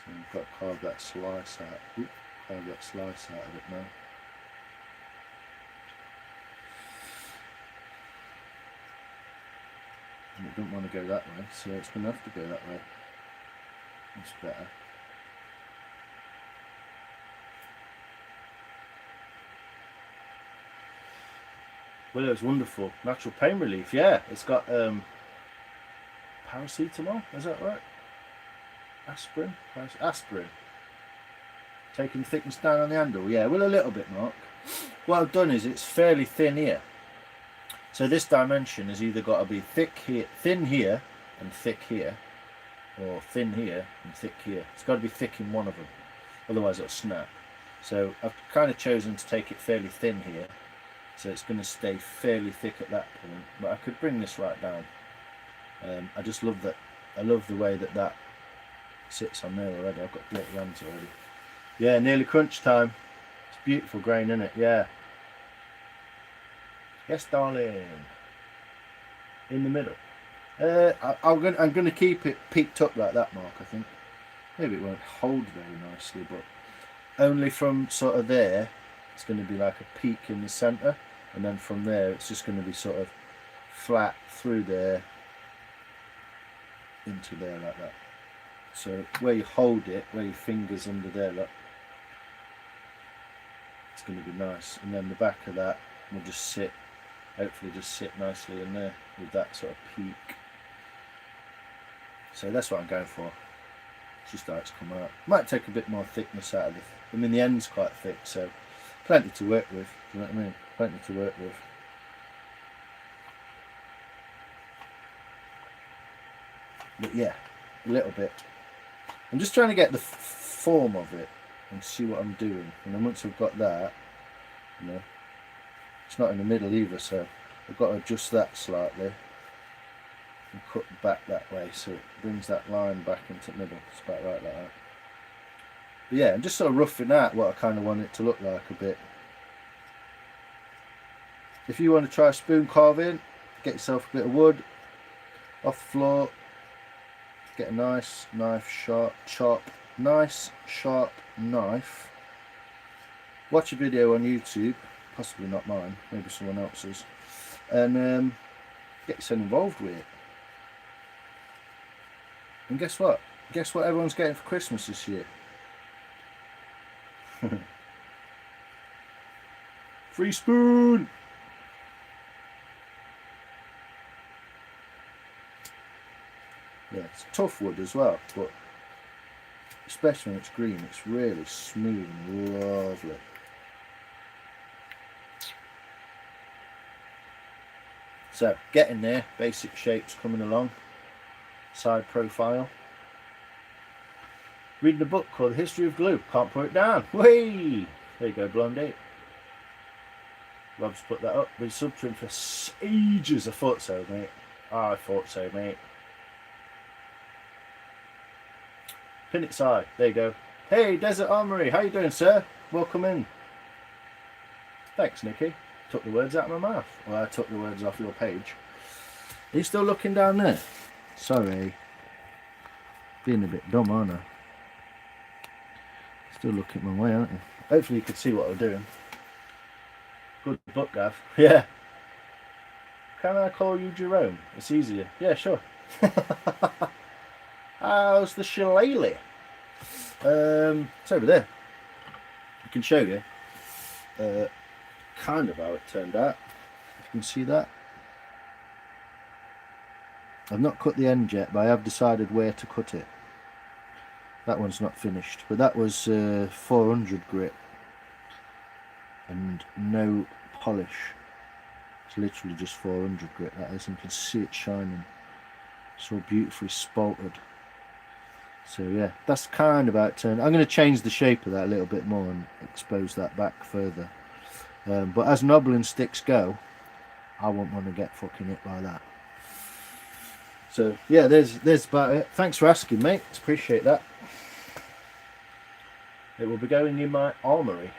So I've got to carve that slice out. Oop, carve that slice out of it now. And it doesn't want to go that way, so it's going to have to go that way. That's better. Well, it was wonderful. Natural pain relief, yeah. It's got paracetamol, is that right? Aspirin? Aspirin. Taking thickness down on the handle, yeah. Well, a little bit, Mark. What I've done is it's fairly thin here. So this dimension has either got to be thick here, thin here, and thick here, or thin here and thick here. It's got to be thick in one of them, otherwise it'll snap. So I've kind of chosen to take it fairly thin here, so it's going to stay fairly thick at that point. But I could bring this right down. I just love that. I love the way that that sits on there already. I've got dirty hands already. Yeah, nearly crunch time. It's beautiful grain, isn't it? Yeah. Yes, darling. In the middle. I'm going to keep it peaked up like that, Mark, I think. Maybe it won't hold very nicely, but only from sort of there, it's going to be like a peak in the centre, and then from there, it's just going to be sort of flat through there, into there like that. So where you hold it, where your fingers under there, look, it's going to be nice. And then the back of that will just sit, hopefully just sit nicely in there with that sort of peak. So that's what I'm going for. It's just how it's come out. Might take a bit more thickness out of it. I mean, the end's quite thick, so plenty to work with. Do you know what I mean? Plenty to work with. But yeah, a little bit. I'm just trying to get the form of it and see what I'm doing. And then once I've got that, you know, it's not in the middle either, so I've got to adjust that slightly. and cut back that way so it brings that line back into the middle. It's about right like that. But yeah, I'm just sort of roughing out what I kind of want it to look like a bit. If you want to try spoon carving, get yourself a bit of wood off the floor, get a nice knife, sharp knife. Watch a video on YouTube, possibly not mine, maybe someone else's, and get yourself involved with it. And guess what? Guess what everyone's getting for Christmas this year? Free spoon! Yeah, it's tough wood as well, but especially when it's green, it's really smooth and lovely. So, getting there, basic shapes coming along, side profile. Reading a book called The History of Glue, can't put it down. Whee! There you go, Blondie. Rob's put that up, been subbed to him for ages. I thought so, mate. I thought so, mate. Pin it side, there you go. Hey, Desert Armory, how you doing, sir? Welcome in. Thanks, Nikki. Took the words out of my mouth. Well, I took the words off your page. Are you still looking down there? Sorry. Being a bit dumb, aren't I? Still looking my way, aren't you? Hopefully you could see what I'm doing. Good book, Gav. Yeah. Can I call you Jerome? It's easier. Yeah, sure. How's the shillelagh? It's over there. I can show you kind of how it turned out. You can see that. I've not cut the end yet, but I have decided where to cut it. That one's not finished, but that was 400 grit and no polish. It's literally just 400 grit, that is, and you can see it shining. So beautifully spaltered. So yeah, that's kind of how it turned. I'm going to change the shape of that a little bit more and expose that back further. But as knobbling sticks go, I won't want to get fucking hit by that. So yeah, there's about it. Thanks for asking, mate. Appreciate that. It will be going in my armoury.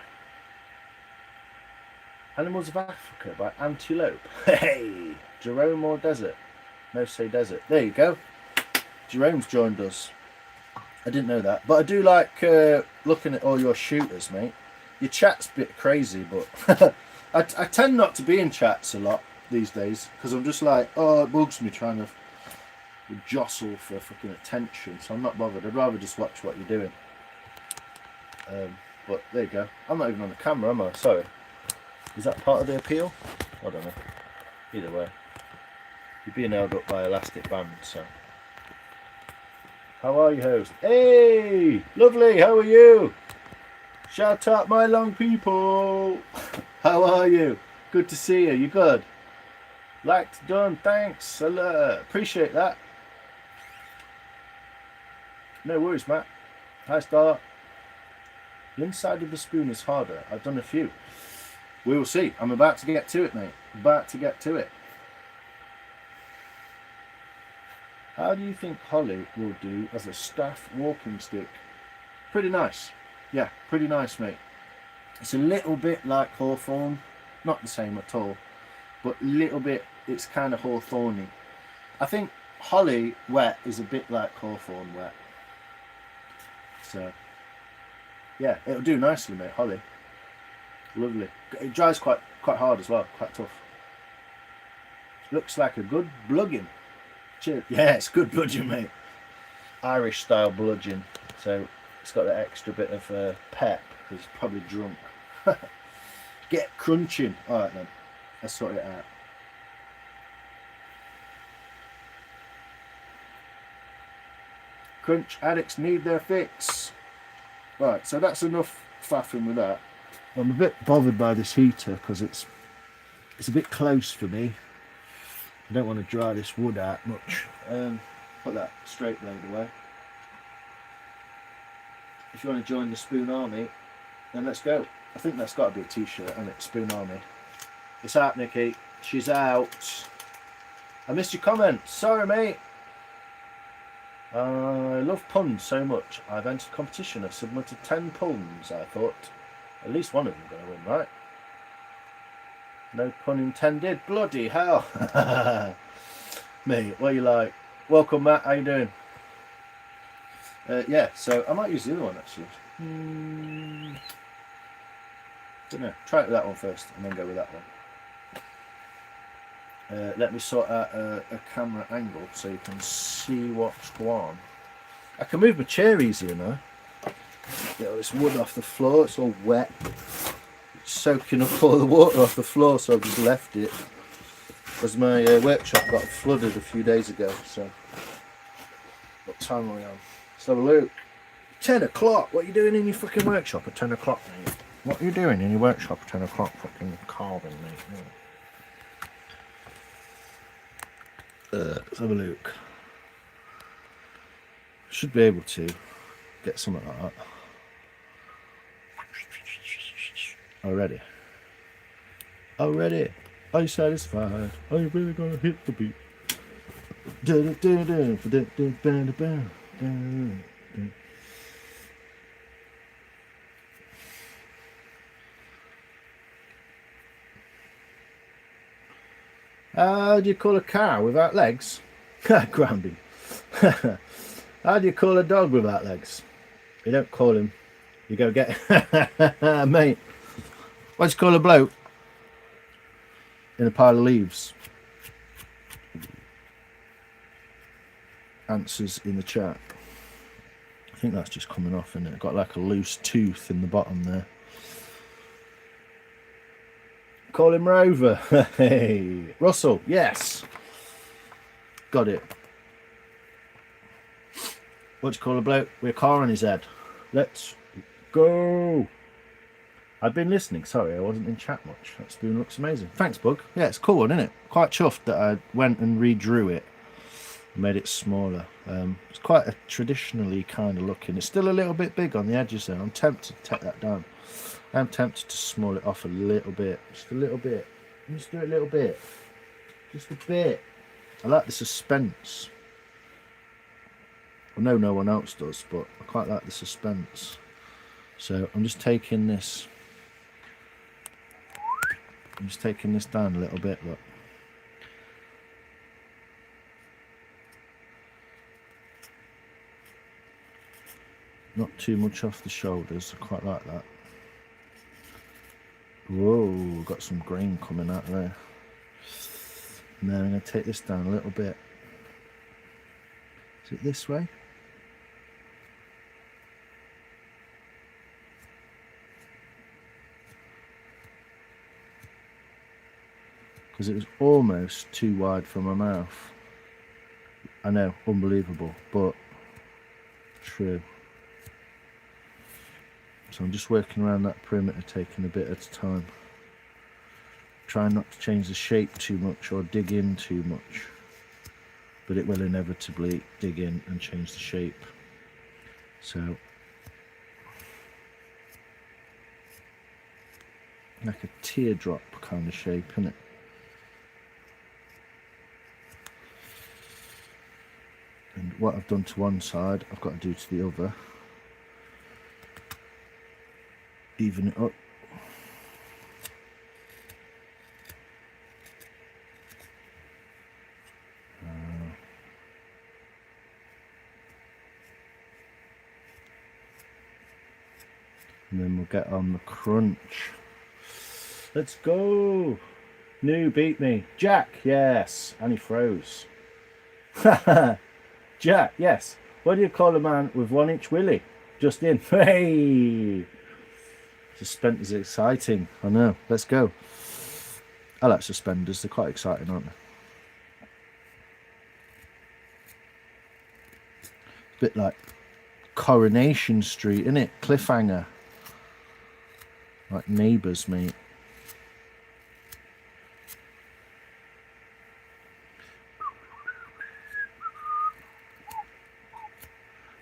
Animals of Africa by Antelope. Hey, Jerome or Desert? No, say Desert. There you go. Jerome's joined us. I didn't know that, but I do like looking at all your shooters, mate. Your chat's a bit crazy, but I tend not to be in chats a lot these days because I'm just like, oh, it bugs me trying to jostle for fucking attention, so I'm not bothered. I'd rather just watch what you're doing. But there you go. I'm not even on the camera, am I? Sorry. Is that part of the appeal? I don't know. Either way, you're being held up by elastic bands, so. How are you, host? Hey! Lovely, how are you? Shout out my long people! How are you? Good to see you, you good? Liked, done, thanks, appreciate that. No worries, Matt. Hi, Star. The inside of the spoon is harder. I've done a few. We will see. I'm about to get to it, mate. About to get to it. How do you think holly will do as a staff walking stick? Pretty nice. Yeah, pretty nice, mate. It's a little bit like hawthorn. Not the same at all. But a little bit, it's kind of hawthorny. I think holly wet is a bit like hawthorn wet. So, yeah, it'll do nicely, mate, holly. Lovely. It dries quite hard as well, quite tough. Looks like a good bludgeon. Cheers. Yeah, it's good bludgeon, mate. Irish style bludgeon. So it's got that extra bit of pep because it's probably drunk. Get crunching. Alright then, let's sort it out. Crunch addicts need their fix. Right, so that's enough faffing with that. I'm a bit bothered by this heater because it's a bit close for me. I don't want to dry this wood out much. Put that straight blade away. If you want to join the Spoon Army, then let's go. I think that's got to be a t-shirt, and it's Spoon Army. It's out, Nikki. She's out. I missed your comment. Sorry, mate. I love puns so much. I've entered competition. I've submitted 10 puns. I thought at least one of them going to win, right? No pun intended. Bloody hell. Mate, what are you like? Welcome, Matt. How you doing? Yeah, so I might use the other one, actually. Don't know. Try it with that one first and then go with that one. Let me sort out a camera angle so you can see what's going on. I can move my chair easier now. Get all this wood off the floor, it's all wet. It's soaking up all the water off the floor, so I've just left it. Because my workshop got flooded a few days ago, so. What time are we on? Let's have a look. 10 o'clock? What are you doing in your fucking workshop at 10 o'clock, mate? What are you doing in your workshop at 10 o'clock, fucking carving, mate? Yeah. Let's have a look. Should be able to get something like that. Already. Are you satisfied? Are you really gonna hit the beat? How do you call a cow without legs? Grounding. How do you call a dog without legs? You don't call him. You go get mate. What do you call a bloke in a pile of leaves? Answers in the chat. I think that's just coming off, isn't it? Got like a loose tooth in the bottom there. Call him Rover. Hey, Russell. Yes. Got it. What do you call a bloke with a car on his head? Let's go. I've been listening. Sorry, I wasn't in chat much. That spoon looks amazing. Thanks, Bug. Yeah, it's cool, isn't it? Quite chuffed that I went and redrew it. Made it smaller. It's quite a traditionally kind of looking. It's still a little bit big on the edges though. I'm tempted to take that down. I'm tempted to small it off a little bit. Just a little bit. Just do it a little bit. Just a bit. I like the suspense. I know no one else does, but I quite like the suspense. So I'm just taking this. I'm just taking this down a little bit, look. Not too much off the shoulders. I quite like that. Whoa, got some grain coming out there. And then I'm going to take this down a little bit. Is it this way? Because it was almost too wide for my mouth. I know, unbelievable, but true. So I'm just working around that perimeter, taking a bit at a time. Trying not to change the shape too much or dig in too much. But it will inevitably dig in and change the shape. So, like a teardrop kind of shape, isn't it? And what I've done to one side, I've got to do to the other. Even it up. And then we'll get on the crunch. Let's go. New beat me. Jack, yes. And he froze. Jack, yes. What do you call a man with 1-inch willy? Just in. Hey. Suspenders are exciting. I know. Let's go. I like suspenders. They're quite exciting, aren't they? A bit like Coronation Street, innit? Cliffhanger. Like Neighbours, mate.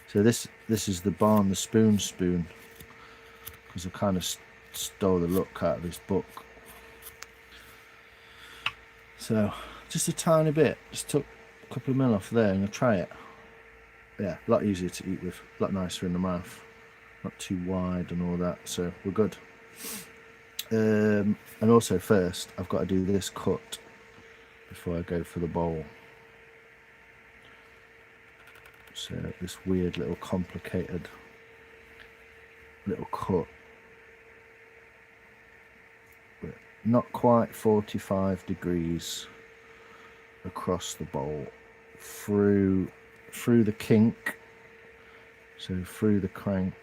So this is the Barn the Spoon spoon. Because I kind of stole the look out of this book. So Just a tiny bit. Just took a couple of mil off there and I'll try it. Yeah, a lot easier to eat with, a lot nicer in the mouth. Not too wide and all that, so we're good. And also first, I've got to do this cut before I go for the bowl. So this weird little complicated little cut. But not quite 45 degrees across the bowl. Through the kink. So through the crank.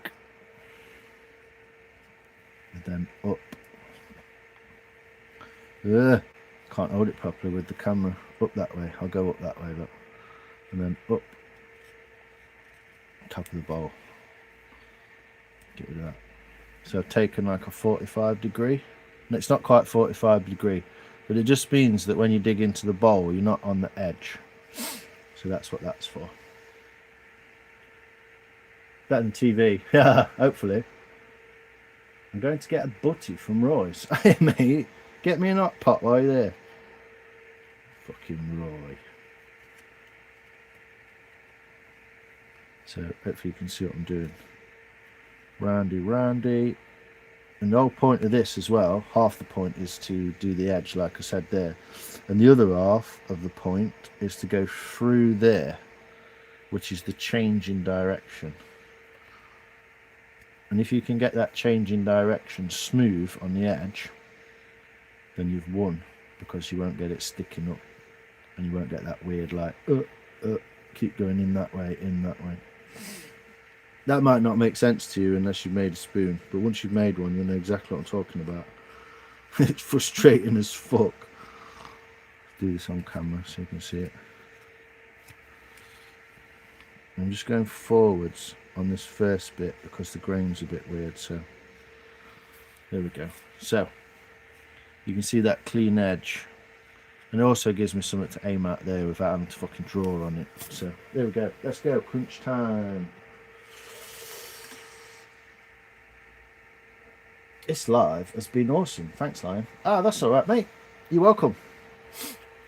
And then up. Ugh, can't hold it properly with the camera. Up that way. I'll go up that way, look. And then up. Top of the bowl. Get rid of that. So I've taken like a 45 degree. And it's not quite 45 degree, but it just means that when you dig into the bowl, you're not on the edge. So that's what that's for. Better than TV. Yeah, hopefully. I'm going to get a butty from Roy's. Hey mate, get me an hot pot while you're there. Fucking Roy. So hopefully you can see what I'm doing. Roundy, roundy. And the whole point of this as well, half the point is to do the edge like I said there. And the other half of the point is to go through there, which is the change in direction. And if you can get that change in direction smooth on the edge, then you've won, because you won't get it sticking up. And you won't get that weird like, keep going in that way, in that way. That might not make sense to you unless you've made a spoon, but once you've made one, you'll know exactly what I'm talking about. It's frustrating as fuck. Do this on camera so you can see it. I'm just going forwards on this first bit because the grain's a bit weird, so there we go. So you can see that clean edge, and it also gives me something to aim at there without having to fucking draw on it. So there we go. Let's go. Crunch time. This live has been awesome. Thanks, Lion. Ah, that's all right, mate. You're welcome.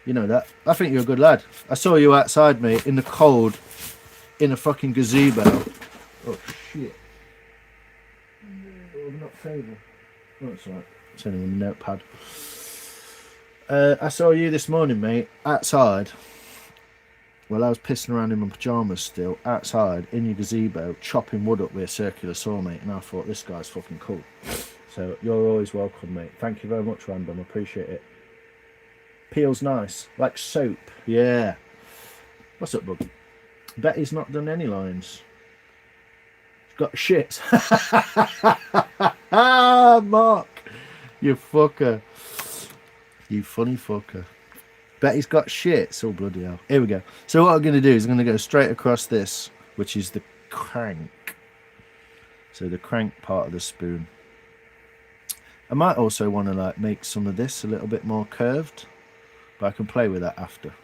You know that. I think you're a good lad. I saw you outside, mate, in the cold, in a fucking gazebo. Oh, shit. Oh, not favour. Oh, it's all right. It's only a notepad. I saw you this morning, mate, outside. Well, I was pissing around in my pyjamas still, outside, in your gazebo, chopping wood up with a circular saw, mate, and I thought, this guy's fucking cool. So, you're always welcome, mate. Thank you very much, Random. I appreciate it. Peel's nice. Like soap. Yeah. What's up, bud? Betty's not done any lines. She's got shit. Ah, Mark. You fucker. You funny fucker. Betty's got shit. Oh, bloody hell. Here we go. So what I'm going to do is I'm going to go straight across this, which is the crank. So the crank part of the spoon. I might also want to like make some of this a little bit more curved, but I can play with that after.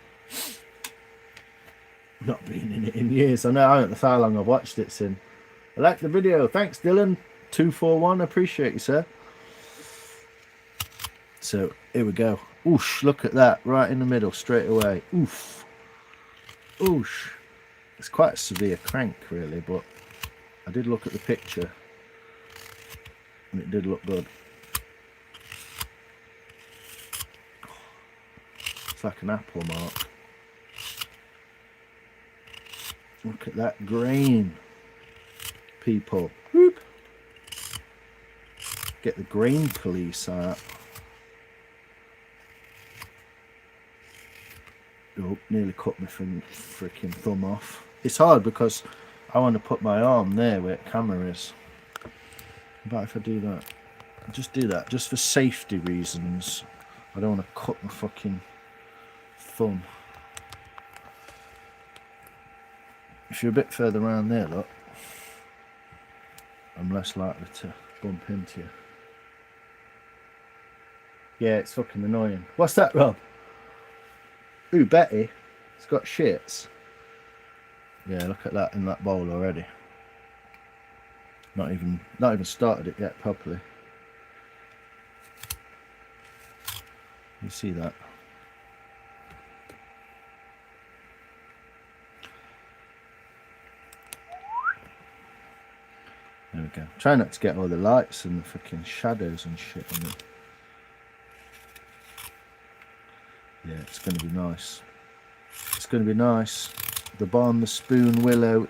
Not been in it in years. I know. I don't know how long I've watched it since. I like the video. Thanks, Dylan. 241. Appreciate you, sir. So here we go. Oosh, look at that. Right in the middle, straight away. Oof. Oosh. It's quite a severe crank, really, but I did look at the picture and it did look good. It's like an apple, Mark. Look at that grain, people. Whoop. Get the grain police out. Oh, nearly cut my freaking thumb off. It's hard because I want to put my arm there where the camera is. But if I do that, I'll just do that, just for safety reasons. I don't want to cut my fucking thumb. If you're a bit further around there, look, I'm less likely to bump into you. Yeah, it's fucking annoying. What's that, Rob? Ooh, Betty, it's got shits. Yeah, look at that in that bowl already. Not even started it yet properly. You see that? There we go. Try not to get all the lights and the freaking shadows and shit on it. Yeah, it's going to be nice. It's going to be nice. The barn, the spoon, willow,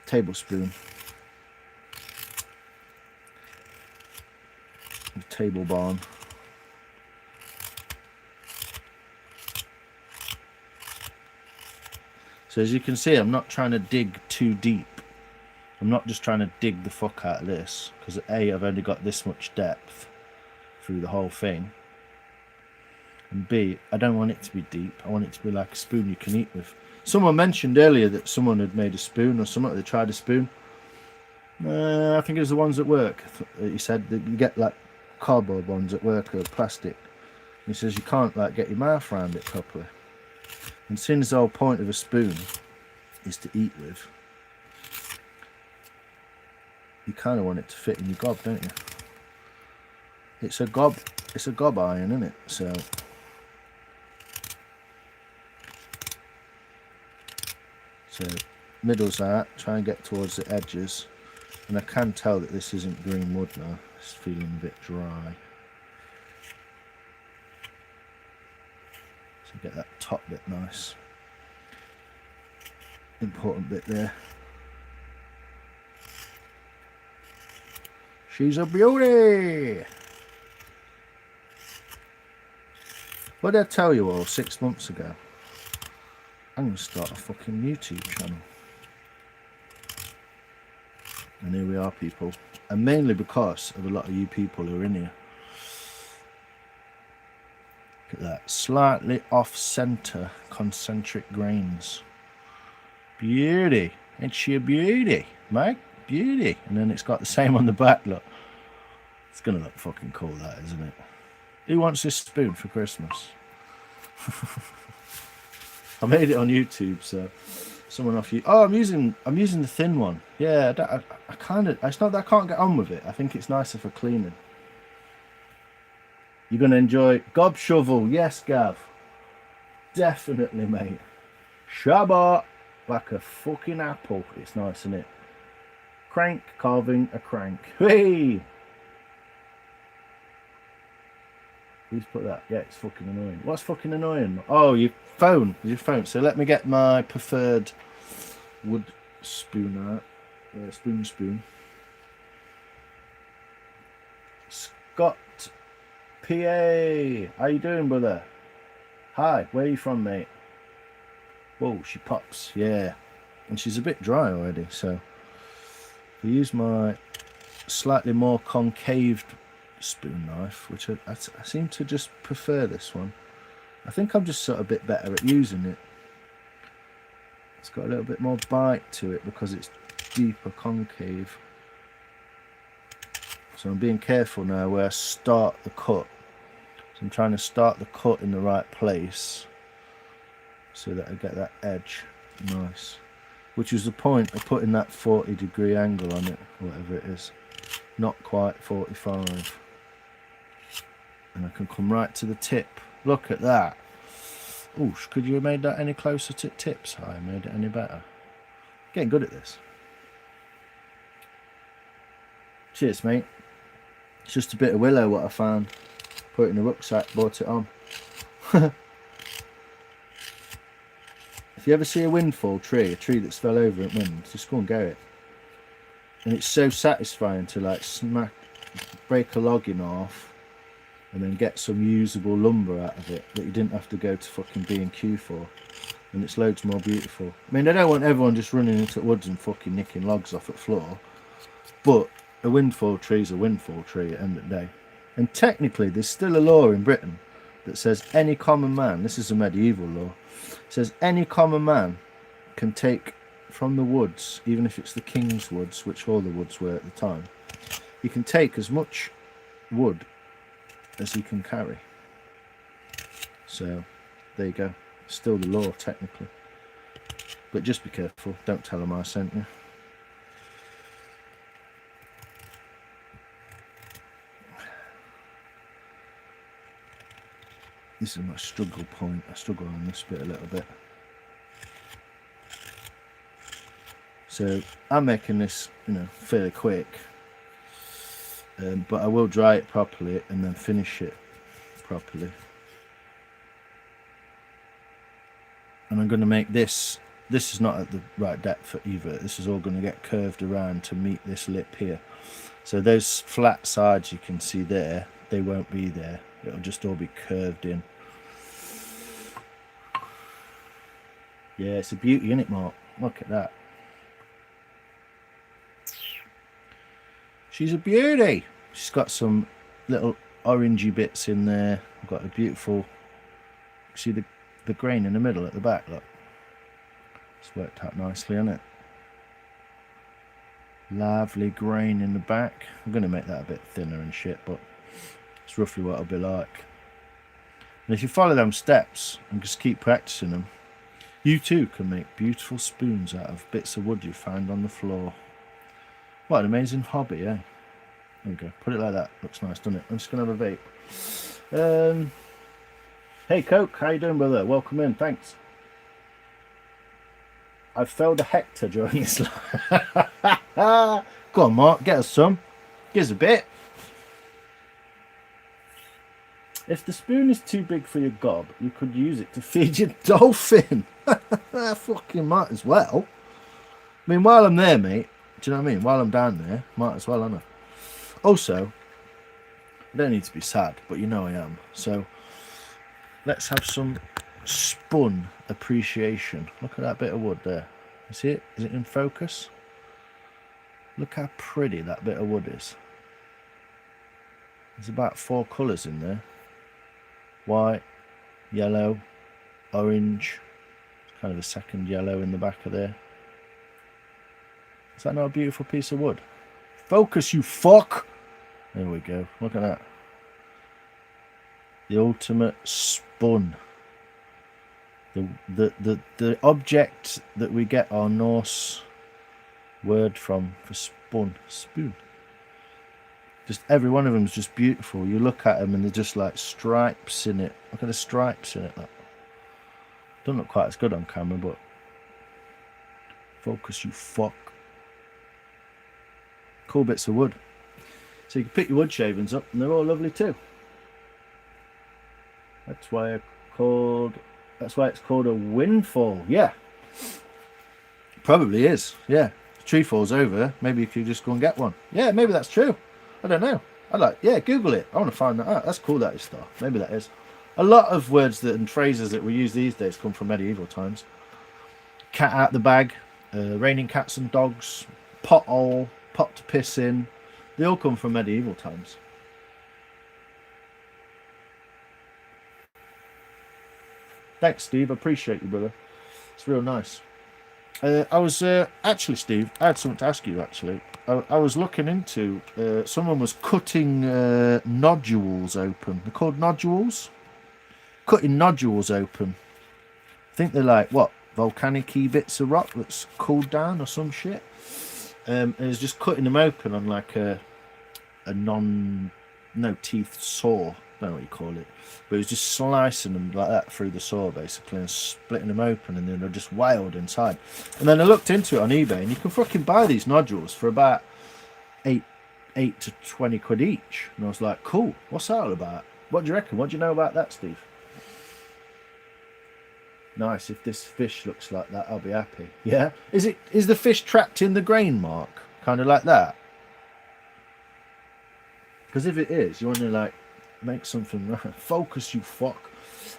tablespoon. The table barn. So as you can see, I'm not trying to dig too deep. I'm not just trying to dig the fuck out of this, because A, I've only got this much depth through the whole thing, and B, I don't want it to be deep. I want it to be like a spoon you can eat with. Someone mentioned earlier that someone had made a spoon or something. They tried a spoon. I think it was the ones at work. He said that you get like cardboard ones at work or plastic. He says you can't like get your mouth around it properly. And since the whole point of a spoon is to eat with, you kind of want it to fit in your gob, don't you? It's a gob iron, isn't it? So middle's out, try and get towards the edges. And I can tell that this isn't green wood now. It's feeling a bit dry. So get that top bit nice. Important bit there. She's a beauty! What did I tell you all 6 months ago? I'm going to start a fucking YouTube channel. And here we are, people. And mainly because of a lot of you people who are in here. Look at that. Slightly off-centre concentric grains. Beauty. Ain't she a beauty, mate? Beauty. And then it's got the same on the back, look. It's going to look fucking cool, that, isn't it? Who wants this spoon for Christmas? I made it on YouTube, so someone off you. Oh, I'm using the thin one. Yeah, I kind of. It's not that I can't get on with it. I think it's nicer for cleaning. You're gonna enjoy gob shovel. Yes, Gav. Definitely, mate. Shabbat like a fucking apple. It's nice, isn't it? Crank carving a crank. Hey. Who's put that? Yeah, it's fucking annoying. What's fucking annoying? Oh, your phone. So let me get my preferred wood spoon out. Spoon. Scott PA. How you doing, brother? Hi, where are you from, mate? Whoa, she pops. Yeah. And she's a bit dry already, so I use my slightly more concaved spoon knife, which I seem to just prefer this one. I think I'm just sort of a bit better at using it. It's got a little bit more bite to it because it's deeper concave. So I'm being careful now where I start the cut. So I'm trying to start the cut in the right place so that I get that edge nice. Which is the point of putting that 40-degree angle on it, whatever it is. Not quite 45. And I can come right to the tip. Look at that. Oh, could you have made that any closer to tips? I made it any better. Getting good at this. Cheers, mate. It's just a bit of willow what I found. Put it in a rucksack, brought it on. If you ever see a windfall tree, a tree that's fell over in wind, just go and get it. And it's so satisfying to like break a log in half and then get some usable lumber out of it that you didn't have to go to fucking B&Q for. And it's loads more beautiful. I mean, I don't want everyone just running into the woods and fucking nicking logs off at floor, but a windfall tree is a windfall tree at the end of the day. And technically, there's still a law in Britain that says any common man, this is a medieval law, says any common man can take from the woods, even if it's the king's woods, which all the woods were at the time, he can take as much wood as he can carry. So there you go. Still the law technically, but just be careful, don't tell them I sent you. This is my struggle point. I struggle on this bit a little bit. So I'm making this, you know, fairly quick, but I will dry it properly and then finish it properly. And I'm going to make this is not at the right depth either. This is all going to get curved around to meet this lip here. So those flat sides you can see there, they won't be there. It'll just all be curved in. Yeah, it's a beauty, isn't it, Mark? Look at that. She's a beauty. She's got some little orangey bits in there. I've got a beautiful, see the grain in the middle at the back, look. It's worked out nicely, hasn't it? Lovely grain in the back. I'm going to make that a bit thinner and shit, but it's roughly what it'll be like. And if you follow them steps and just keep practicing them, you too can make beautiful spoons out of bits of wood you find on the floor. What an amazing hobby, eh? There we go. Put it like that. Looks nice, doesn't it? I'm just going to have a vape. Hey, Coke. How you doing, brother? Welcome in. Thanks. I've felled a hectare during this life. Go on, Mark. Get us some. Give us a bit. If the spoon is too big for your gob, you could use it to feed your dolphin. Fucking might as well. I mean, while I'm there, mate, do you know what I mean? While I'm down there, might as well, haven't I? Also, I don't need to be sad, but you know I am. So, let's have some spun appreciation. Look at that bit of wood there. You see it? Is it in focus? Look how pretty that bit of wood is. There's about 4 colours in there. White, yellow, orange. Kind of a second yellow in the back of there. Is that not a beautiful piece of wood? Focus, you fuck! There we go. Look at that. The ultimate spun. The object that we get our Norse word from for spun. Spoon. Just every one of them is just beautiful. You look at them and they're just like stripes in it. Look at the stripes in it. Look. Don't look quite as good on camera, but focus, you fuck. Cool bits of wood. So you can pick your wood shavings up and they're all lovely too. That's why it's called a windfall. Yeah. Probably is. Yeah. If a tree falls over, maybe you could just go and get one. Yeah, maybe that's true. I don't know. Yeah, Google it. I want to find that out. That's cool, that is stuff. Maybe that is. A lot of words and phrases that we use these days come from medieval times. Cat out the bag, raining cats and dogs, pothole, pot to piss in. They all come from medieval times. Thanks, Steve. I appreciate you, brother. It's real nice. I was actually, Steve, I had something to ask you, actually. I was looking into, someone was cutting nodules open. They're called nodules? Cutting nodules open. I think they're like, what, volcanic-y bits of rock that's cooled down or some shit. And it's just cutting them open on like a no-teeth saw. I don't know what you call it. But it was just slicing them like that through the saw, basically, and splitting them open, and then they're just wild inside. And then I looked into it on eBay, and you can fucking buy these nodules for about 8 to 20 quid each. And I was like, cool, what's that all about? What do you reckon? What do you know about that, Steve? Nice. If this fish looks like that, I'll be happy. Yeah? Is the fish trapped in the grain, Mark? Kind of like that? Because if it is, you want to like make something right. Focus, you fuck.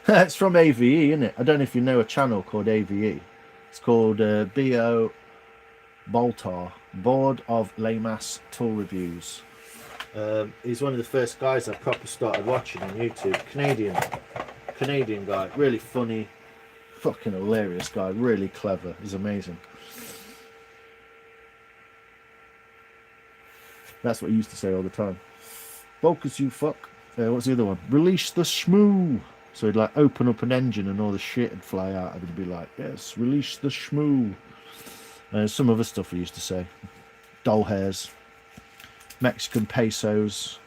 It's from AVE, isn't it? I don't know if you know a channel called AVE. It's called B.O. Boltar, Board of Lamass Tool Reviews. He's one of the first guys I proper started watching on YouTube. Canadian guy. Really funny. Fucking hilarious guy. Really clever. He's amazing. That's what he used to say all the time. Focus, you fuck. What's the other one? Release the shmoo. So he'd like open up an engine and all the shit would fly out. He'd be like, yes, release the shmoo. Some other stuff he used to say. Doll hairs. Mexican pesos.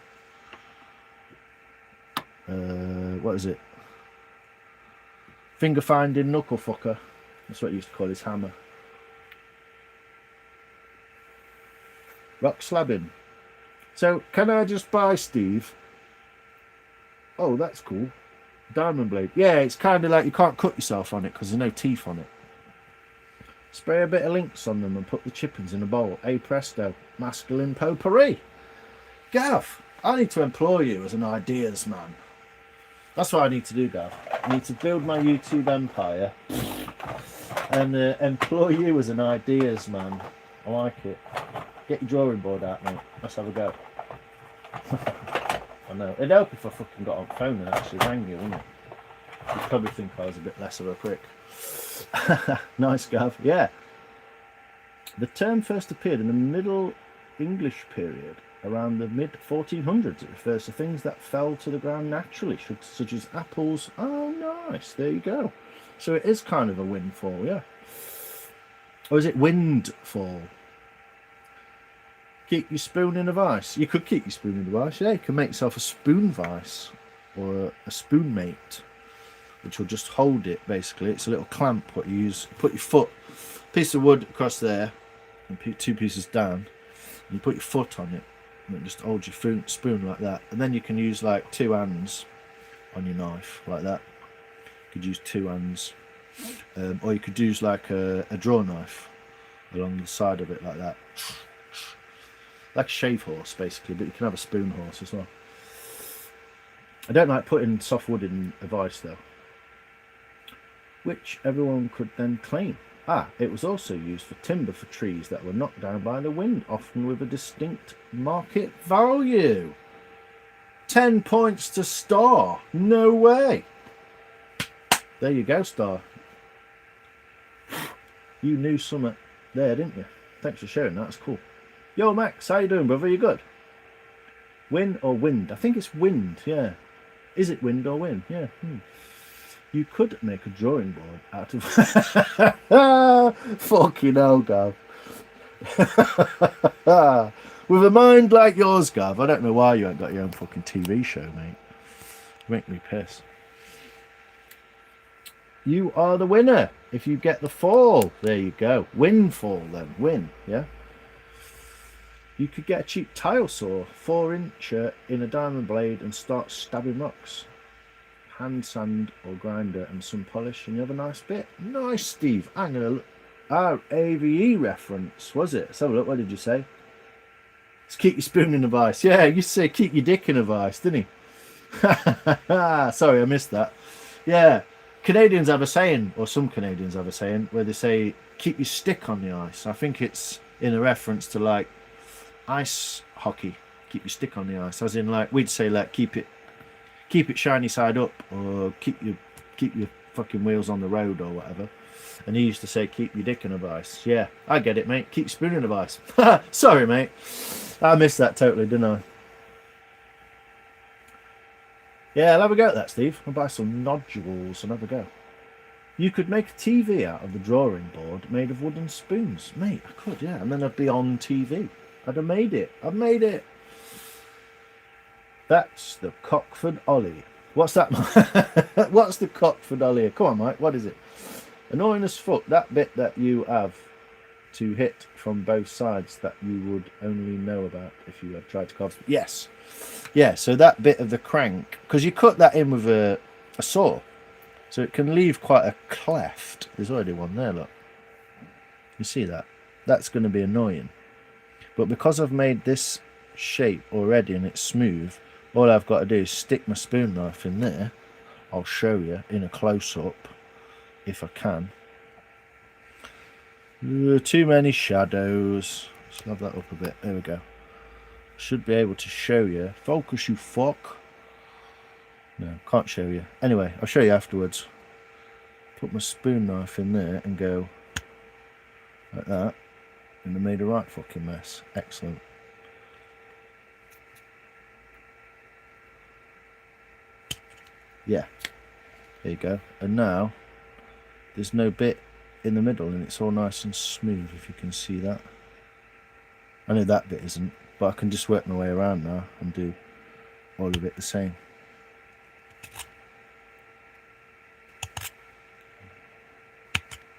What is it? Finger finding knuckle fucker. That's what he used to call his hammer. Rock slabbing. So can I just buy, Steve? Oh, that's cool. Diamond blade. Yeah, it's kind of like you can't cut yourself on it because there's no teeth on it. Spray a bit of Lynx on them and put the chippings in a bowl. Hey presto, masculine potpourri. Gav, I need to employ you as an ideas man. That's what I need to do, Gav. I need to build my YouTube empire and employ you as an ideas man. I like it. Get your drawing board out, mate. Let's have a go. I know. It'd help if I fucking got on the phone and actually rang you, wouldn't it? You'd probably think I was a bit less of a prick. Nice, Gav. Yeah. The term first appeared in the Middle English period around the mid 1400s. It refers to things that fell to the ground naturally, such as apples. Oh, nice. There you go. So it is kind of a windfall, yeah. Or is it windfall? Keep your spoon in a vice. You could keep your spoon in a vice, yeah. You can make yourself a spoon vice or a spoon mate, which will just hold it, basically. It's a little clamp what you use. Put your foot, piece of wood across there, and two pieces down, and you put your foot on it, and it just holds your spoon like that. And then you can use like two hands on your knife, like that. You could use two hands. Or you could use like a draw knife along the side of it, like that. Like a shave horse, basically, but you can have a spoon horse as well. I don't like putting soft wood in a vice, though, which everyone could then claim. It was also used for timber for trees that were knocked down by the wind, often with a distinct market value. 10 points to Star. No way. There you go, Star. You knew something there, didn't you? Thanks for sharing that. That's cool. Yo, Max, how you doing, brother? You good? Win or wind? I think it's wind, yeah. Is it wind or wind? Yeah. You could make a drawing board out of... Fucking hell, Gav. With a mind like yours, Gav, I don't know why you ain't got your own fucking TV show, mate. You make me piss. You are the winner if you get the fall. There you go. Windfall, then. Win, yeah? You could get a cheap tile saw, 4-incher in a diamond blade, and start stabbing rocks. Hand sand or grinder and some polish, and you have a nice bit. Nice, Steve. I'm going to look. Our AVE reference, was it? Let's have a look. What did you say? Let's keep your spoon in a vice. Yeah, you used to say keep your dick in a vice, didn't he? Sorry, I missed that. Yeah. Canadians have a saying, or some Canadians have a saying, where they say keep your stick on the ice. I think it's in a reference to like ice hockey. Keep your stick on the ice, as in like we'd say like keep it shiny side up, or keep your fucking wheels on the road or whatever. And he used to say keep your dick in a vice. Yeah, I get it, mate. Keep your spoon in a vice. Sorry, mate. I missed that totally, didn't I? Yeah, I'll have a go at that, Steve. I'll buy some nodules and have a go. You could make a TV out of the drawing board made of wooden spoons. Mate, I could, yeah. And then I'd be on TV. I'd have made it. I've made it. That's the Cockford Ollie. What's that? What's the Cockford Ollie? Come on, Mike. What is it? Annoying as fuck. That bit that you have to hit from both sides that you would only know about if you had tried to carve. Yes. Yeah, so that bit of the crank, because you cut that in with a saw, so it can leave quite a cleft. There's already one there, look. You see that? That's going to be annoying. But because I've made this shape already and it's smooth, all I've got to do is stick my spoon knife in there. I'll show you in a close-up, if I can. Too many shadows. Let's have that up a bit. There we go. Should be able to show you. Focus, you fuck. No, can't show you. Anyway, I'll show you afterwards. Put my spoon knife in there and go like that. And I made a right fucking mess. Excellent. Yeah. There you go. And now, there's no bit in the middle and it's all nice and smooth, if you can see that. I know that bit isn't, but I can just work my way around now and do all of it the same.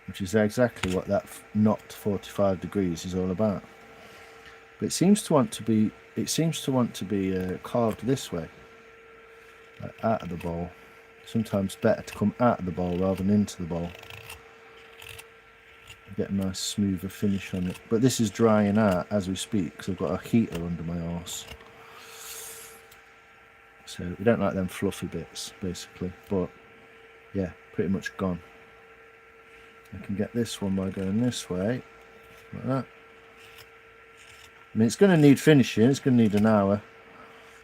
Which is exactly what that not 45 degrees is all about. But it seems to want to be. It seems to want to be carved this way, like out of the bowl. Sometimes better to come out of the bowl rather than into the bowl. Get a nice smoother finish on it. But this is drying out as we speak because I've got a heater under my arse. So we don't like them fluffy bits, basically. But yeah, pretty much gone. I can get this one by going this way, like that. I mean, it's going to need finishing. It's going to need an hour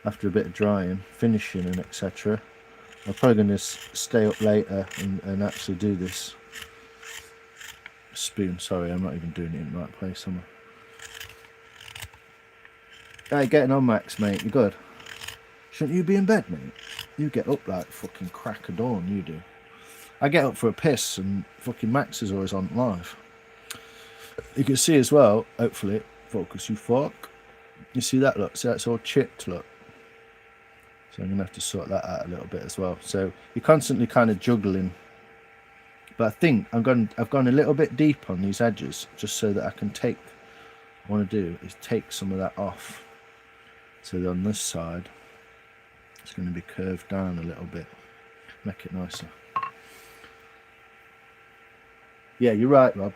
after a bit of drying, finishing and etc. I'm probably going to stay up later and actually do this. Spoon, sorry, I'm not even doing it in the right place, am I? Hey, getting on, Max, mate? You good? Shouldn't you be in bed, mate? You get up like fucking crack of dawn, you do. I get up for a piss and fucking Max is always on live. You can see as well, hopefully, focus you fuck. You see that, look? See, that's all chipped, look. So I'm going to have to sort that out a little bit as well. So you're constantly kind of juggling. But I think I've gone a little bit deep on these edges just so that I can take, what I want to do is take some of that off. So that on this side, it's going to be curved down a little bit. Make it nicer. Yeah, you're right, Rob.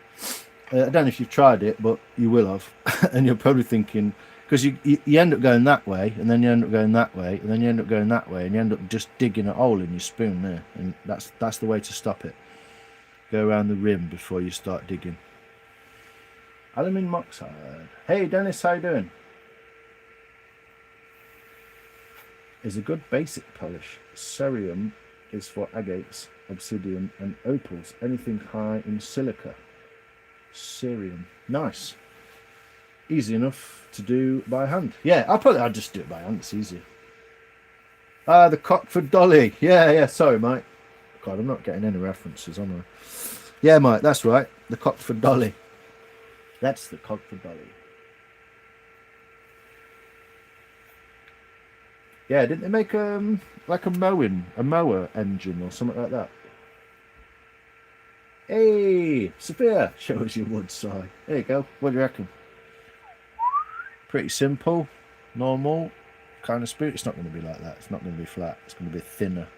I don't know if you've tried it, but you will have. And you're probably thinking, because you end up going that way, and then you end up going that way, and then you end up going that way, and you end up just digging a hole in your spoon there. And that's the way to stop it. Go around the rim before you start digging. Aluminium oxide. Hey Dennis, how you doing? Is a good basic polish. Cerium is for agates, obsidian and opals. Anything high in silica. Cerium. Nice. Easy enough to do by hand. Yeah, I'll just do it by hand, it's easier. Ah, the Cockford Dolly. Yeah, sorry mate. God, I'm not getting any references, am I? Yeah, mate, that's right. The Cockford Dolly. That's the Cockford Dolly. Yeah, didn't they make like a mower engine or something like that? Hey, Sophia, show us your wood side. There you go. What do you reckon? Pretty simple, normal kind of spoon. It's not going to be like that. It's not going to be flat. It's going to be thinner.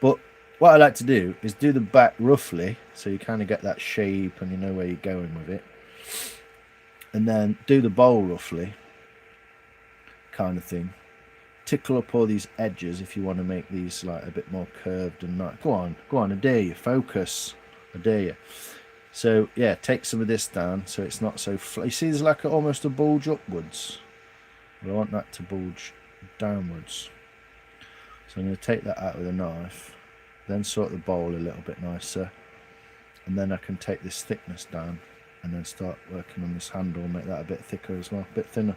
But what I like to do is do the back roughly, so you kind of get that shape and you know where you're going with it. And then do the bowl roughly, kind of thing. Tickle up all these edges if you want to make these like a bit more curved and not. Go on, I dare you. Focus, I dare you. So yeah, take some of this down so it's not so flat. You see, there's like almost a bulge upwards. But I want that to bulge downwards. So I'm going to take that out with a knife, then sort the bowl a little bit nicer, and then I can take this thickness down and then start working on this handle and make that a bit thicker as well, a bit thinner.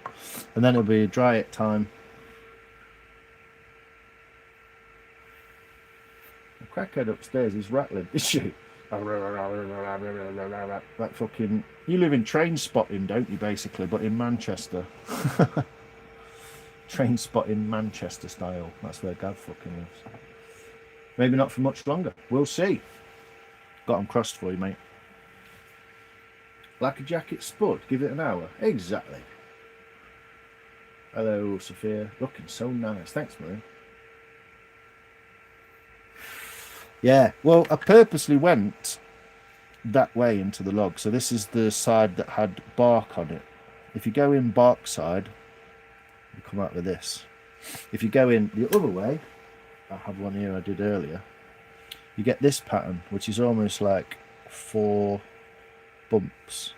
And then it'll be dry it time. The crackhead upstairs is rattling, is she? That fucking... You live in Train Spotting, don't you, basically, but in Manchester. Train Spotting Manchester style. That's where Gav fucking lives. Maybe not for much longer. We'll see. Got them crossed for you, mate. Like a jacket spud. Give it an hour. Exactly. Hello, Sophia. Looking so nice. Thanks, Marie. Yeah, well, I purposely went that way into the log. So this is the side that had bark on it. If you go in bark side, you come out with this. If you go in the other way, I have one here I did earlier, you get this pattern, which is almost like 4 bumps.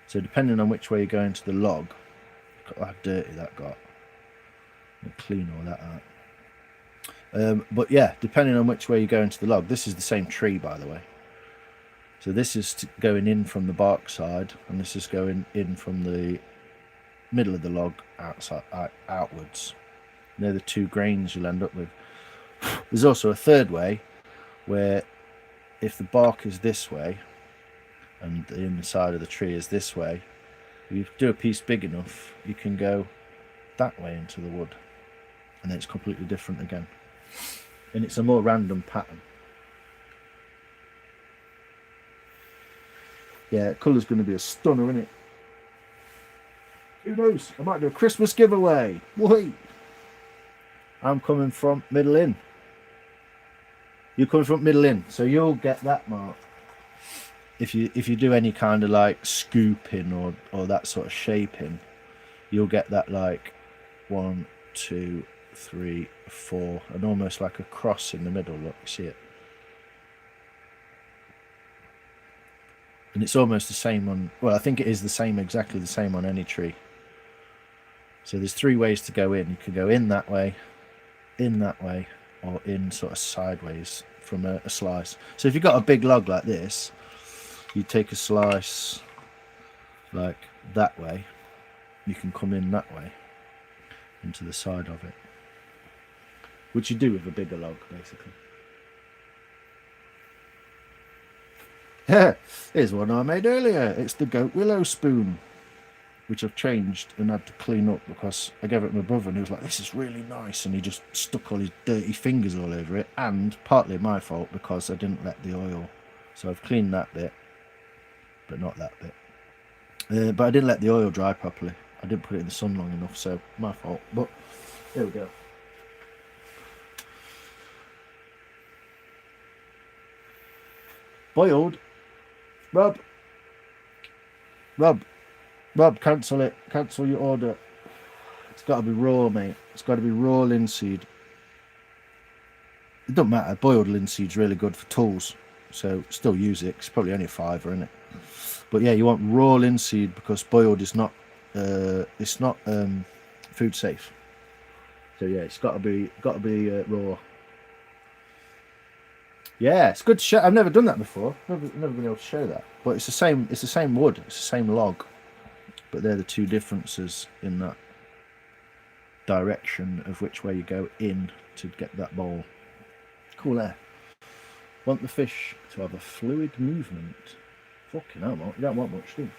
So depending on which way you go into the log, look at how dirty that got. I'll clean all that out. But yeah, depending on which way you go into the log, this is the same tree, by the way. So this is going in from the bark side, and this is going in from the middle of the log outwards. And they're the 2 grains you'll end up with. There's also a third way, where if the bark is this way, and the inside of the tree is this way, if you do a piece big enough, you can go that way into the wood, and then it's completely different again. And it's a more random pattern. Yeah, colour's going to be a stunner, isn't it? Who knows? I might do a Christmas giveaway. Wait. I'm coming from Middle Inn. You're coming from Middle Inn, so you'll get that, Mark. If you do any kind of like scooping or that sort of shaping, you'll get that like 1, 2, 3, 4, and almost like a cross in the middle. Look, you see it? And it's almost the same on, well, I think it is the same, exactly the same on any tree. So there's 3 ways to go in. You could go in that way, or in sort of sideways from a slice. So if you've got a big log like this, you take a slice like that way, you can come in that way into the side of it, which you do with a bigger log basically. Here's one I made earlier. It's the goat willow spoon, which I've changed and had to clean up because I gave it to my brother and he was like, this is really nice, and he just stuck all his dirty fingers all over it, and partly my fault because I didn't let the oil, so I've cleaned that bit but not that bit, but I didn't let the oil dry properly. I didn't put it in the sun long enough, so my fault, but there we go. Boiled. Rob, cancel it. Cancel your order. It's got to be raw, mate. It's got to be raw linseed. It doesn't matter. Boiled linseed's really good for tools, so still use it. It's probably only a £5, isn't it? But yeah, you want raw linseed because boiled is not. It's not food safe. So yeah, it's got to be raw. Yeah, it's good to show. I've never done that before. Never been able to show that. But it's the same. It's the same wood. It's the same log. But they're the 2 differences in that direction of which way you go in to get that bowl. Cool there. Want the fish to have a fluid movement. Fucking hell, Mark. You don't want much, do you?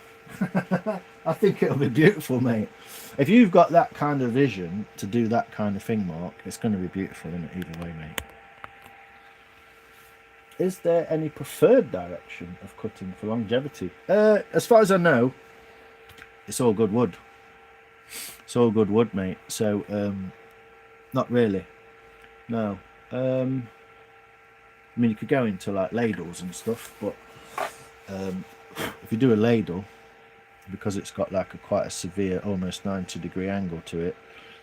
I think it'll be beautiful, mate. If you've got that kind of vision to do that kind of thing, Mark, it's going to be beautiful, isn't it? Either way, mate. Is there any preferred direction of cutting for longevity? As far as I know, it's all good wood. It's all good wood, mate. So, not really. No. I mean, you could go into like ladles and stuff, but if you do a ladle, because it's got like quite a severe, almost 90-degree angle to it,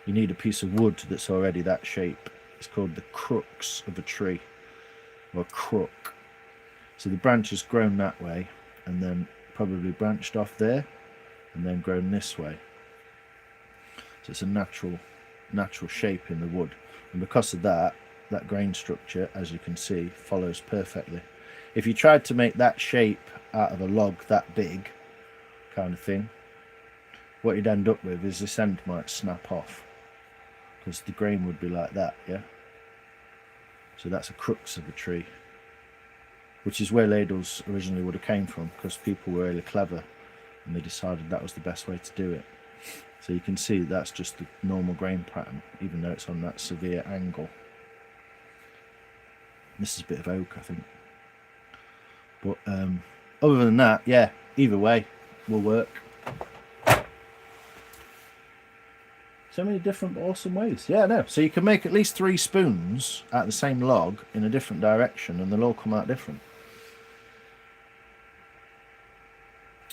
you need a piece of wood that's already that shape. It's called the crux of a tree. Or crook. So the branch has grown that way and then probably branched off there and then grown this way. So it's a natural shape in the wood, and because of that grain structure, as you can see, follows perfectly. If you tried to make that shape out of a log that big kind of thing, what you'd end up with is this end might snap off because the grain would be like that, yeah? So that's a crux of a tree, which is where ladles originally would have came from, because people were really clever and they decided that was the best way to do it. So you can see that's just the normal grain pattern, even though it's on that severe angle. This is a bit of oak, I think. But other than that, yeah, either way will work. So many different awesome ways. Yeah, no. So you can make at least 3 spoons out of the same log in a different direction and they'll all come out different.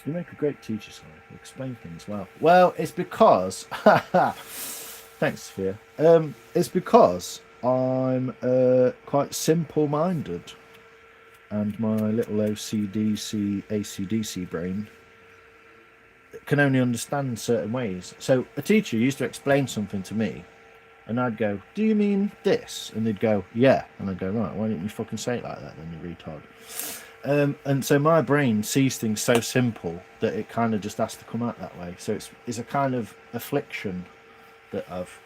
You make a great teacher, sorry. You explain things well. Well, it's because... Thanks, Sophia. It's because I'm quite simple-minded, and my little ACDC brain can only understand certain ways. So a teacher used to explain something to me and I'd go, do you mean this? And they'd go, yeah. And I'd go, right, why didn't you fucking say it like that then, you retard? And so my brain sees things so simple that it kind of just has to come out that way. So it's a kind of affliction that I've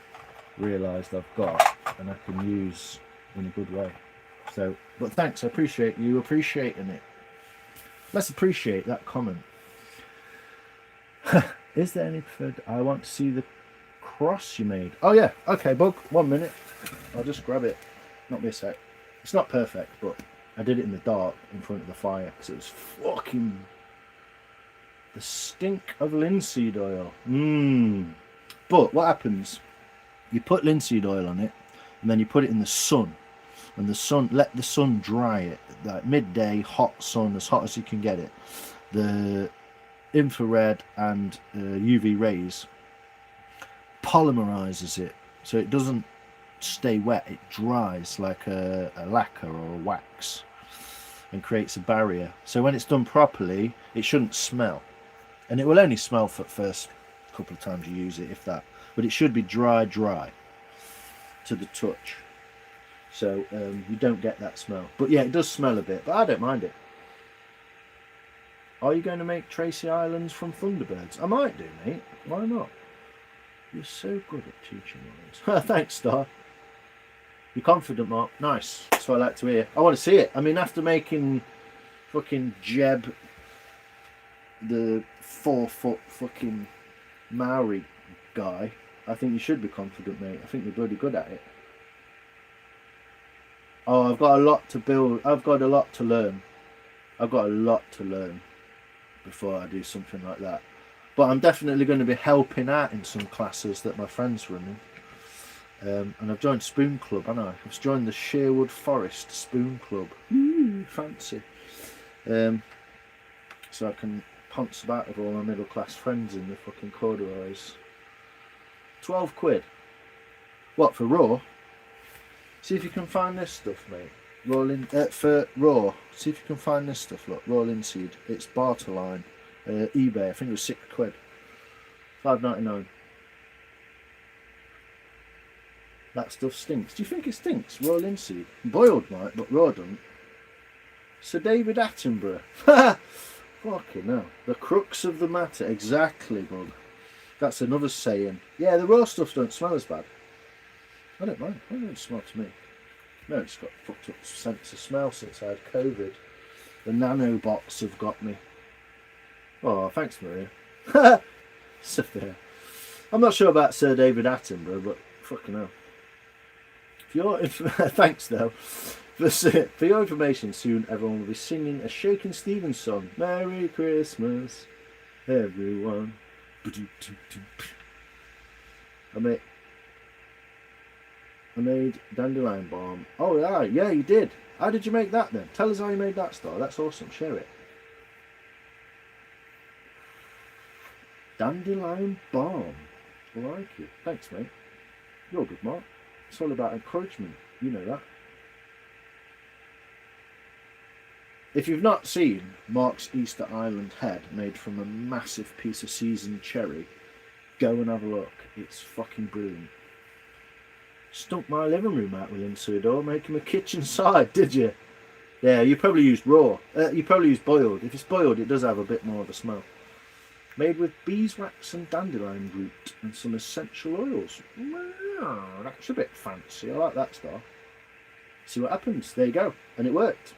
realised I've got and I can use in a good way. So, but thanks, I appreciate you appreciating it. Let's appreciate that comment. Is there any preferred? I want to see the cross you made. Oh yeah, okay, Bug, 1 minute. I'll just grab it. Not me a sec. It's not perfect, but I did it in the dark in front of the fire because it was fucking The stink of linseed oil. But what happens? You put linseed oil on it, and then you put it in the sun, and let the sun dry it. Like midday, hot sun, as hot as you can get it. The infrared and UV rays polymerizes it, so it doesn't stay wet. It dries like a lacquer or a wax, and creates a barrier. So when it's done properly, it shouldn't smell, and it will only smell for the first couple of times you use it, if that. But it should be dry to the touch, so you don't get that smell. But yeah, it does smell a bit, but I don't mind it. Are you going to make Tracy Islands from Thunderbirds? I might do, mate. Why not? You're so good at teaching lines. Thanks, Star. You're confident, Mark. Nice. That's what I like to hear. I want to see it. I mean, after making fucking Jeb, the 4-foot fucking Maori guy, I think you should be confident, mate. I think you're bloody good at it. Oh, I've got a lot to build. I've got a lot to learn. I've got a lot to learn before I do something like that. But I'm definitely going to be helping out in some classes that my friend's running. And I've joined Spoon Club, haven't I? I've joined the Sherwood Forest Spoon Club. Ooh, fancy. So I can ponce about with all my middle class friends in the fucking corduroys. 12 quid. What, for raw? See if you can find this stuff, mate. For raw. See if you can find this stuff, look. Raw linseed. It's barterline. eBay, I think it was 6 quid. $5.99. That stuff stinks. Do you think it stinks? Raw linseed. Boiled might, but raw doesn't. Sir David Attenborough. Fucking hell. The crux of the matter. Exactly, bug. That's another saying. Yeah, the raw stuff don't smell as bad. I don't mind. It don't smell to me. No, it's got fucked up sense of smell since I had COVID. The nanobots have got me. Oh, thanks, Maria. So fair. I'm not sure about Sir David Attenborough, but fucking hell. Thanks, though. For your information, soon everyone will be singing a Shakin' Stevens song. Merry Christmas, everyone. I made dandelion balm. Oh, yeah, you did. How did you make that then? Tell us how you made that, Star. That's awesome. Share it. Dandelion balm. I like you. Thanks, mate. You're good, Mark. It's all about encouragement. You know that. If you've not seen Mark's Easter Island head made from a massive piece of seasoned cherry, go and have a look. It's fucking brilliant. Stunk my living room out with linseed oil, making my kitchen side, did you? Yeah, you probably used raw. You probably used boiled. If it's boiled, it does have a bit more of a smell. Made with beeswax and dandelion root and some essential oils. Wow, that's a bit fancy. I like that, Star. See what happens. There you go. And it worked.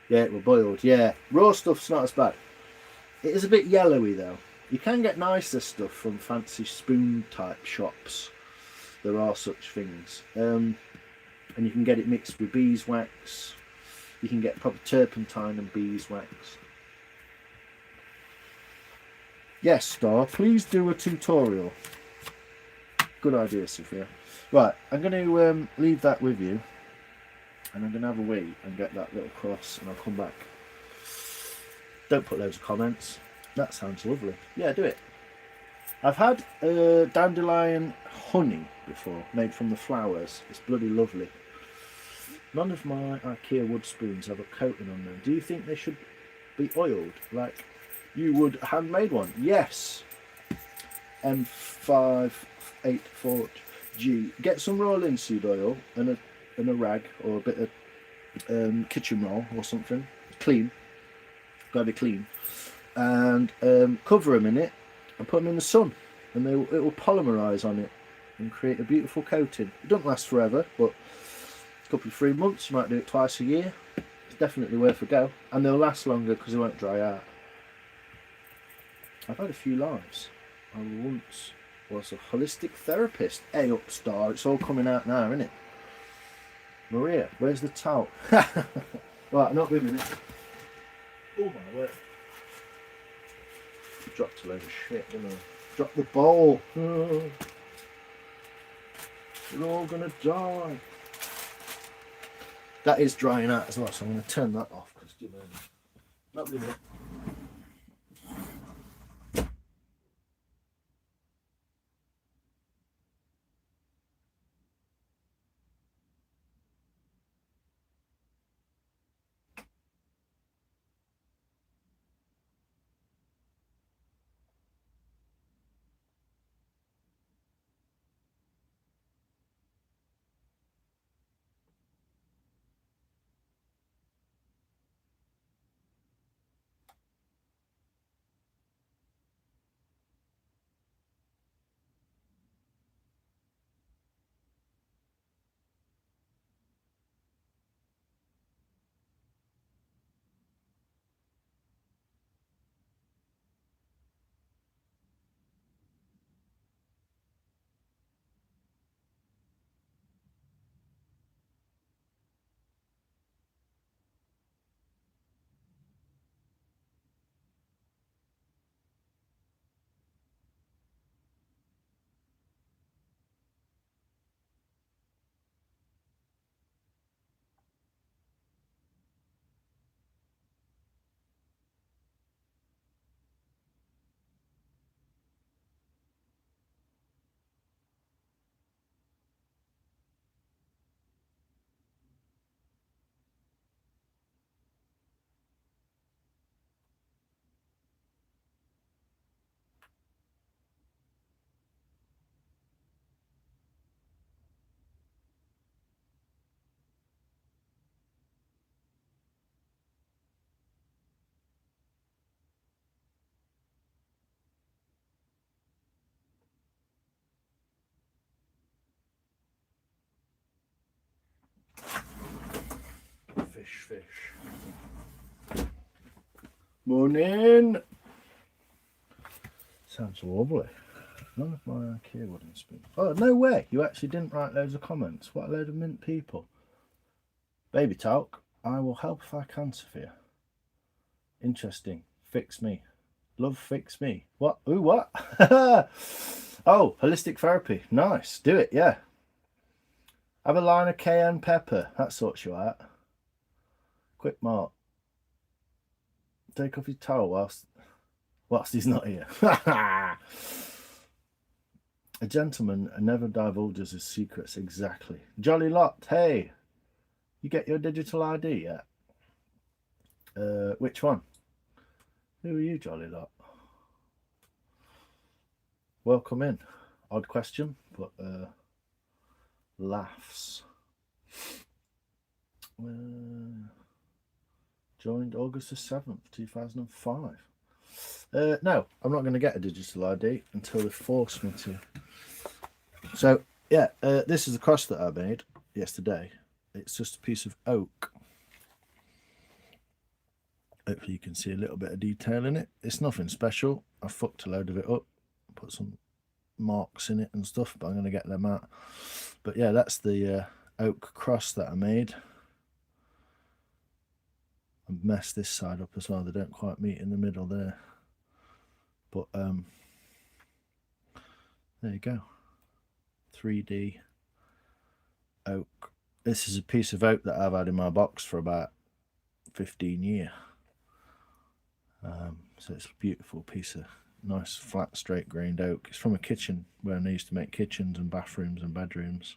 Yeah, it was boiled. Yeah, raw stuff's not as bad. It is a bit yellowy though. You can get nicer stuff from fancy spoon type shops. There are such things. And you can get it mixed with beeswax. You can get proper turpentine and beeswax. Yes, Star, please do a tutorial. Good idea, Sophia. Right, I'm going to leave that with you. And I'm going to have a wee and get that little cross and I'll come back. Don't put loads of comments. That sounds lovely. Yeah, do it. I've had dandelion honey before, made from the flowers. It's bloody lovely. None of my IKEA wood spoons have a coating on them. Do you think they should be oiled like you would handmade one? Yes. M584G. Get some raw linseed oil and a rag or a bit of kitchen roll or something. Clean. Gotta be clean. And cover them in it and put them in the sun, and it will polymerise on it and create a beautiful coating. It doesn't last forever, but a couple of 3 months. You might do it twice a year. It's definitely worth a go, and they'll last longer because they won't dry out. I've had a few lives. I once was a holistic therapist. Hey up, Star, it's all coming out now, isn't it? Maria, where's the towel? Right, not with me. Oh my word. dropped a load of shit, didn't I? Dropped the bowl. Oh, we're all gonna die. That is drying out as well, so I'm going to turn that off because not really. Fish. Morning. Sounds lovely. None of my IKEA wooden spoon. Oh, no way. You actually didn't write loads of comments. What a load of mint people. Baby talk. I will help if I can, Sophia. Interesting. Fix me. Love fix me. What? Ooh, what? Oh, holistic therapy. Nice. Do it, yeah. Have a line of cayenne pepper. That sorts you out. Quick mark. Take off your towel whilst he's not here. A gentleman never divulges his secrets. Exactly. Jolly lot. Hey, you get your digital ID yet? Which one? Who are you, Jolly lot? Welcome in. Odd question, but laughs. Joined August the 7th, 2005. No, I'm not going to get a digital ID until they force me to. So, yeah, this is the cross that I made yesterday. It's just a piece of oak. Hopefully you can see a little bit of detail in it. It's nothing special. I fucked a load of it up, put some marks in it and stuff, but I'm going to get them out. But yeah, that's the oak cross that I made. I messed this side up as well. They don't quite meet in the middle there. But there you go. 3D oak. This is a piece of oak that I've had in my box for about 15 years. So it's a beautiful piece of nice flat straight grained oak. It's from a kitchen where I used to make kitchens and bathrooms and bedrooms.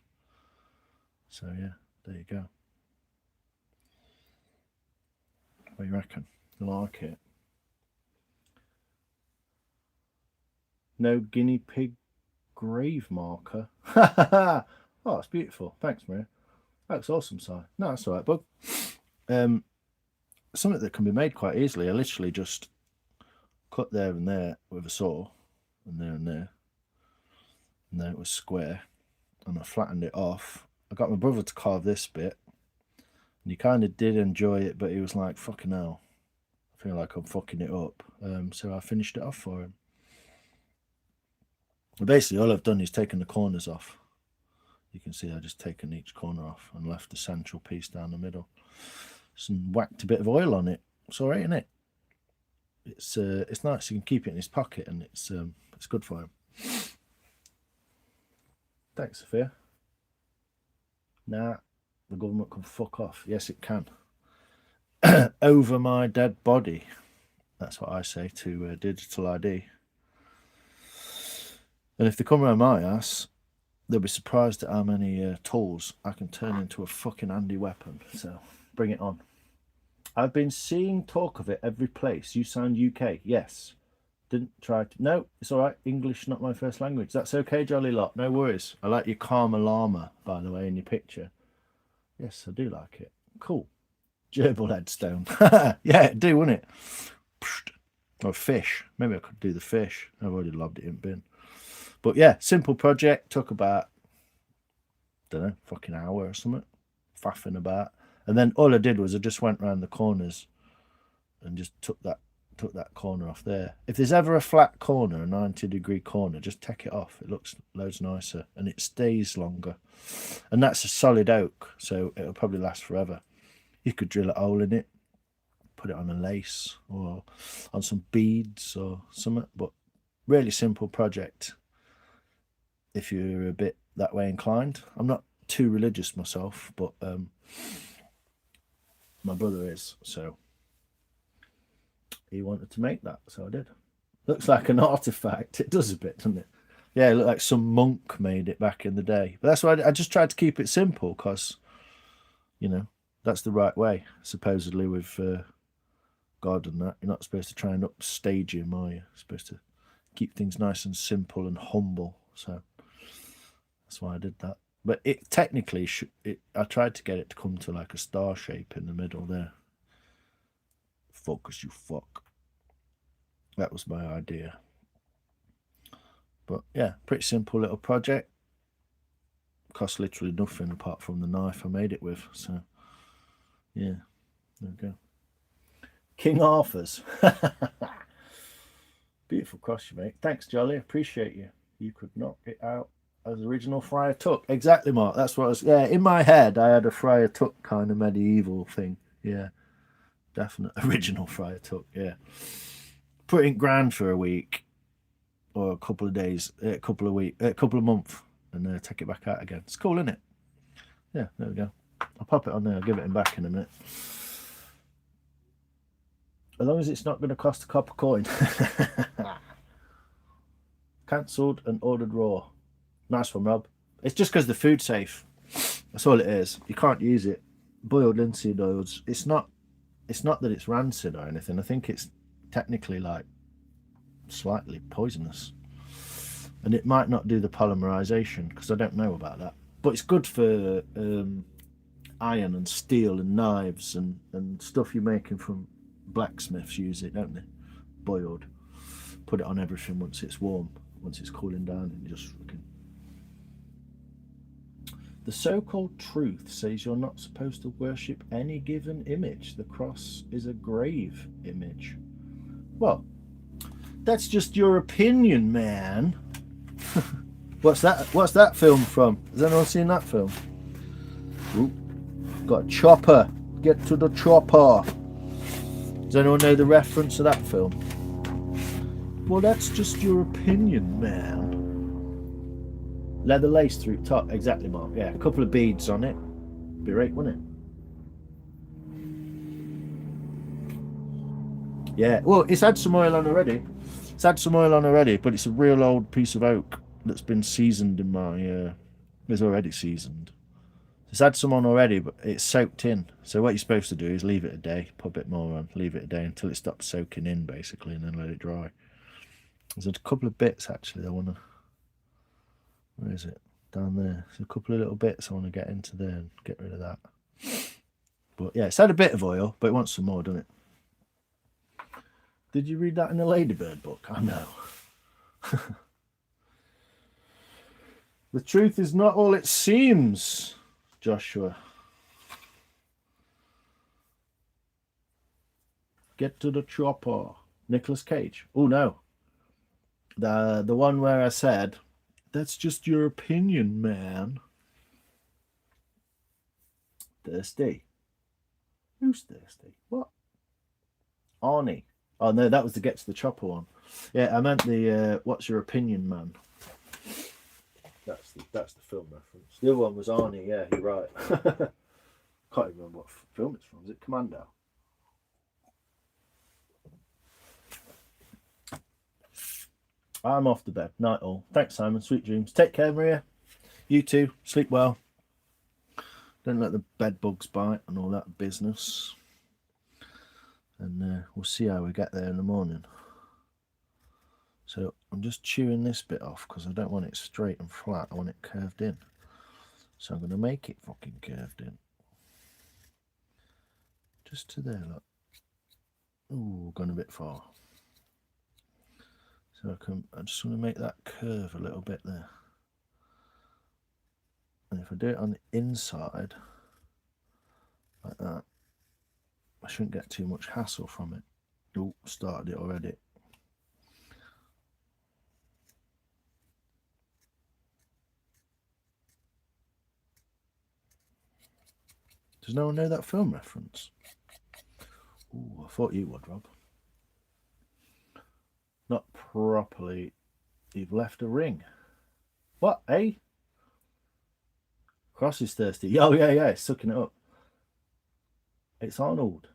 So yeah, there you go. What do you reckon? You like it? No guinea pig grave marker. Oh, it's beautiful. Thanks, Maria. That's awesome, Si. No, that's all right, bud. Something that can be made quite easily. I literally just cut there and there with a saw, and there and there. And then it was square, and I flattened it off. I got my brother to carve this bit, and he kind of did enjoy it, but he was like, fucking hell, I feel like I'm fucking it up. So I finished it off for him. Basically, all I've done is taken the corners off. You can see I've just taken each corner off and left the central piece down the middle. And whacked a bit of oil on it. It's all right, isn't it? It's nice. You can keep it in his pocket, and it's good for him. Thanks, Sophia. Nah, the government can fuck off. Yes, it can. Over my dead body. That's what I say to digital ID. And if they come around my ass, they'll be surprised at how many tools I can turn into a fucking handy weapon. So bring it on. I've been seeing talk of it every place. You sound UK. Yes. Didn't try to. No, it's all right. English, not my first language. That's okay, jolly lot. No worries. I like your Karma Llama, by the way, in your picture. Yes, I do like it. Cool. Gerbil headstone. Yeah, it do, wouldn't it? Or fish. Maybe I could do the fish. I've already lobbed it in bin. But yeah, simple project. Took about, don't know, fucking hour or something. Faffing about. And then all I did was I just went around the corners and just took that corner off there. If there's ever a flat corner, a 90-degree corner, just take it off. It looks loads nicer and it stays longer. And that's a solid oak, so it'll probably last forever. You could drill a hole in it, put it on a lace or on some beads or something. But really simple project if you're a bit that way inclined. I'm not too religious myself, but my brother is, so he wanted to make that, so I did. Looks like an artifact. It does a bit, doesn't it? Yeah, it looked like some monk made it back in the day. But that's why I just tried to keep it simple, because, you know, that's the right way, supposedly, with God and that. You're not supposed to try and upstage him, are you? You're supposed to keep things nice and simple and humble. So that's why I did that. But it technically, I tried to get it to come to like a star shape in the middle there. Focus, you fuck. That was my idea. But yeah, pretty simple little project. Cost literally nothing apart from the knife I made it with. So yeah, there we go. King Arthur's. Beautiful cross you make. Thanks, Jolly. Appreciate you. You could knock it out as original Friar Tuck. Exactly, Mark. That's what I was. Yeah, in my head, I had a Friar Tuck kind of medieval thing. Yeah, definite original Friar Tuck. Yeah, put it in ground for a week or a couple of days, a couple of months, and take it back out again. It's cool, isn't it? Yeah, there we go. I'll pop it on there. I'll give it him back in a minute. As long as it's not going to cost a copper coin. Cancelled and ordered raw. Nice one, Rob. It's just because the food's safe. That's all it is. You can't use it. Boiled linseed oils. It's not that it's rancid or anything. I think it's technically like slightly poisonous. And it might not do the polymerization, because I don't know about that. But it's good for iron and steel and knives and stuff you're making from blacksmiths use it, don't they? Boiled. Put it on everything once it's warm, once it's cooling down, and you just fucking. The so-called truth says you're not supposed to worship any given image. The cross is a grave image. Well, that's just your opinion, man. What's that film from? Has anyone seen that film? Ooh, got a chopper. Get to the chopper. Does anyone know the reference to that film? Well, that's just your opinion, man. Leather lace through top. Exactly, Mark. Yeah, a couple of beads on it. Be right, wouldn't it? Yeah. Well, it's had some oil on already. But it's a real old piece of oak that's been seasoned in my. It's already seasoned. It's had some on already, but it's soaked in. So what you're supposed to do is leave it a day, put a bit more on, leave it a day until it stops soaking in, basically, and then let it dry. There's a couple of bits, actually, I want to... Where is it? Down there. There's a couple of little bits I want to get into there and get rid of that. But yeah, it's had a bit of oil, but it wants some more, doesn't it? Did you read that in the Ladybird book? I know. The truth is not all it seems, Joshua. Get to the chopper. Nicolas Cage. Oh no. The one where I said, that's just your opinion, man. Thirsty. Who's thirsty? What? Arnie. Oh no, that was the Get to the Chopper one. Yeah, I meant the What's Your Opinion, Man. That's the film reference. The other one was Arnie. Yeah, you're right. Can't even remember what film it's from. Is it Commando? I'm off to bed. Night all. Thanks, Simon. Sweet dreams. Take care, Maria. You too. Sleep well. Don't let the bed bugs bite and all that business. And we'll see how we get there in the morning. So I'm just chewing this bit off because I don't want it straight and flat. I want it curved in. So I'm going to make it fucking curved in. Just to there, look. Ooh, gone a bit far. So I just want to make that curve a little bit there. And if I do it on the inside, like that, I shouldn't get too much hassle from it. Oh, started it already. Does no one know that film reference? Ooh, I thought you would, Rob. Not properly. You've left a ring. What, eh? Cross is thirsty. Oh, yeah, it's sucking it up. It's Arnold.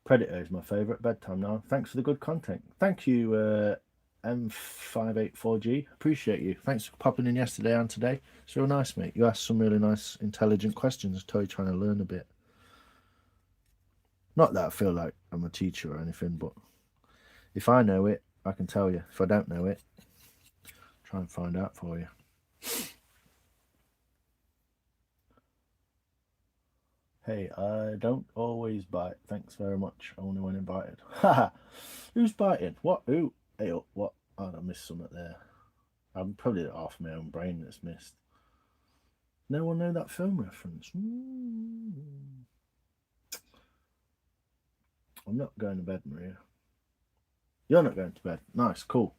Predator is my favourite bedtime now. Thanks for the good content. Thank you, M584G. Appreciate you. Thanks for popping in yesterday and today. It's real nice, mate. You asked some really nice, intelligent questions. Totally trying to learn a bit. Not that I feel like I'm a teacher or anything, but if I know it, I can tell you. If I don't know it, try and find out for you. Hey, I don't always bite. Thanks very much. Only when invited. Haha. Who's biting? What? Who? Hey, what? Oh, I missed something there. I'm probably half my own brain that's missed. No one know that film reference. I'm not going to bed, Maria. You're not going to bed. Nice, cool.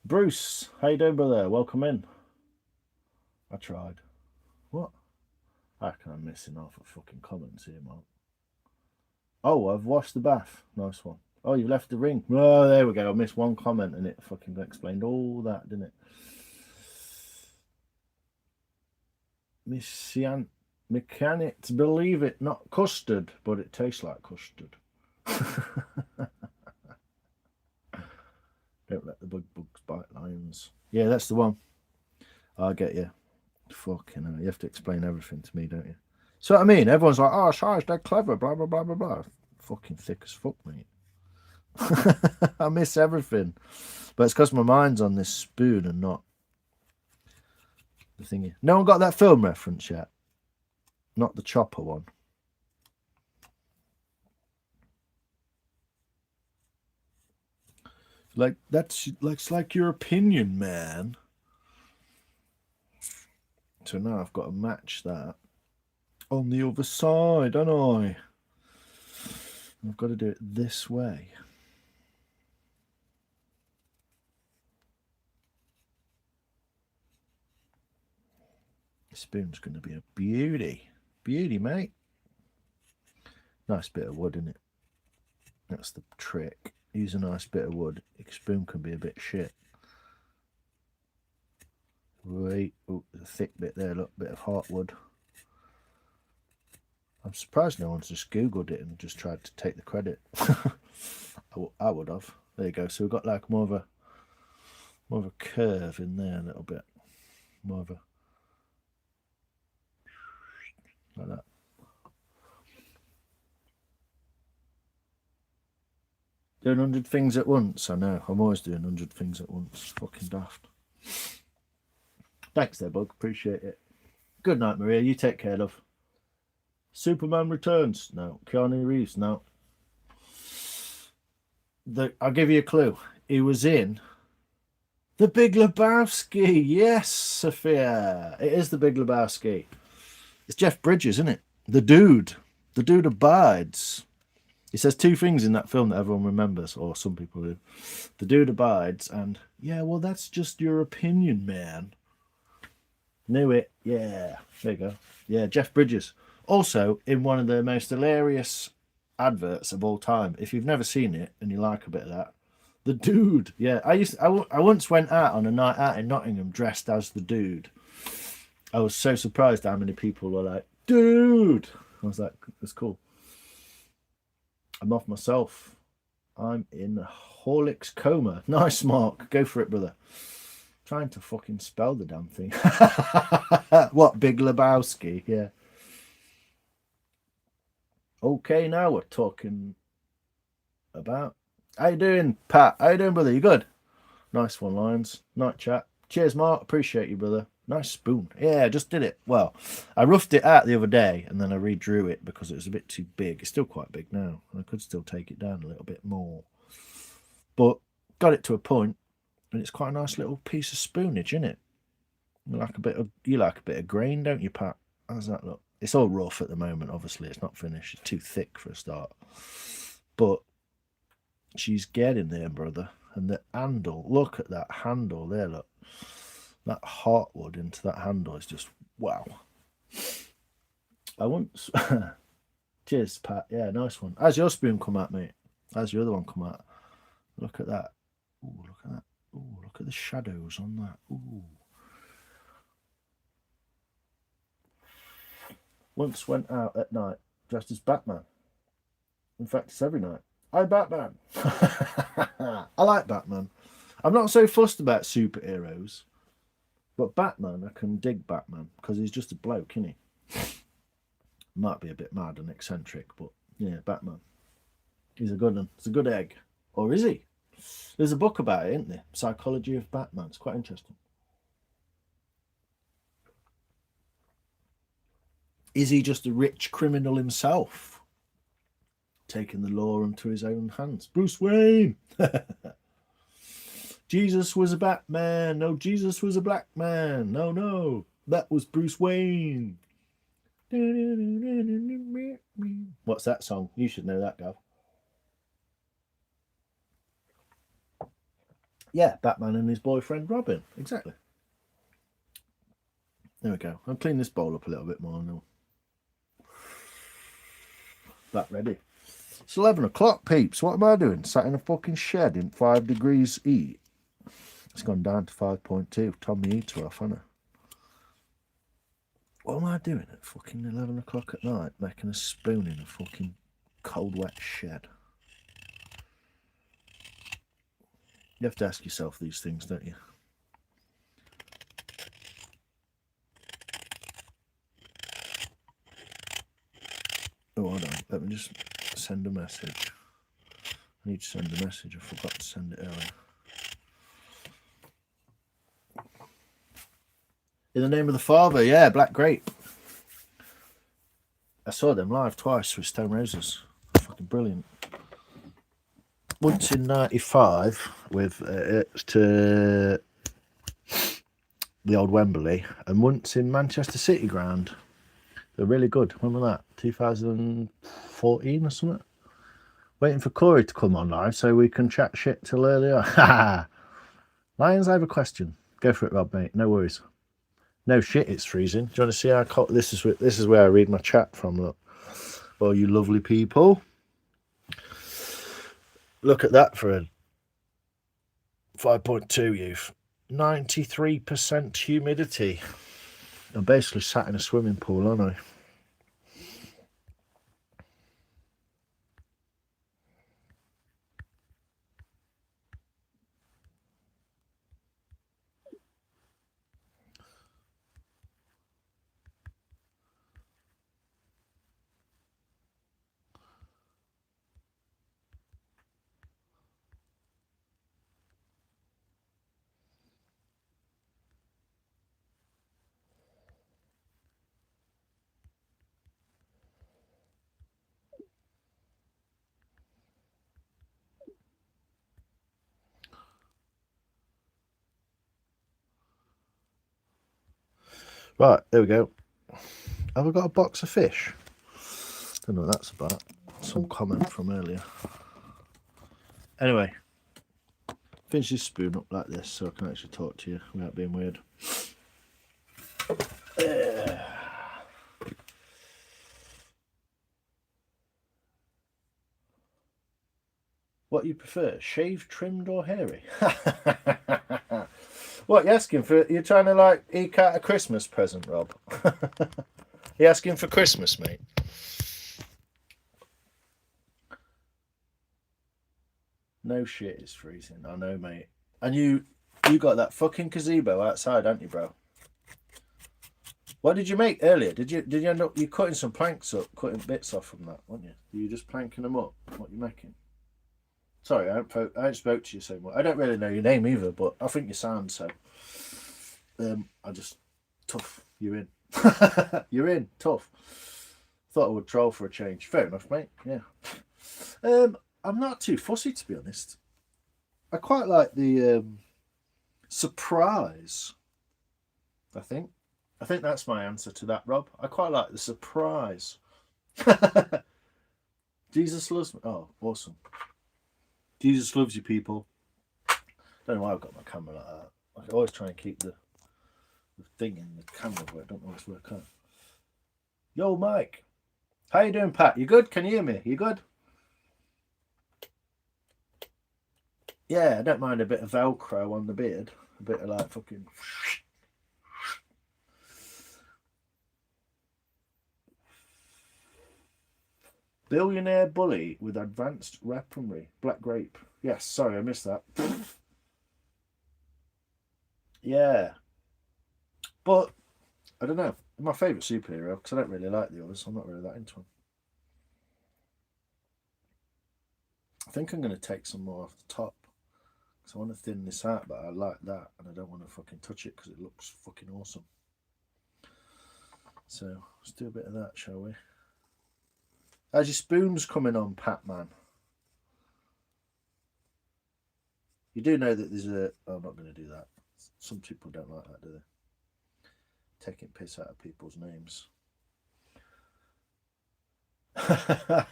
Bruce, how you doing, brother? Welcome in. I tried. What? I reckon I'm missing half of fucking comments here, Mark. Oh, I've washed the bath. Nice one. Oh, you've left the ring. Oh, there we go. I missed one comment and it fucking explained all that, didn't it? Mechanics believe it, not custard, but it tastes like custard. Don't let the bugs bite lions. Yeah, that's the one. I get you. Fucking hell. You have to explain everything to me, don't you? So what I mean, everyone's like, oh, Shires, they're clever, blah, blah, blah, blah, blah. Fucking thick as fuck, mate. I miss everything. But it's because my mind's on this spoon and not the thingy. No one got that film reference yet? Not the chopper one. Like, that's like your opinion, man. So now I've got to match that on the other side, don't I? I've got to do it this way. The spoon's going to be a beauty. Beauty, mate. Nice bit of wood, isn't it? That's the trick. Use a nice bit of wood. Your spoon can be a bit shit. Right. Oh, the thick bit there. Look, bit of heartwood. I'm surprised no one's just Googled it and just tried to take the credit. I would have. There you go. So we've got like more of a curve in there a little bit. More of a like that. Doing 100 things at once. I know. I'm always doing 100 things at once. Fucking daft. Thanks there, Bug. Appreciate it. Good night, Maria. You take care, love. Superman Returns. No. Keanu Reeves. No. I'll give you a clue. He was in The Big Lebowski. Yes, Sophia. It is The Big Lebowski. It's Jeff Bridges, isn't it? The dude. The dude abides. He says two things in that film that everyone remembers, or some people do. The dude abides, and yeah, well, that's just your opinion, man. Knew it. Yeah. There you go. Yeah, Jeff Bridges. Also, in one of the most hilarious adverts of all time. If you've never seen it and you like a bit of that, the Dude. Yeah, I once went out on a night out in Nottingham dressed as the Dude. I was so surprised how many people were like, Dude. I was like, it's cool. I'm off myself. I'm in a Horlicks coma. Nice, Mark. Go for it, brother. Trying to fucking spell the damn thing. What, Big Lebowski? Yeah. Okay, now we're talking about. How you doing, Pat? How you doing, brother? You good? Nice one, Lions. Night chat. Cheers, Mark. Appreciate you, brother. Nice spoon. Yeah, I just did it. Well, I roughed it out the other day and then I redrew it because it was a bit too big. It's still quite big now. I could still take it down a little bit more. But got it to a point, and it's quite a nice little piece of spoonage, isn't it? You like a bit of grain, don't you, Pat? How's that look? It's all rough at the moment, obviously. It's not finished. It's too thick for a start. But she's getting there, brother. And the handle, look at that handle there, look. That heartwood into that handle is just wow. I once cheers, Pat. Yeah, nice one. How's your spoon come out, mate? How's your other one come out? Look at that. Ooh, look at that. Ooh, look at the shadows on that. Ooh. Once went out at night dressed as Batman. In fact, it's every night. I'm Batman. I like Batman. I'm not so fussed about superheroes. But Batman, I can dig Batman because he's just a bloke, isn't he? Might be a bit mad and eccentric, but yeah, Batman. He's a good one. It's a good egg. Or is he? There's a book about it, isn't there? Psychology of Batman. It's quite interesting. Is he just a rich criminal himself? Taking the law into his own hands. Bruce Wayne! Jesus was a Batman. No, Jesus was a black man. No, no. That was Bruce Wayne. What's that song? You should know that, Gav. Yeah, Batman and his boyfriend Robin. Exactly. There we go. I'll clean this bowl up a little bit more now. That ready. It's 11 o'clock, peeps. What am I doing? Sat in a fucking shed in 5 degrees heat. It's gone down to 5.2. Tom the heater off, hasn't it? What am I doing at fucking 11 o'clock at night? Making a spoon in a fucking cold, wet shed. You have to ask yourself these things, don't you? Oh, hold on. Let me just send a message. I need to send a message. I forgot to send it earlier. In the Name of the Father, yeah, Black Grape. I saw them live twice with Stone Roses. Fucking brilliant. Once in '95 with to the old Wembley, and once in Manchester City ground. They're really good. When was that? 2014 or something? Waiting for Corey to come on live so we can chat shit till early on. Lions, I have a question. Go for it, Rob, mate. No worries. No shit, it's freezing. Do you want to see how cold this is where I read my chat from, look. Oh, you lovely people. Look at that for a 5.2 youth. 93% humidity. I'm basically sat in a swimming pool, aren't I? Right, there we go. Have I got a box of fish? Don't know what that's about. Some comment from earlier. Anyway, finish this spoon up like this so I can actually talk to you without being weird. What you prefer, shaved, trimmed, or hairy? What you asking for? You're trying to like eke out a Christmas present, Rob? You asking for Christmas, mate? No shit, it's freezing. I know, mate. And you got that fucking gazebo outside, haven't you, bro? What did you make earlier? Did you end up you cutting some planks up, cutting bits off from that, weren't you? Were you just planking them up? What you making? Sorry, I haven't spoke to you so much. I don't really know your name either, but I think you sound so. I just tough. You're in. You're in. Tough. Thought I would troll for a change. Fair enough, mate. Yeah. I'm not too fussy, to be honest. I quite like the surprise. I think that's my answer to that, Rob. I quite like the surprise. Jesus loves me. Oh, awesome. Jesus loves you, people. Don't know why I've got my camera like that. I always try and keep the thing in the camera, but I don't always work out. Yo, Mike. How you doing, Pat? You good? Can you hear me? You good? Yeah, I don't mind a bit of Velcro on the beard. A bit of like fucking... Billionaire bully with advanced weaponry. Black grape. Yes, sorry, I missed that. Yeah. But, I don't know. My favourite superhero, because I don't really like the others. I'm not really that into them. I think I'm going to take some more off the top. Because I want to thin this out, but I like that. And I don't want to fucking touch it because it looks fucking awesome. So, let's do a bit of that, shall we? How's your spoons coming on, Pat, man? You do know that there's a... Oh, I'm not going to do that. Some people don't like that, do they? Taking piss out of people's names. What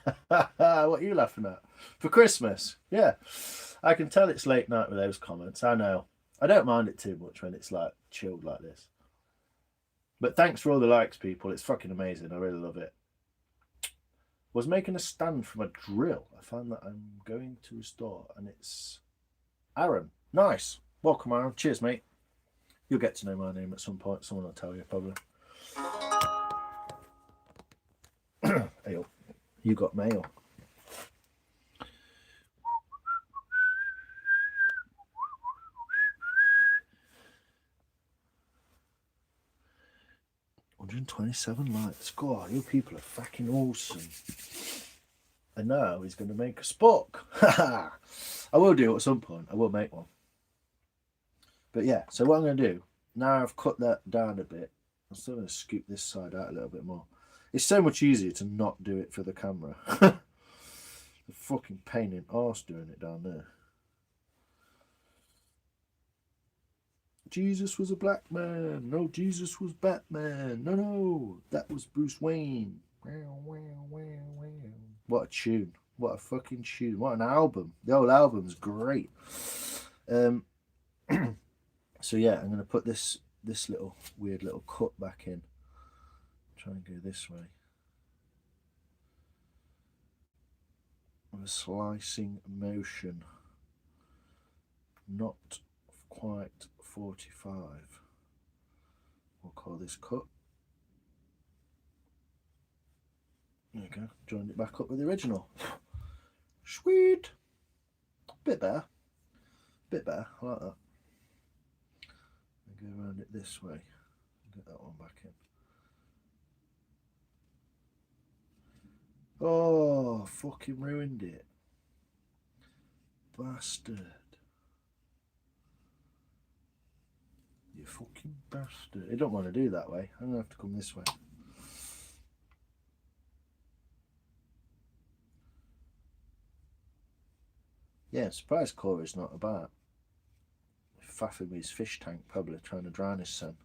are you laughing at? For Christmas? Yeah. I can tell it's late night with those comments. I know. I don't mind it too much when it's like chilled like this. But thanks for all the likes, people. It's fucking amazing. I really love it. Was making a stand from a drill. I found that I'm going to restore, and it's Aaron. Nice. Welcome, Aaron. Cheers, mate. You'll get to know my name at some point. Someone will tell you, probably. Hey, you got mail. $127 likes. God, you people are fucking awesome. And now he's going to make a spook. I will do it at some point. I will make one. But yeah, so what I'm going to do, now I've cut that down a bit, I'm still going to scoop this side out a little bit more. It's so much easier to not do it for the camera. The fucking pain in arse doing it down there. Jesus was a black man. No, Jesus was Batman. No, that was Bruce Wayne. What a tune. What a fucking tune. What an album. The whole album's great. So yeah, I'm going to put this little weird little cut back in. Try and go this way. With a slicing motion. Not quite 45. We'll call this cut. There you go. Joined it back up with the original. Sweet. Bit better. Bit better. I like that. Go around it this way. Get that one back in. Oh, fucking ruined it. Bastard. You fucking bastard. I don't want to do that way. I'm going to have to come this way. Yeah, surprised Corey's not about. Faffing with his fish tank, probably trying to drown his son.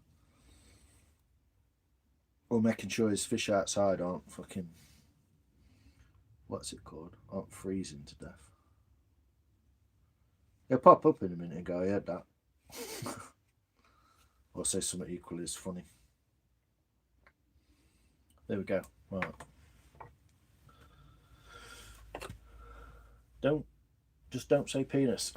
Or making sure his fish outside aren't fucking... What's it called? Aren't freezing to death. He'll pop up in a minute and go, I heard that. Or say something equally as funny. There we go. Right. Don't Just don't say penis.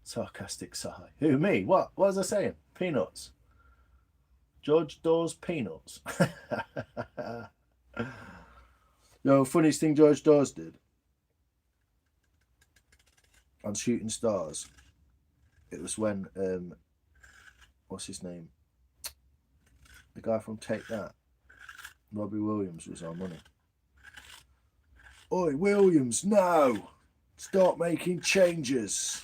Sarcastic sigh. Who, me? What was I saying? Peanuts. George Dawes peanuts. Yo, funniest thing George Dawes did on Shooting Stars. It was when what's his name? The guy from Take That, Robbie Williams, was on, wasn't he? Oi, Williams, no! Start making changes.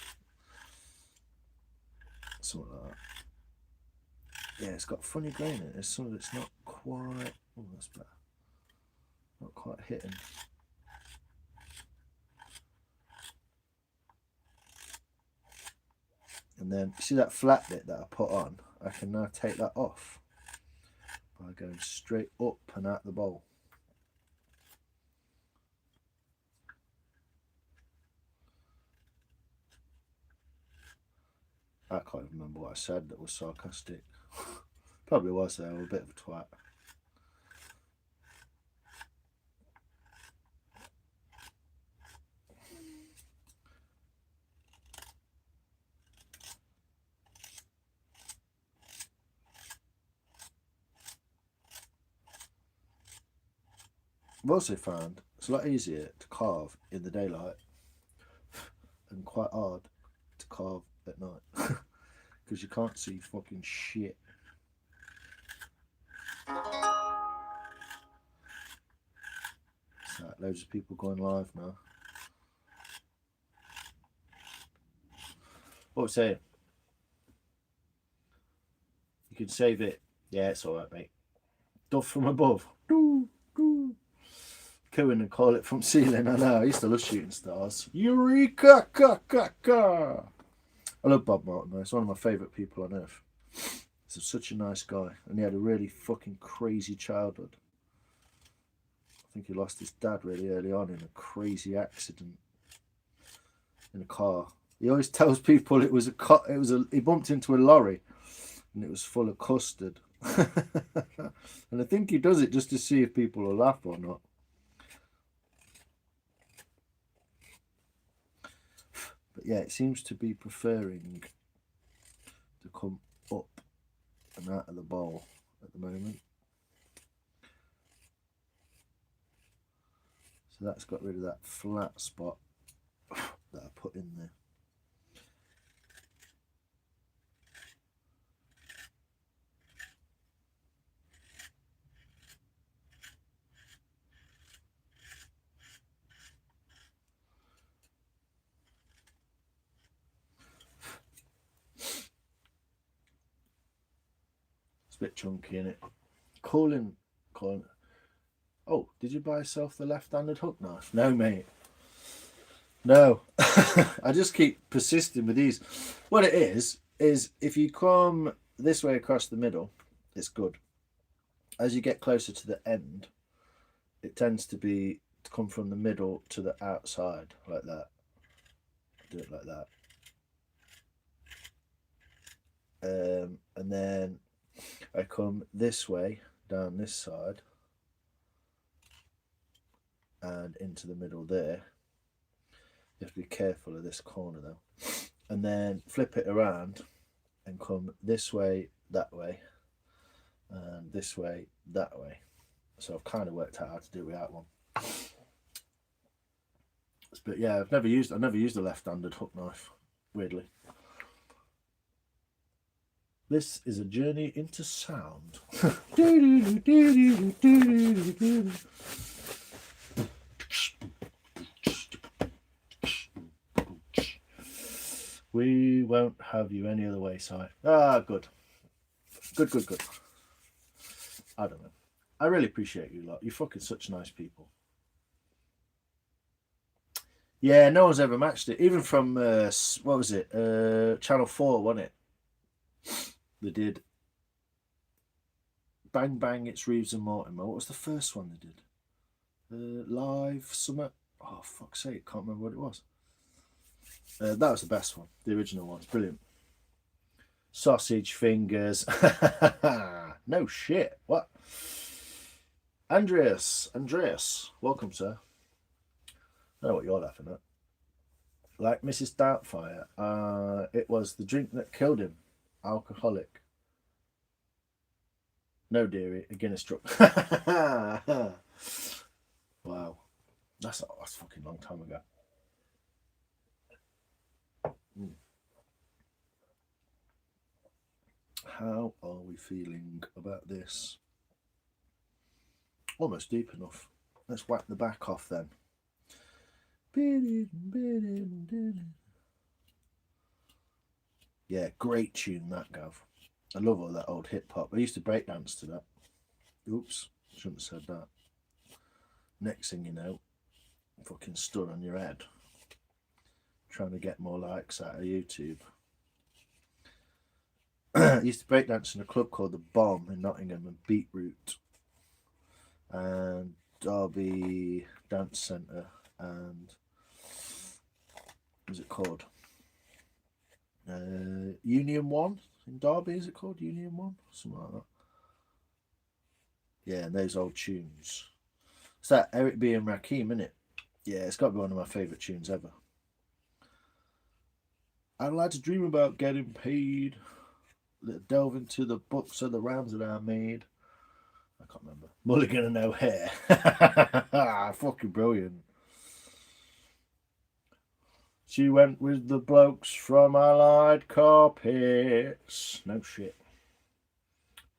Something like that. Yeah, it's got funny grain in it. There's some of it's not quite. Oh, that's better. Not quite hitting. And then, see that flat bit that I put on? I can now take that off by going straight up and out the bowl. I can't even remember what I said that was sarcastic. Probably was there, a bit of a twat. I've also found it's a lot easier to carve in the daylight and quite hard to carve at night because you can't see fucking shit. So loads of people going live now. What was I saying? You can save it. Yeah, it's alright, mate. Duff from above. Cooing and call it from ceiling. I know. I used to love Shooting Stars. Eureka! I love Bob Martin, though. He's one of my favourite people on earth. He's such a nice guy. And he had a really fucking crazy childhood. I think he lost his dad really early on in a crazy accident in a car. He always tells people he bumped into a lorry and it was full of custard. And I think he does it just to see if people will laugh or not. But yeah, it seems to be preferring to come up and out of the bowl at the moment. So that's got rid of that flat spot that I put in there. Bit chunky in it. Calling. Oh, did you buy yourself the left-handed hook knife? No, mate. No. I just keep persisting with these. What it is if you come this way across the middle, it's good. As you get closer to the end, it tends to come from the middle to the outside, like that. Do it like that. And then I come this way, down this side, and into the middle there. You have to be careful of this corner though. And then flip it around and come this way, that way, and this way, that way. So I've kind of worked out how to do it without one. But yeah, I've never used a left-handed hook knife, weirdly. This is a journey into sound. We won't have you any other way, Si. Ah, good. Good. I don't know. I really appreciate you lot. You're fucking such nice people. Yeah, no one's ever matched it. Even from, what was it? Channel 4, wasn't it? They did Bang Bang, It's Reeves and Mortimer. What was the first one they did? Live Summer. Oh, fuck's sake, can't remember what it was. That was the best one. The original one. Brilliant. Sausage fingers. No shit. What? Andreas, welcome, sir. I know what you're laughing at. Like Mrs. Doubtfire, it was the drink that killed him. Alcoholic. No, dearie, a Guinness drop. Wow, that's a fucking long time ago. Mm. How are we feeling about this? Almost deep enough. Let's whack the back off then. Yeah, great tune that, Gav. I love all that old hip hop. I used to break dance to that. Oops, shouldn't have said that. Next thing you know, fucking stood on your head, trying to get more likes out of YouTube. I used to break dance in a club called the Bomb in Nottingham and Beetroot and Derby Dance Centre and what's it called? Union One in Derby, is it called Union One? Something like that. Yeah, and those old tunes. It's that Eric B and Rakim, isn't it? Yeah, it's got to be one of my favourite tunes ever. I'd like to dream about getting paid. Delve into the books of the rhymes that I made. I can't remember. Mulligan and no hair. Fucking brilliant. She went with the blokes from Allied Carpets. No shit.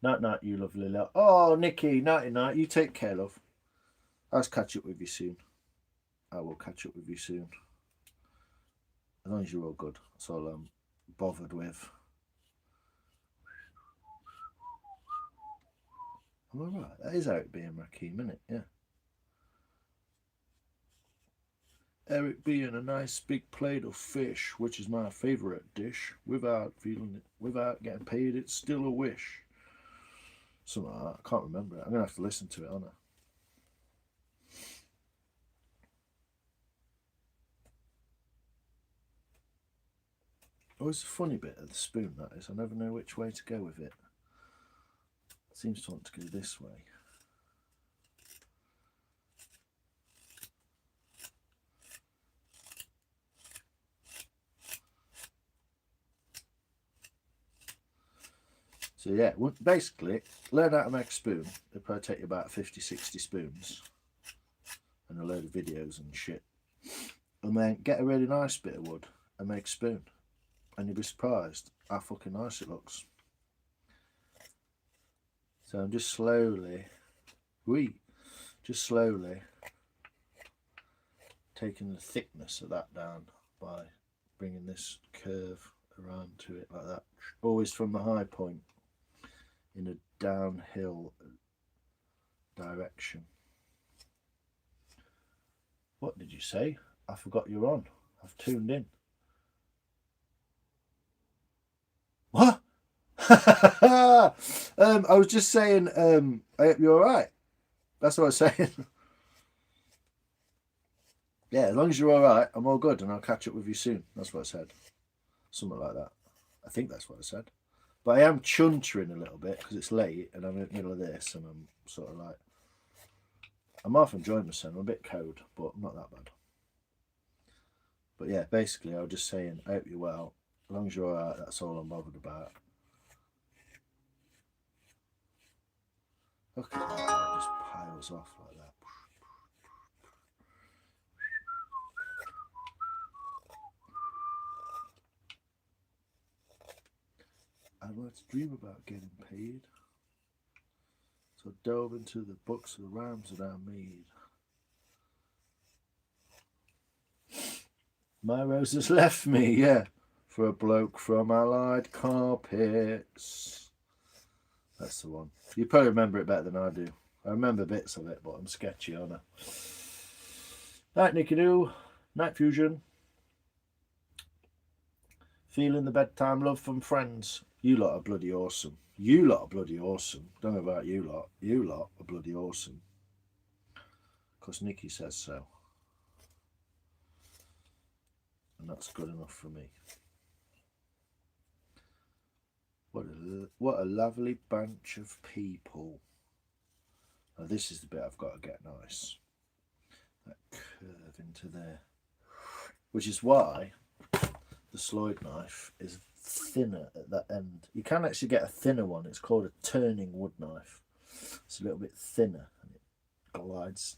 Night night, you lovely love. Oh, Nikki, nighty night. You take care, love. I'll catch up with you soon. I will catch up with you soon. As long as you're all good. That's all I'm bothered with. Am I right? That is Eric B and Rakim, isn't it? Yeah. Eric B and a nice big plate of fish, which is my favourite dish. Without feeling it, without getting paid, it's still a wish. Something like that. I can't remember it. I'm gonna have to listen to it, aren't I? Always a funny bit of the spoon, that is. I never know which way to go with it. It seems to want to go this way. So yeah, basically, learn how to make a spoon. It'll probably take you about 50, 60 spoons. And a load of videos and shit. And then get a really nice bit of wood and make a spoon. And you'll be surprised how fucking nice it looks. So I'm just slowly taking the thickness of that down by bringing this curve around to it like that. Always from the high point in a downhill direction. What did you say? I forgot you're on. I've tuned in. What? I was just saying, I hope you're alright. That's what I was saying. Yeah, as long as you're alright, I'm all good and I'll catch up with you soon. That's what I said. Something like that. I think that's what I said. But I am chuntering a little bit because it's late and I'm in the middle of this and I'm sort of like, I'm half enjoying myself. I'm a bit cold, but not that bad. But yeah, basically, I was just saying, I hope you're well. As long as you're alright, that's all I'm bothered about. Okay, it just piles off like that. I'd like to dream about getting paid. So delve into the books of the rhymes that I made. My rose has left me, yeah, for a bloke from Allied Carpets. That's the one. You probably remember it better than I do. I remember bits of it, but I'm sketchy, aren't I? Night, Nicky Doo. Night Fusion. Feeling the bedtime love from friends. You lot are bloody awesome. You lot are bloody awesome. Don't know about you lot. You lot are bloody awesome. Because Nikki says so. And that's good enough for me. What a lovely bunch of people. Oh, this is the bit I've got to get nice. That curve into there. Which is why the Sloyd knife is thinner at that end. You can actually get a thinner one. It's called a turning wood knife. It's a little bit thinner and it glides.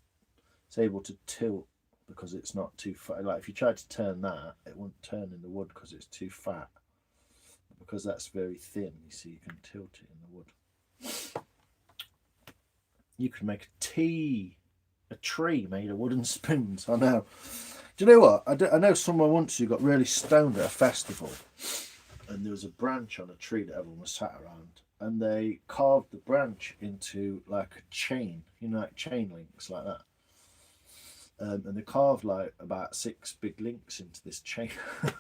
It's able to tilt because it's not too fat. Like if you tried to turn that, it won't turn in the wood because it's too fat. Because that's very thin, you see, you can tilt it in the wood. You can make a tree made of wooden spoons. I know. Do you know what? I know someone once who got really stoned at a festival, and there was a branch on a tree that everyone was sat around, and they carved the branch into like a chain, you know, like chain links like that. And they carved like about 6 big links into this chain.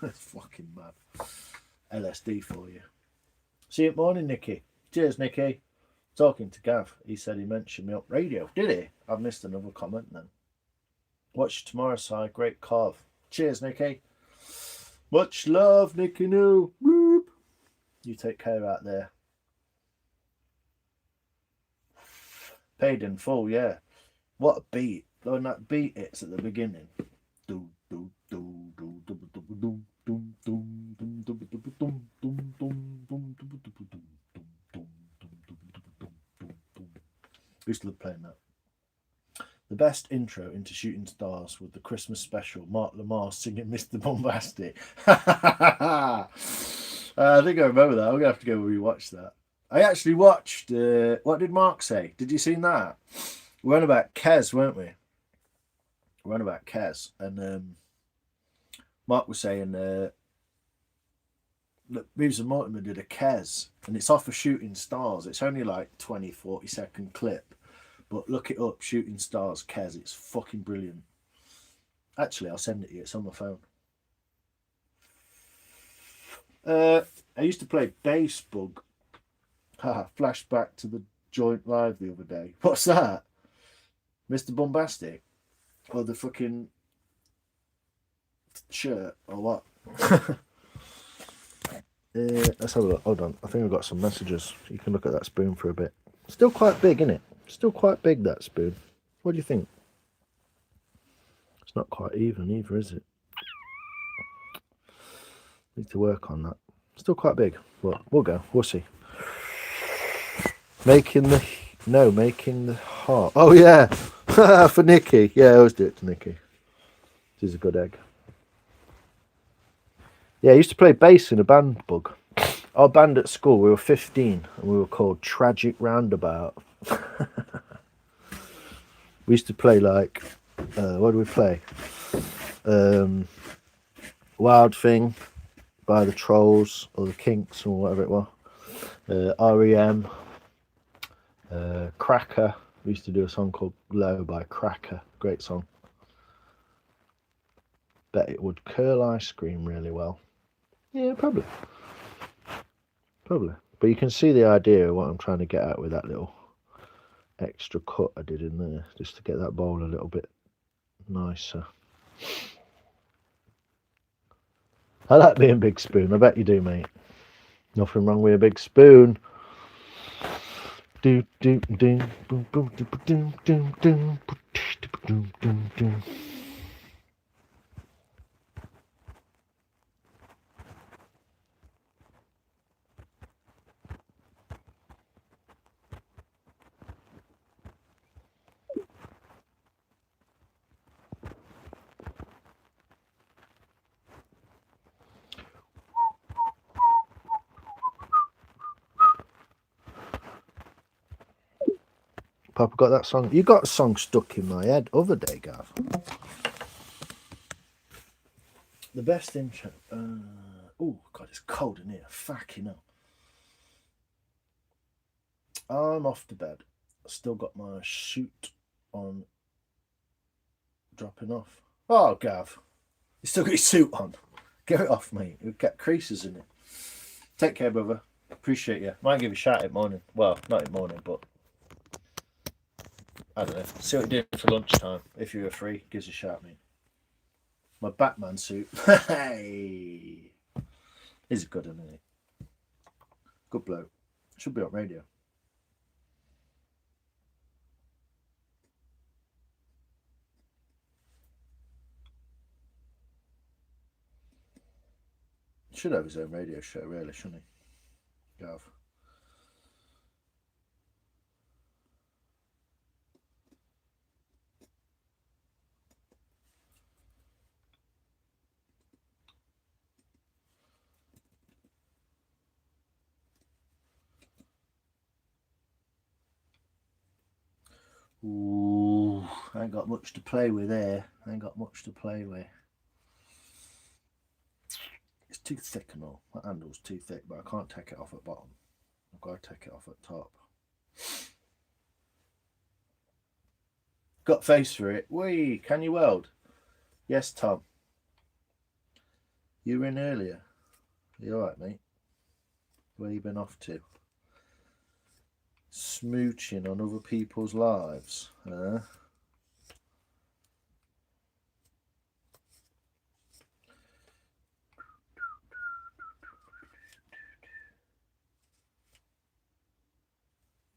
It's fucking mad. LSD for you. See you at morning, Nicky. Cheers, Nicky. Talking to Gav, he said he mentioned me up radio. Did he? I've missed another comment then. Watch tomorrow side. Great carve. Cheers, Nicky. Much love, Nicky. No. Whoop. You take care out there. Paid in full, yeah. What a beat. When that beat hits at the beginning. Used to love playing that. The best intro into Shooting Stars was the Christmas special, Mark Lamar singing Mr. Bombastic. I think I remember that. I'm going to have to go rewatch that. I actually watched, what did Mark say? Did you see that? We went about Kez, weren't we? We went about Kez. And Mark was saying, look, Beavis and Mortimer did a Kez. And it's off of Shooting Stars. It's only like 20, 40-second clip. But look it up, Shooting Stars, Kez. It's fucking brilliant. Actually, I'll send it to you. It's on my phone. I used to play Bass Bug. Flashback to the joint live the other day. What's that? Mr. Bombastic? Or the fucking shirt? Or what? Let's have a look. Hold on. I think I've got some messages. You can look at that spoon for a bit. Still quite big, isn't it? Still quite big, that spoon. What do you think? It's not quite even either, is it? Need to work on that. Still quite big, but we'll go. We'll see. Making the heart. Oh, yeah. For Nicky. Yeah, I always do it to Nicky. This is a good egg. Yeah, I used to play bass in a band, Bug. Our band at school, we were 15, and we were called Tragic Roundabout. We used to play like, what do we play? Wild Thing by the Trolls or the Kinks or whatever it was. REM, Cracker. We used to do a song called Low by Cracker. Great song. Bet it would curl ice cream really well. Yeah, probably. Probably. But you can see the idea of what I'm trying to get at with that little extra cut I did in there, just to get that bowl a little bit nicer. I like being big spoon. I bet you do, mate. Nothing wrong with a big spoon. Do do do boom boom do do do do do do do. Papa got that song. You got a song stuck in my head other day, Gav. The best intro. Oh God, it's cold in here. Fucking hell. I'm off to bed. Still got my suit on. Dropping off. Oh, Gav, you still got your suit on. Get it off, mate. You'll get creases in it. Take care, brother. Appreciate you. Might give you a shout in morning. Well, not in morning, but I don't know. See what you're doing for lunchtime. If you're free, gives a shout, mate. My Batman suit. Hey, he's good, isn't he? Good bloke. Should be on radio. Should have his own radio show, really, shouldn't he? Gav. Ooh, I ain't got much to play with there. I ain't got much to play with. It's too thick and all. That handle's too thick, but I can't take it off at bottom. I've got to take it off at top. Got face for it. Wee, can you weld? Yes, Tom. You were in earlier. You alright, mate? Where you been off to? Smooching on other people's lives, huh?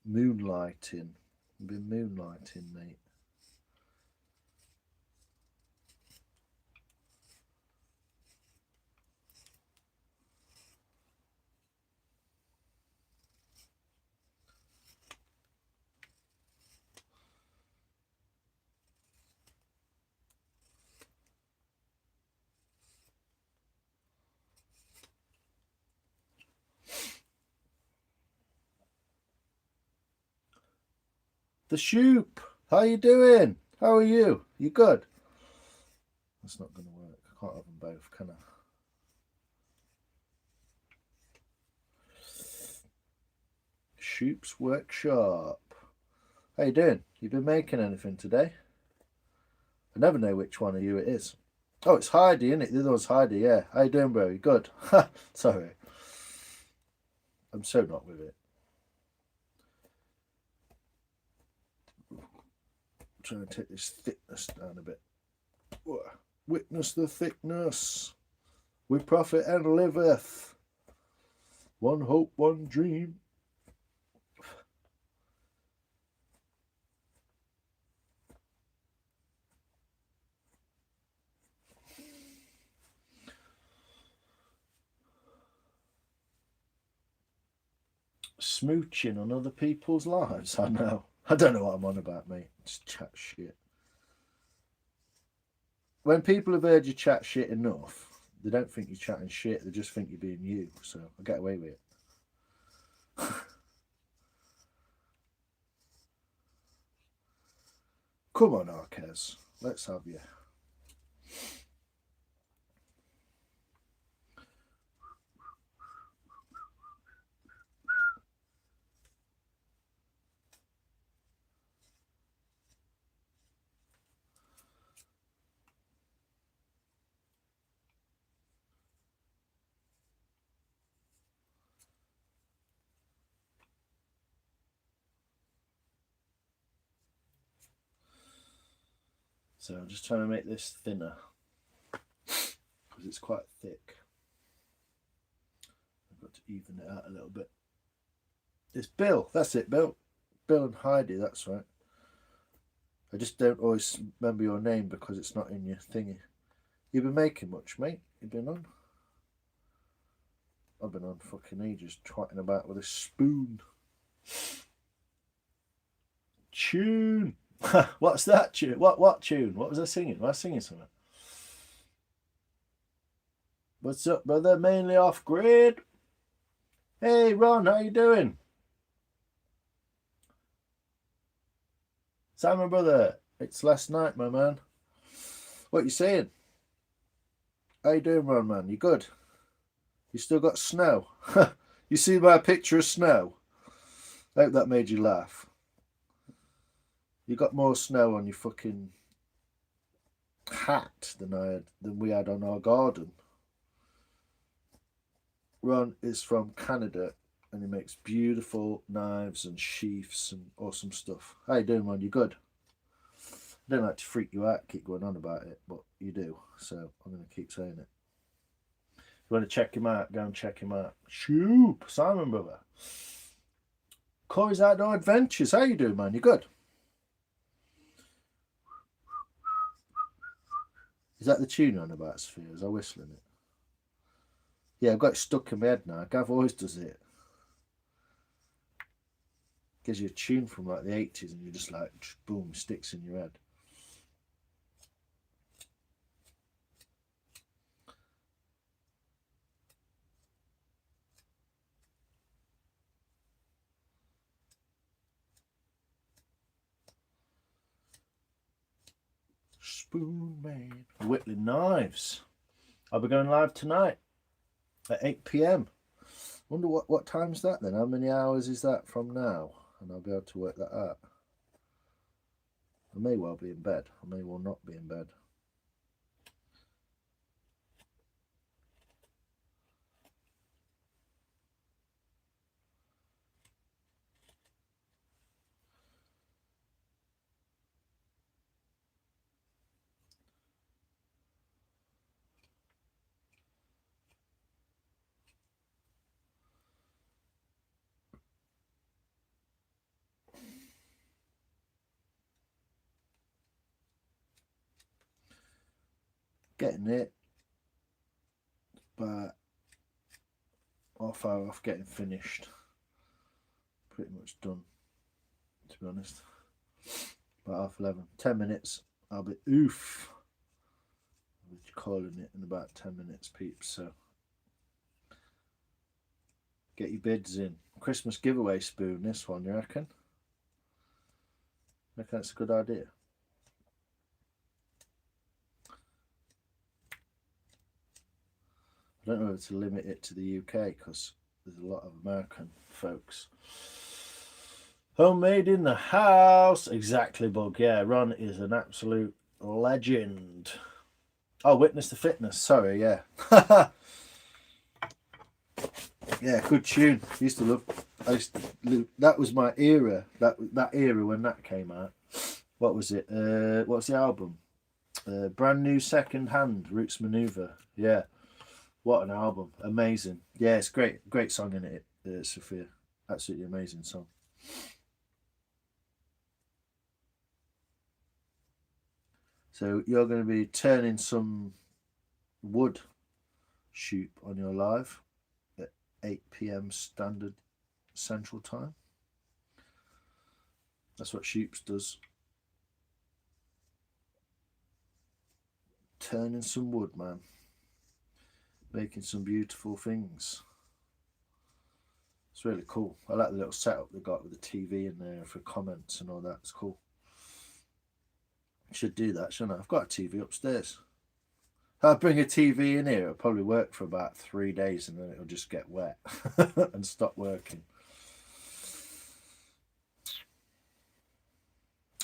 Moonlighting. You've been moonlighting, mate. The Shoop, how you doing? How are you? You good? That's not going to work. I can't have them both, can I? Shoop's Workshop. How you doing? You been making anything today? I never know which one of you it is. Oh, it's Heidi, isn't it? The other one's Heidi, yeah. How you doing, bro? You good? Sorry. I'm so not with it. Trying to take this thickness down a bit. Witness the thickness. We profit and liveth. One hope, one dream. Smooching on other people's lives. I know. I don't know what I'm on about, mate. Just chat shit. When people have heard you chat shit enough, they don't think you're chatting shit. They just think you're being you. So I get away with it. Come on, Arquez. Let's have you. So I'm just trying to make this thinner because it's quite thick. I've got to even it out a little bit. It's Bill. That's it, Bill. Bill and Heidi, that's right. I just don't always remember your name because it's not in your thingy. You been making much, mate? You been on? I've been on fucking ages twatting about with a spoon. Tune! What's that tune? What tune? What was I singing? Was I singing something? What's up, brother? Mainly off grid. Hey, Ron, how you doing? Simon, brother, it's last night, my man. What you saying? How you doing, Ron, man? You good? You still got snow? You see my picture of snow? I hope that made you laugh. You got more snow on your fucking hat than we had on our garden. Ron is from Canada and he makes beautiful knives and sheaths and awesome stuff. How you doing, Ron? You good? I don't like to freak you out, keep going on about it, but you do, so I'm going to keep saying it. If you want to check him out, go and check him out. Shoop, Simon, brother. Corey's Outdoor Adventures. How you doing, man? You good? Is that the tune on about Sphere? Is I whistling it? Yeah, I've got it stuck in my head now. Gav always does it. Gives you a tune from like the 80s and you just like, boom, sticks in your head. Spoon Man. Whittling knives. I'll be going live tonight at 8 p.m. Wonder what time's that then? How many hours is that from now? And I'll be able to work that out. I may well be in bed. I may well not be in bed. Getting it, but half hour off getting finished. Pretty much done, to be honest. About 11. 10 minutes. I'll be oof. I'll be calling it in about 10 minutes, peeps. So get your bids in. Christmas giveaway spoon, this one, you reckon? I reckon that's a good idea. I don't know whether to limit it to the UK because there's a lot of American folks. Homemade in the house. Exactly, Bug. Yeah, Ron is an absolute legend. Oh, Witness the Fitness. Sorry, yeah. Yeah, good tune. Used to love. That was my era. That era when that came out. What was it? What's the album? Brand New Second Hand Roots Maneuver. Yeah, what an album! Amazing. Yeah, it's great. Great song in it, Sophia. Absolutely amazing song. So you're going to be turning some wood shoot on your live at 8 p.m. Standard Central Time. That's what Shoops does. Turning some wood, man. Making some beautiful things. It's really cool. I like the little setup they got with the TV in there for comments and all that. It's cool. Should do that, shouldn't I? I've got a TV upstairs. I'll bring a TV in here. It'll probably work for about 3 days and then it'll just get wet and stop working.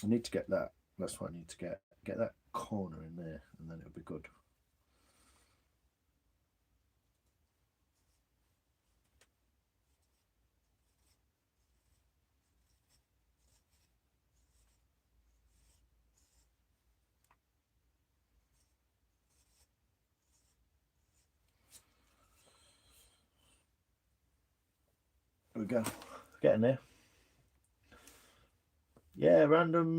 I need to get that. That's what I need to get. Get that corner in there and then it'll be good. There we go. Getting there. Yeah, random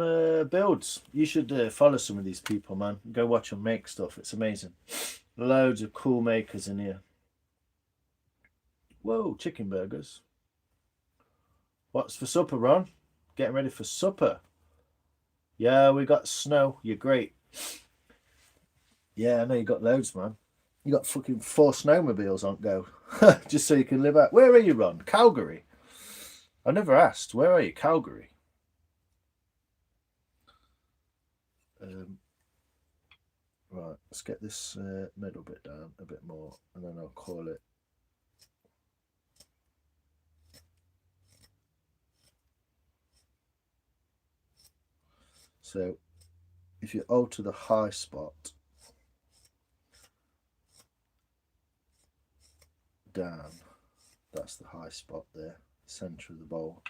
builds. You should follow some of these people, man. Go watch them make stuff. It's amazing. Loads of cool makers in here. Whoa, chicken burgers. What's for supper, Ron? Getting ready for supper. Yeah, we got snow. You're great. Yeah, I know you got loads, man. You got fucking 4 snowmobiles on go. Just so you can live out. Where are you, Ron? Calgary? I never asked. Where are you? Calgary? Right, let's get this middle bit down a bit more and then I'll call it. So if you alter the high spot down, that's the high spot there, center of the bowl.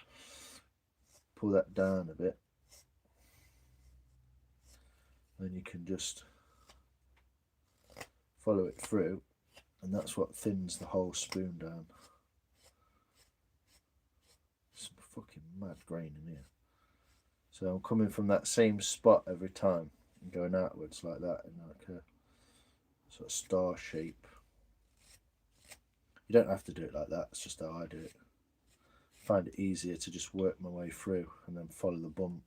Pull that down a bit, then you can just follow it through, and that's what thins the whole spoon down. Some fucking mad grain in here. So I'm coming from that same spot every time and going outwards like that in like a sort of star shape. You don't have to do it like that. It's just how I do it. I find it easier to just work my way through and then follow the bump.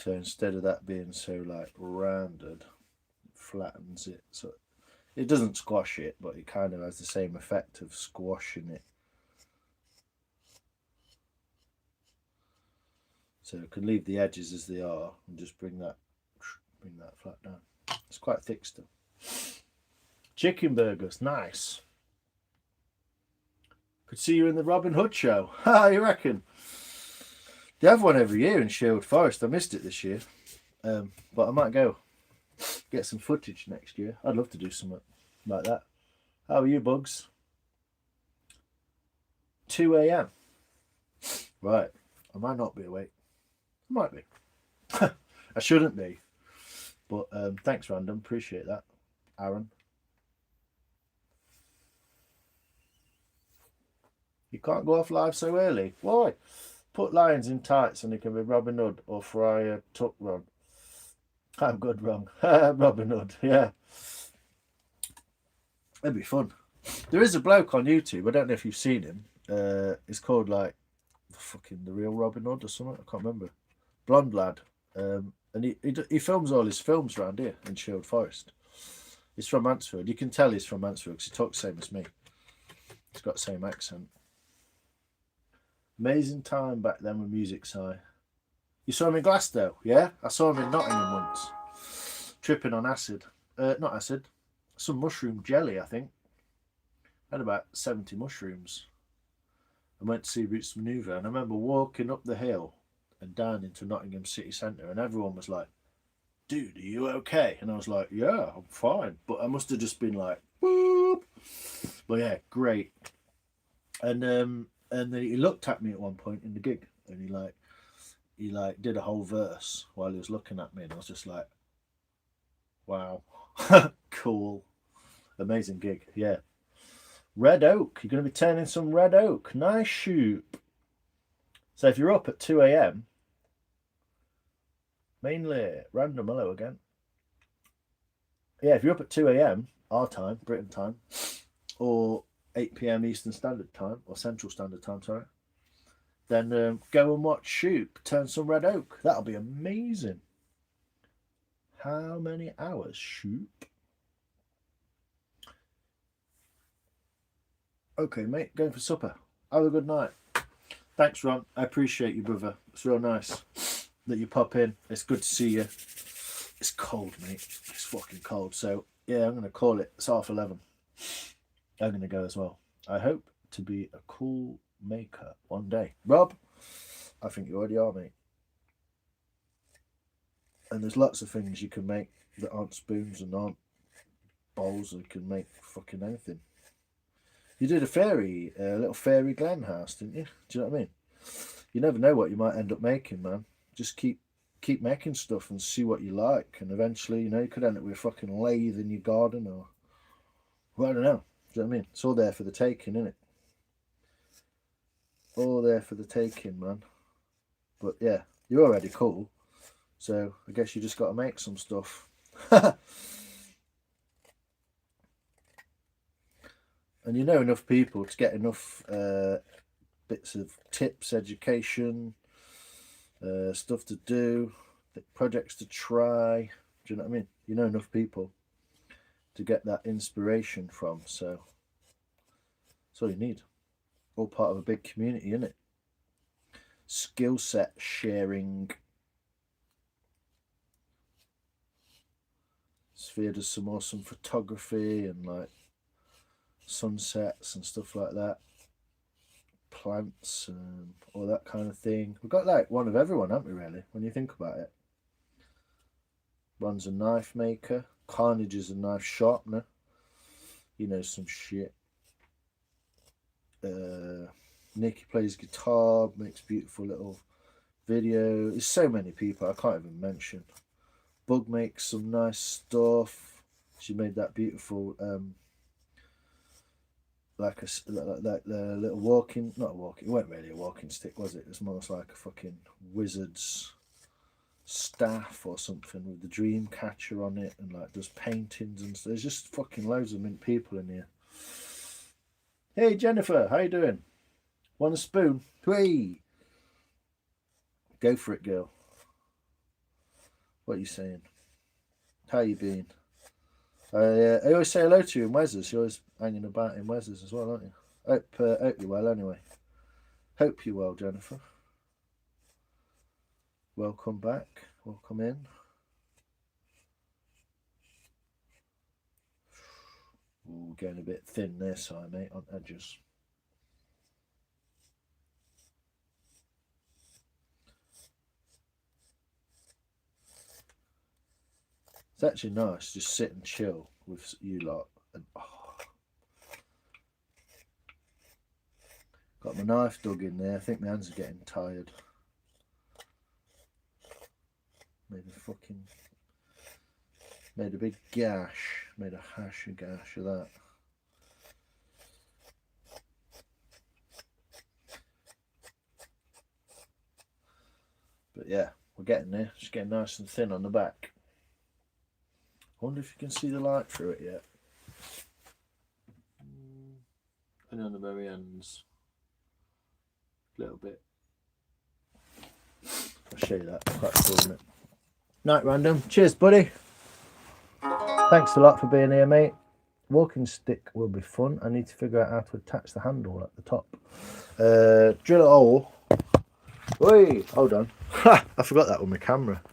So instead of that being so like rounded, it flattens it. So it doesn't squash it, but it kind of has the same effect of squashing it. So I can leave the edges as they are and just bring that flat down. It's quite thick still. Chicken burgers, nice. Could see you in the Robin Hood show. Ha, you reckon? They have one every year in Sherwood Forest. I missed it this year, but I might go get some footage next year. I'd love to do something like that. How are you, Bugs? 2 a.m. Right. I might not be awake. I might be. I shouldn't be. But thanks, Random. Appreciate that. Aaron. You can't go off live so early. Why? Put lions in tights and it can be Robin Hood or Friar Tuck Run. I'm good, wrong. Robin Hood, yeah. It'd be fun. There is a bloke on YouTube. I don't know if you've seen him. It's called like the real Robin Hood or something. I can't remember. Blonde lad. And he films all his films around here in Sherwood Forest. He's from Mansfield. You can tell he's from Mansfield because he talks the same as me. He's got the same accent. Amazing time back then with Music Si. You saw him in Glasgow, yeah? I saw him in Nottingham once. Tripping on acid. Not acid. Some mushroom jelly, I think. I had about 70 mushrooms. I went to see Roots Manoeuvre and I remember walking up the hill and down into Nottingham city centre and everyone was like, dude, are you okay? And I was like, yeah, I'm fine. But I must have just been like, boop. But yeah, great. And then he looked at me at one point in the gig and he did a whole verse while he was looking at me and I was just like, wow. Cool. Amazing gig, yeah. Red Oak. You're going to be turning some Red Oak. Nice shoot. So if you're up at 2 a.m, mainly random hello again. Yeah, if you're up at 2 a.m, our time, Britain time, or 8 p.m. Eastern Standard Time, or Central Standard Time, sorry, then go and watch Shoop turn some Red Oak. That'll be amazing. How many hours, Shoop? Okay, mate, going for supper. Have a good night. Thanks, Ron. I appreciate you, brother. It's real nice that you pop in. It's good to see you. It's cold, mate. It's fucking cold. So, yeah, I'm going to call it. It's 11:30. I'm going to go as well. I hope to be a cool maker one day. Rob, I think you already are, mate. And there's lots of things you can make that aren't spoons and aren't bowls. You can make fucking anything. You did a little fairy Glen house, didn't you? Do you know what I mean? You never know what you might end up making, man. Just keep making stuff and see what you like, and eventually, you could end up with a fucking lathe in your garden, or well, I don't know. Do you know what I mean? It's all there for the taking, isn't it? All there for the taking, man. But yeah, you're already cool, so I guess you just got to make some stuff. And you know enough people to get enough bits of tips, education, stuff to do, projects to try. Do you know what I mean? You know enough people to get that inspiration from. So that's all you need. All part of a big community, isn't it? Skill set sharing. Sphere does some awesome photography and like sunsets and stuff like that. plants, all that kind of thing. We've got like one of everyone, haven't we, really, when you think about it. Ron's a knife maker. Carnage is a knife sharpener. He knows some shit. Nicky plays guitar, makes beautiful little video. There's so many people I can't even mention. Bug makes some nice stuff. She made that beautiful like the little walking, not a walking, it wasn't really a walking stick, was it? It was more like a fucking wizard's staff or something with the dream catcher on it, and like does paintings and stuff. There's just fucking loads of mint people in here. Hey Jennifer, how you doing? Want a spoon? Hey, go for it, girl. What are you saying? How you been? I always say hello to you in Wezzers. You're always hanging about in Wezzers as well, aren't you? Hope you're well anyway. Hope you're well, Jennifer. Welcome back. Welcome in. Ooh, getting a bit thin there side, mate, on edges. It's actually nice just sit and chill with you lot. And got my knife dug in there. I think my hands are getting tired. Made a big gash. Made a gash of that. But yeah, we're getting there. Just getting nice and thin on the back. I wonder if you can see the light through it yet. Only on the very ends. A little bit. I'll show you that. Quite cool, isn't it? Night random. Cheers, buddy. Thanks a lot for being here, mate. Walking stick will be fun. I need to figure out how to attach the handle at the top. Drill a hole. Oi, hold on. Ha! I forgot that with my camera.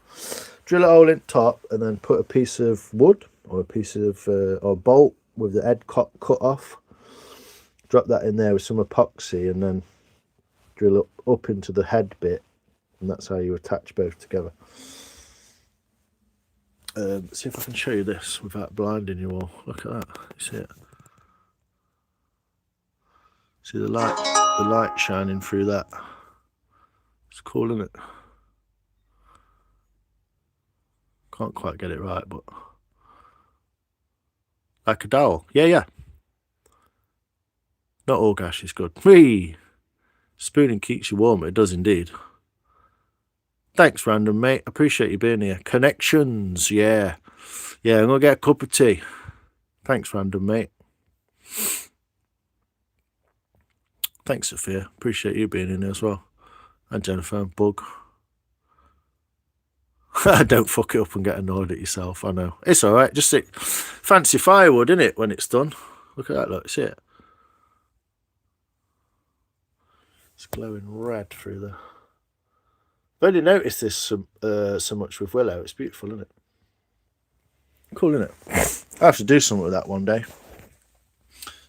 Drill a hole in top and then put a piece of wood or a piece of or bolt with the head cut off. Drop that in there with some epoxy and then drill up into the head bit, and that's how you attach both together. See if I can show you this without blinding you all. Look at that. You see it? See the light shining through that. It's cool, isn't it? Can't quite get it right, but like a dowel. Yeah. Not all gash is good. Whee! Spooning keeps you warm. It does indeed. Thanks, random mate. Appreciate you being here. Connections, yeah. I'm gonna get a cup of tea. Thanks, random mate. Thanks, Sophia. Appreciate you being in there as well. And Jennifer and Bug. Don't fuck it up and get annoyed at yourself. I know. It's alright. Just fancy firewood, innit, when it's done. Look at that, look. See it? It's glowing red through there. I've only noticed this so much with Willow. It's beautiful, isn't it? Cool, isn't it? I have to do something with that one day.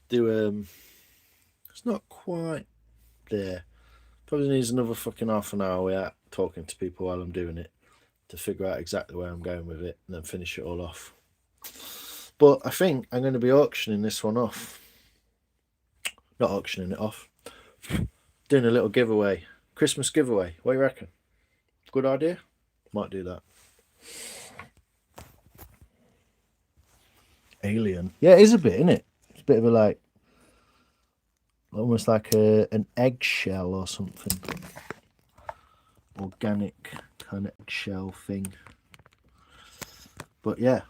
It's not quite there. Probably needs another fucking half an hour without talking to people while I'm doing it to figure out exactly where I'm going with it and then finish it all off. But I think I'm going to be auctioning this one off. Not auctioning it off. Doing a little giveaway. Christmas giveaway. What do you reckon? Good idea? Might do that. Alien. Yeah, it is a bit, isn't it? It's a bit of a like, almost like an eggshell or something. Organic kind of eggshell thing. But yeah,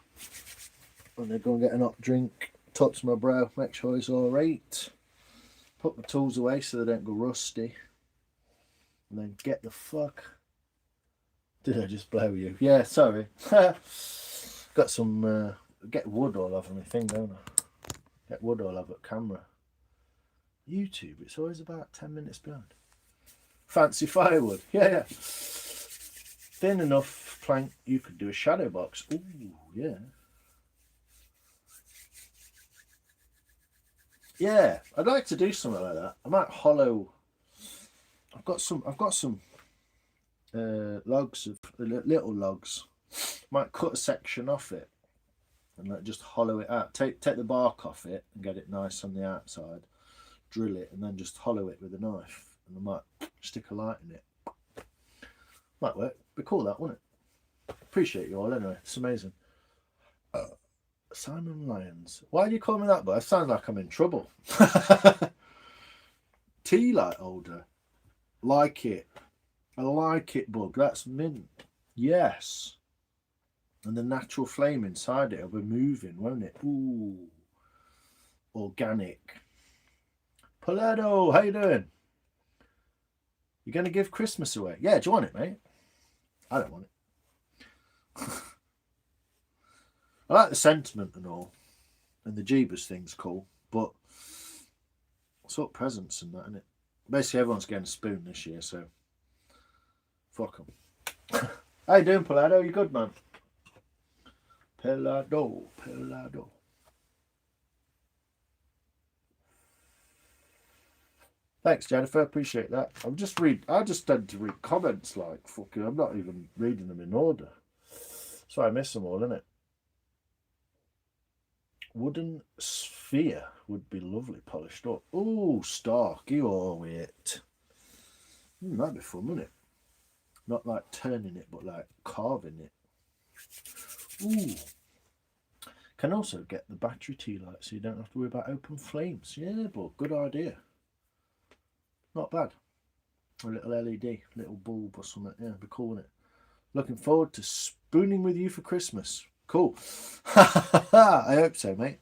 I'm going to go and get an hot drink, touch my brow, make sure it's alright. Put my tools away so they don't go rusty. And then get the fuck. Did I just blow you? Yeah, sorry. Got some, get wood all over my thing, don't I? Get wood all over camera. YouTube, it's always about 10 minutes behind. Fancy firewood. Yeah. Thin enough plank, you could do a shadow box. Ooh, yeah. Yeah, I'd like to do something like that. I might hollow I've got some logs of little logs. Might cut a section off it and like just hollow it out. Take the bark off it and get it nice on the outside. Drill it and then just hollow it with a knife. And I might stick a light in it. Might work. Be cool, that, wouldn't it? Appreciate you all anyway. It's amazing. Simon Lyons. Why do you call me that, boy? It sounds like I'm in trouble. Tea light holder. Like it. I like it, bug. That's mint. Yes. And the natural flame inside it will be moving, won't it? Ooh. Organic. Paletto, how you doing? You going to give Christmas away? Yeah, do you want it, mate? I don't want it. I like the sentiment and all. And the Jeebus thing's cool. But sort of presents and that, isn't it? Basically, everyone's getting a spoon this year, so fuck them. How you doing, Paletto? You good, man? Pelado. Thanks, Jennifer. Appreciate that. I just tend to read comments like fucking. I'm not even reading them in order, so I miss them all, innit? Wooden sphere would be lovely polished up. Ooh, Stark, you all it. That'd be fun, wouldn't it? Not like turning it, but like carving it. Ooh. Can also get the battery tea light so you don't have to worry about open flames. Yeah, but good idea. Not bad. A little LED, little bulb or something. Yeah, be cool, wouldn't it? Looking forward to spooning with you for Christmas. Cool. I hope so, mate.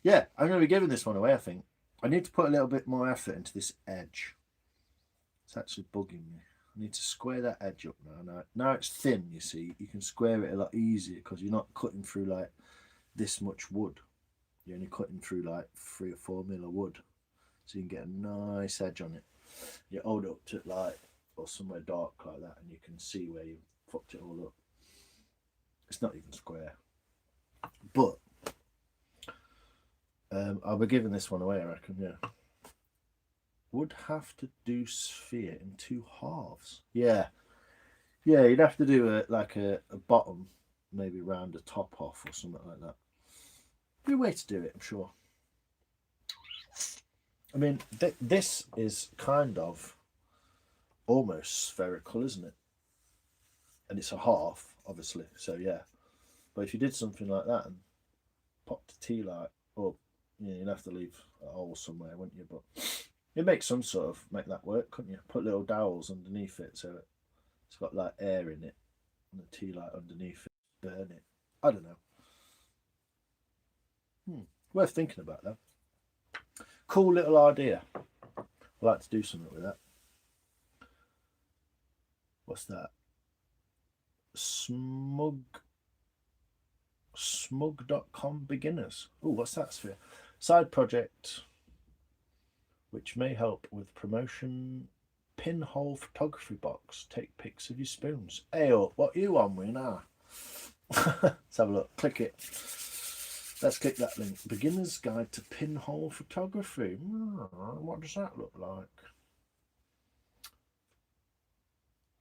Yeah, I'm going to be giving this one away, I think. I need to put a little bit more effort into this edge. It's actually bugging me. I need to square that edge up now. Now it's thin, you see. You can square it a lot easier because you're not cutting through like this much wood. You're only cutting through like 3 or 4 mil of wood. So you can get a nice edge on it. You hold it up to light or somewhere dark like that and you can see where you fucked it all up. It's not even square. But I'll be giving this one away, I reckon, yeah. Would have to do sphere in 2 halves. Yeah. Yeah, you'd have to do a bottom, maybe round the top off or something like that. Be a way to do it, I'm sure. I mean, this is kind of almost spherical, isn't it? And it's a half, obviously, so yeah. But if you did something like that and popped a tea light up, you'd have to leave a hole somewhere, wouldn't you? But you make that work, couldn't you? Put little dowels underneath it so it's got like air in it and the tea light underneath it, burn it. I don't know. Worth thinking about that. Cool little idea. I'd like to do something with that. What's that? Smug.com beginners. Oh, what's that sphere? Side project which may help with promotion. Pinhole photography box. Take pics of your spoons. Hey up, what you on with now? Let's have a look. Click it. Let's click that link. Beginner's Guide to Pinhole Photography. What does that look like?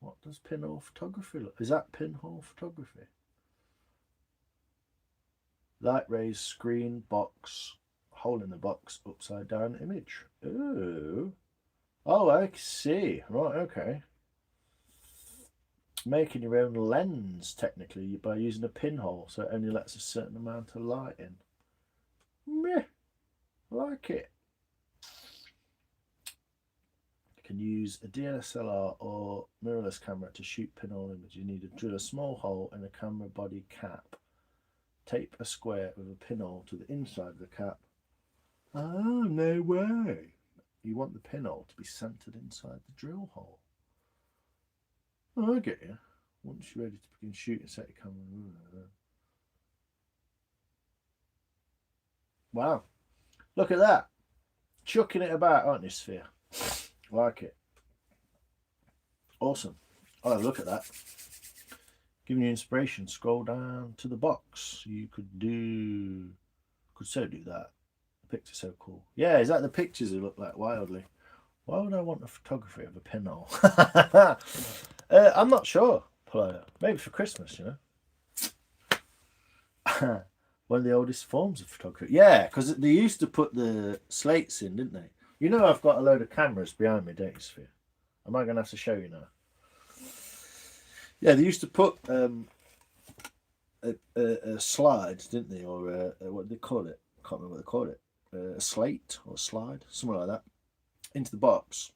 What does pinhole photography look? Is that pinhole photography? Light rays, screen, box, hole in the box, upside down image. Ooh. Oh, I see. Right, okay. Making your own lens, technically, by using a pinhole, so it only lets a certain amount of light in. Meh. I like it. You can use a DSLR or mirrorless camera to shoot pinhole images. You need to drill a small hole in a camera body cap. Tape a square with a pinhole to the inside of the cap. Oh, no way. You want the pinhole to be centered inside the drill hole. Oh, I get you. Once you're ready to begin shooting, set your camera. Wow. Look at that. Chucking it about, aren't you, Sphere? Like it. Awesome. I'll have a look at that. Giving you inspiration. Scroll down to the box. You could so do that. The picture's so cool. Yeah, is that the pictures that look like wildly? Why would I want a photography of a pinhole? I'm not sure, Paula. Maybe for Christmas, you know. One of the oldest forms of photography. Yeah, because they used to put the slates in, didn't they? You know I've got a load of cameras behind me, don't you, Sophia? Am I going to have to show you now? Yeah, they used to put a slide, didn't they? Or what did they call it? I can't remember what they called it. A slate or a slide, something like that, into the box.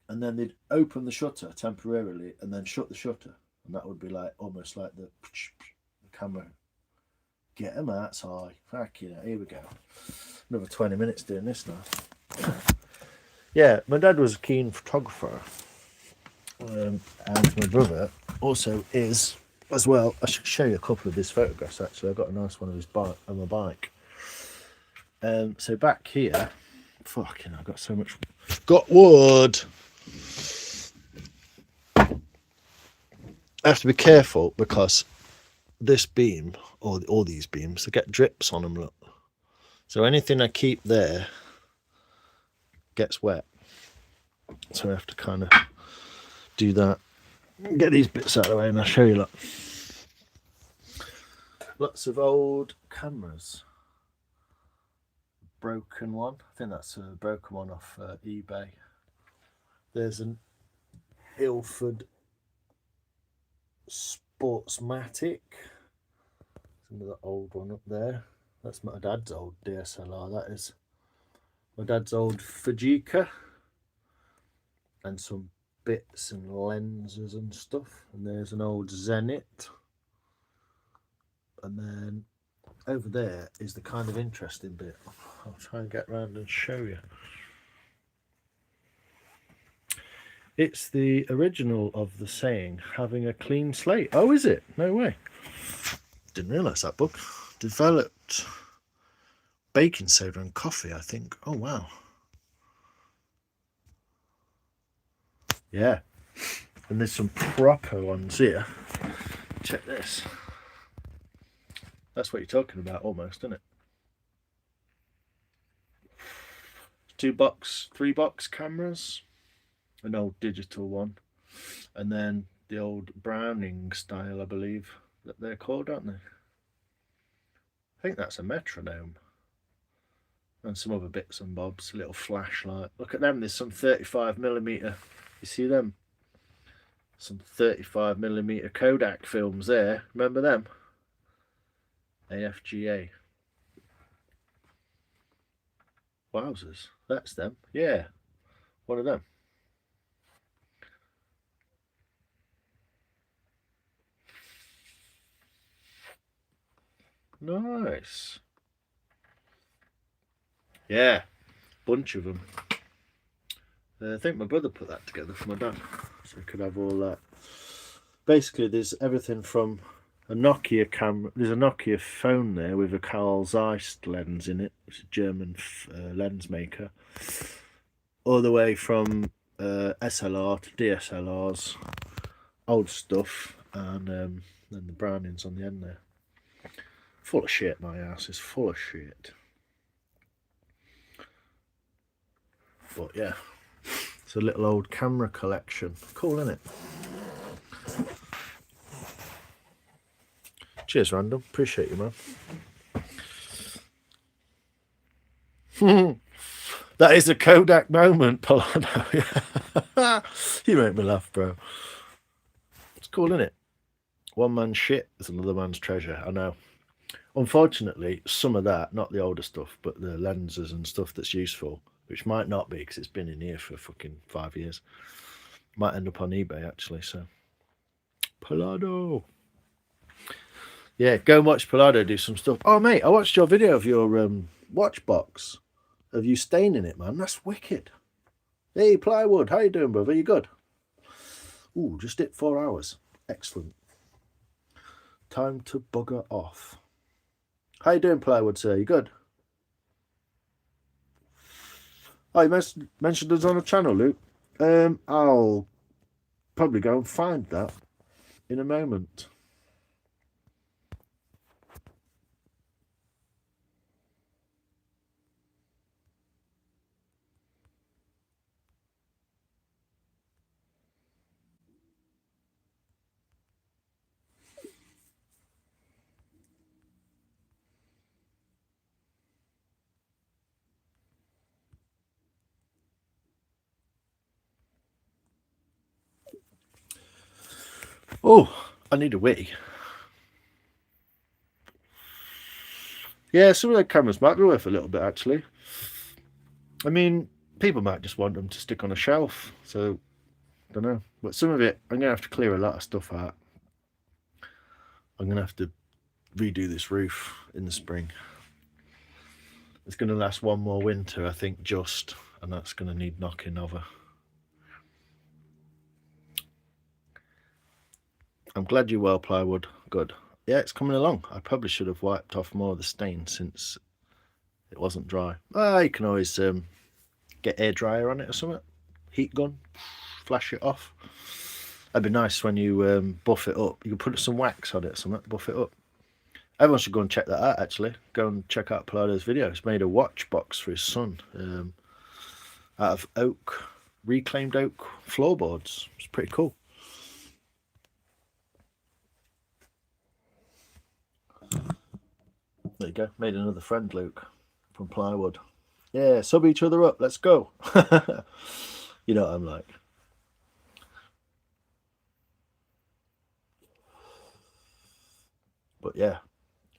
And then they'd open the shutter temporarily and then shut the shutter. And that would be like almost like the camera. Get them outside. Fuck you know, here we go. Another 20 minutes doing this now. Yeah, my dad was a keen photographer. And my brother also is as well. I should show you a couple of his photographs actually. I've got a nice one of his bike on my bike. So back here, fucking I've got so much got wood. I have to be careful because this beam or all these beams, they get drips on them, look. So anything I keep there gets wet. So I have to kind of do that. Get these bits out of the way and I'll show you, look. Lots of old cameras. Broken one. I think that's a broken one off eBay. There's an Ilford Sportsmatic. There's another old one up there. That's my dad's old DSLR, that is. My dad's old Fujica. And some bits and lenses and stuff. And there's an old Zenit. And then over there is the kind of interesting bit. I'll try and get around and show you. It's the original of the saying, having a clean slate. Oh, is it? No way. Didn't realise that book. Developed baking soda and coffee, I think. Oh, wow. Yeah. And there's some proper ones here. Check this. That's what you're talking about almost, isn't it? 2-box, 3-box cameras. An old digital one. And then the old Browning style, I believe, that they're called, aren't they? I think that's a metronome. And some other bits and bobs, a little flashlight. Look at them, there's some 35mm. You see them? Some 35mm Kodak films there. Remember them? AFGA. Wowzers. That's them. Yeah. One of them. Nice. Yeah. Bunch of them. I think my brother put that together for my dad. So we could have all that. Basically, there's everything from a Nokia camera. There's a Nokia phone there with a Carl Zeiss lens in it, which is a German lens maker. All the way from SLR to DSLRs, old stuff, and then the Brownings on the end there. Full of shit, my house is full of shit. But yeah, it's a little old camera collection. Cool, isn't it? Cheers, Random. Appreciate you, man. That is a Kodak moment, Polano. You make me laugh, bro. It's cool, isn't it? One man's shit is another man's treasure. I know. Unfortunately, some of that, not the older stuff, but the lenses and stuff that's useful, which might not be because it's been in here for fucking 5 years, might end up on eBay actually. So, Polado. Yeah, go and watch Polado do some stuff. Oh, mate, I watched your video of your watch box, of you staining it, man. That's wicked. Hey, Plywood, how you doing, brother? You good? Ooh, just hit 4 hours. Excellent. Time to bugger off. How you doing, Plywood, sir? You good? Oh, you mentioned us on a channel, Luke. I'll probably go and find that in a moment. Oh, I need a wee. Yeah, some of the cameras might be worth a little bit, actually. I mean, people might just want them to stick on a shelf, so I don't know. But some of it, I'm going to have to clear a lot of stuff out. I'm going to have to redo this roof in the spring. It's going to last one more winter, I think, just, and that's going to need knocking over. I'm glad you're well, plywood. Good. Yeah, it's coming along. I probably should have wiped off more of the stain since it wasn't dry. You can always get air dryer on it or something. Heat gun, flash it off. That'd be nice when you buff it up. You can put some wax on it or something, buff it up. Everyone should go and check that out, actually. Go and check out Pallado's video. He's made a watch box for his son out of oak, reclaimed oak floorboards. It's pretty cool. There you go. Made another friend, Luke, from plywood. Yeah, sub each other up. Let's go. You know what I'm like. But yeah,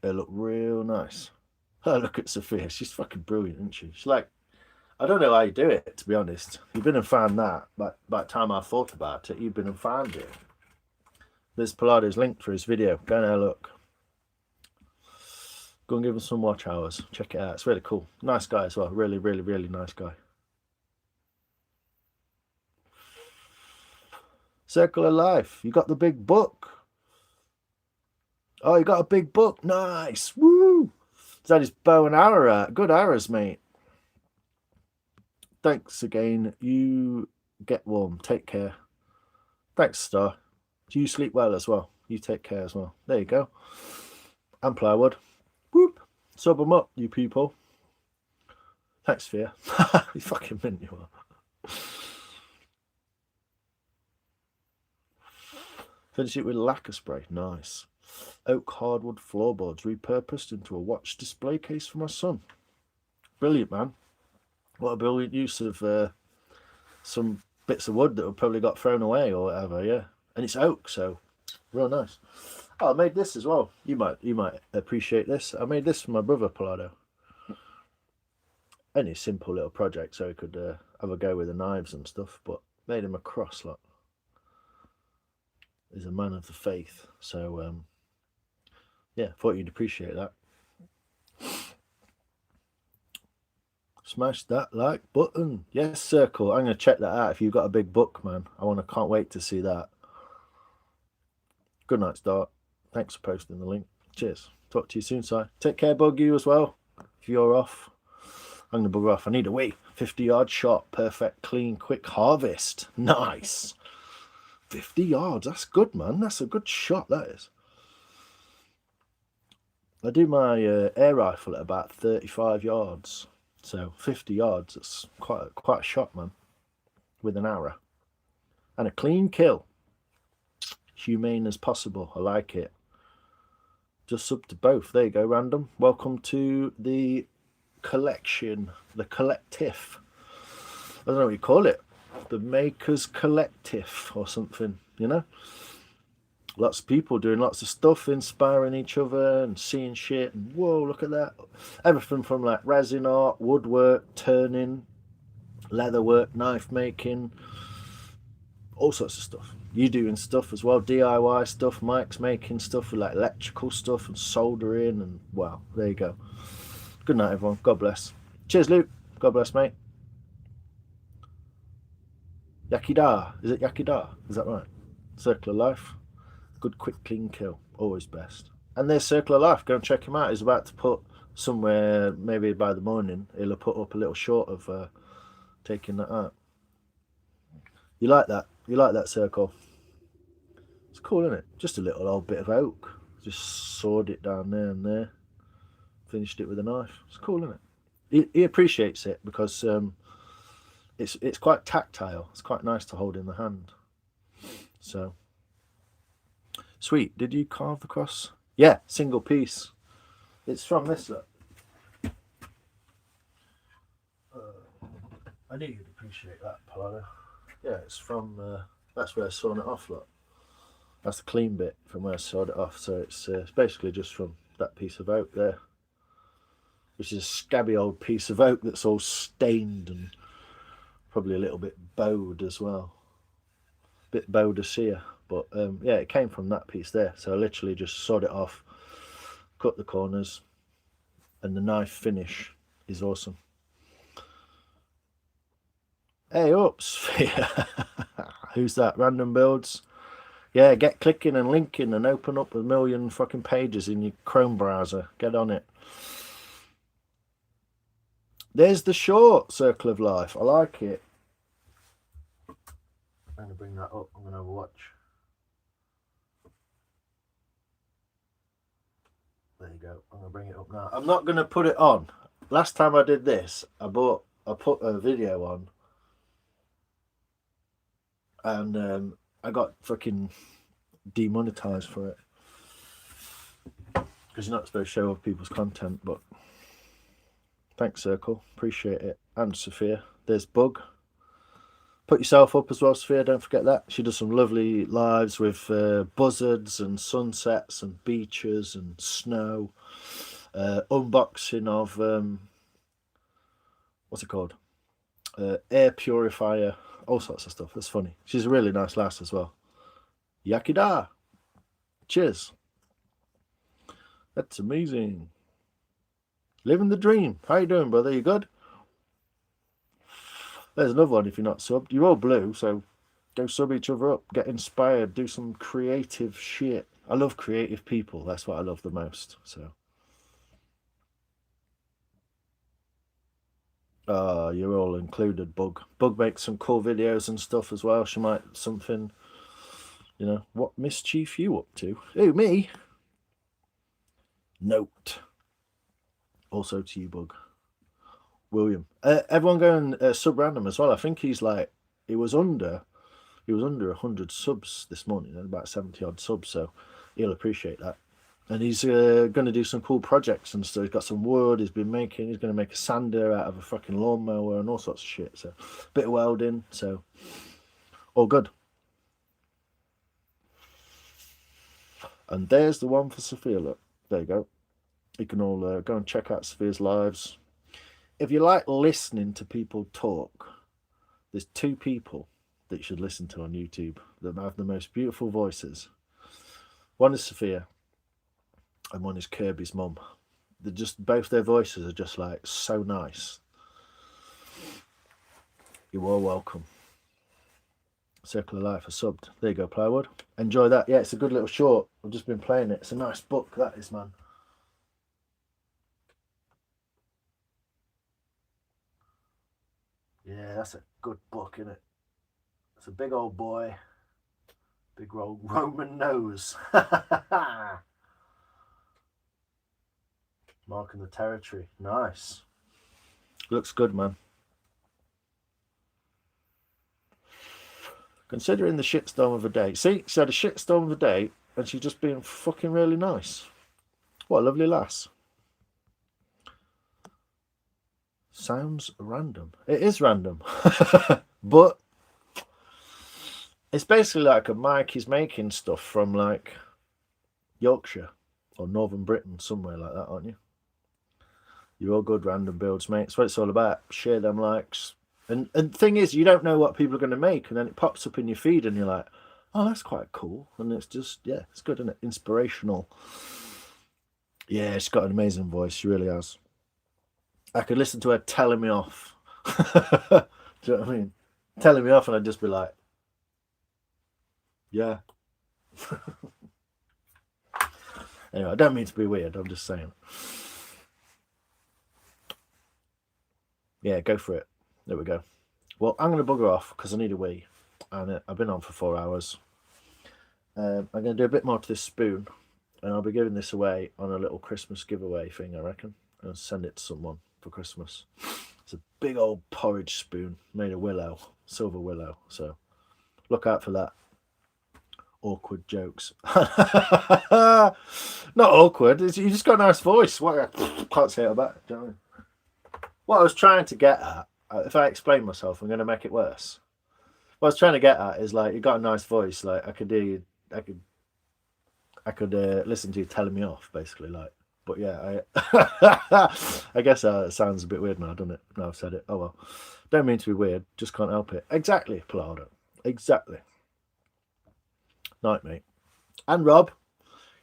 they look real nice. Oh, look at Sophia. She's fucking brilliant, isn't she? She's like, I don't know how you do it, to be honest. You've been and found that. But by the time I thought about it, you've been and found it. There's Pallado's link for his video. Go and have a look. Go and give him some watch hours. Check it out. It's really cool. Nice guy as well. Really, really, really nice guy. Circle of Life. You got the big book. Oh, you got a big book. Nice. Woo. Is that his bow and arrow out? Good arrows, mate. Thanks again. You get warm. Take care. Thanks, Star. Do you sleep well as well? You take care as well. There you go. And plywood. Whoop. Sub them up, you people. Thanks, Fear. You fucking mint you are. Finish it with lacquer spray. Nice. Oak hardwood floorboards repurposed into a watch display case for my son. Brilliant, man. What a brilliant use of some bits of wood that have probably got thrown away or whatever, yeah. And it's oak, so real nice. Oh, I made this as well. You might appreciate this. I made this for my brother, Pallado. Only a simple little project, so he could have a go with the knives and stuff, but made him a cross, lot. He's a man of the faith, so yeah, thought you'd appreciate that. Smash that like button. Yes, Circle. I'm going to check that out if you've got a big book, man. Can't wait to see that. Good night, Start. Thanks for posting the link. Cheers. Talk to you soon, Si. Take care, Bug, you as well. If you're off, I'm going to bugger off. I need a wee. 50-yard shot. Perfect, clean, quick harvest. Nice. 50 yards. That's good, man. That's a good shot, that is. I do my air rifle at about 35 yards. So 50 yards, that's quite a shot, man. With an arrow. And a clean kill. Humane as possible. I like it. Just sub to both. There you go, random. Welcome to the collection. The collective. I don't know what you call it. The Makers Collective or something, you know? Lots of people doing lots of stuff, inspiring each other and seeing shit. And whoa, look at that. Everything from like resin art, woodwork, turning, leatherwork, knife making, all sorts of stuff. You doing stuff as well, DIY stuff. Mike's making stuff with like electrical stuff and soldering. And wow, there you go. Good night, everyone. God bless. Cheers, Luke. God bless, mate. Yakida. Is it Yakida? Is that right? Circle of Life. Good, quick, clean kill. Always best. And there's Circle of Life. Go and check him out. He's about to put somewhere, maybe by the morning, he'll have put up a little short of taking that out. You like that? You like that, Circle? It's cool, isn't it? Just a little old bit of oak. Just sawed it down there and there. Finished it with a knife. It's cool, isn't it? He appreciates it because it's quite tactile. It's quite nice to hold in the hand. So... Sweet. Did you carve the cross? Yeah, single piece. It's from this, look. I knew you'd appreciate that, Pallado. Yeah, it's from, that's where I sawn it off, look. That's the clean bit from where I sawed it off. So it's basically just from that piece of oak there, which is a scabby old piece of oak that's all stained and probably a little bit bowed as well. Bit bowed here. But yeah, it came from that piece there. So I literally just sawed it off, cut the corners, and the knife finish is awesome. Hey up, Sphere. Who's that? Random Builds. Yeah, get clicking and linking and open up a million fucking pages in your Chrome browser. Get on it. There's the short Circle of Life. I like it. I'm going to bring that up. I'm going to watch. There you go. I'm going to bring it up now. I'm not going to put it on. Last time I did this, I put a video on. And I got fucking demonetized for it. Because you're not supposed to show off people's content, but thanks, Circle. Appreciate it. And Sophia. There's Bug. Put yourself up as well, Sophia. Don't forget that. She does some lovely lives with buzzards and sunsets and beaches and snow. Unboxing of, what's it called? Air purifier. All sorts of stuff. That's funny. She's a really nice lass as well. Yakida. Cheers. That's amazing. Living the dream. How you doing, brother? You good? There's another one if you're not subbed. You're all blue, so go sub each other up. Get inspired. Do some creative shit. I love creative people. That's what I love the most. So. You're all included, Bug. Bug makes some cool videos and stuff as well. She might something, you know, what mischief you up to? Who, me? Note. Also to you, Bug. William. Everyone going sub-random as well. I think he's like, he was under 100 subs this morning, about 70 odd subs, so he'll appreciate that. And he's going to do some cool projects and stuff. He's got some wood he's been making. He's going to make a sander out of a fucking lawnmower and all sorts of shit. So, bit of welding. So, all good. And there's the one for Sophia. Look, there you go. You can all go and check out Sophia's lives. If you like listening to people talk, there's two people that you should listen to on YouTube that have the most beautiful voices. One is Sophia. And one is Kirby's mum. They're just, both their voices are just like so nice. You're all welcome. Circle of Life are subbed. There you go, Plywood. Enjoy that. Yeah, it's a good little short. I've just been playing it. It's a nice book, that is, man. Yeah, that's a good book, isn't it? It's a big old boy. Big old Roman nose. Marking the territory. Nice. Looks good, man. Considering the shitstorm of a day. See, she had a shitstorm of a day and she's just being fucking really nice. What a lovely lass. Sounds random. It is random. But it's basically like a Mike is making stuff from like Yorkshire or Northern Britain, somewhere like that, aren't you? You're all good random builds, mate. That's what it's all about. Share them likes. And the thing is, you don't know what people are going to make, and then it pops up in your feed, and you're like, oh, that's quite cool. And it's just, yeah, it's good, isn't it? Inspirational. Yeah, she's got an amazing voice. She really has. I could listen to her telling me off. Do you know what I mean? Telling me off, and I'd just be like, yeah. Anyway, I don't mean to be weird. I'm just saying. Yeah, go for it. There we go. Well, I'm going to bugger off because I need a wee. And I've been on for 4 hours. I'm going to do a bit more to this spoon. And I'll be giving this away on a little Christmas giveaway thing, I reckon. I'll send it to someone for Christmas. It's a big old porridge spoon made of willow. Silver willow. So look out for that. Awkward jokes. Not awkward. You just got a nice voice. What? Can't say it back. Do you know what I mean? What I was trying to get at, if I explain myself, I'm going to make it worse. What I was trying to get at is like, you got a nice voice. Like I could do you, I could I could listen to you telling me off, basically. Like, but yeah, I guess it sounds a bit weird now, doesn't it? Now I've said it. Oh well, don't mean to be weird. Just can't help it. Exactly, Palado. Exactly. Night, mate. And Rob.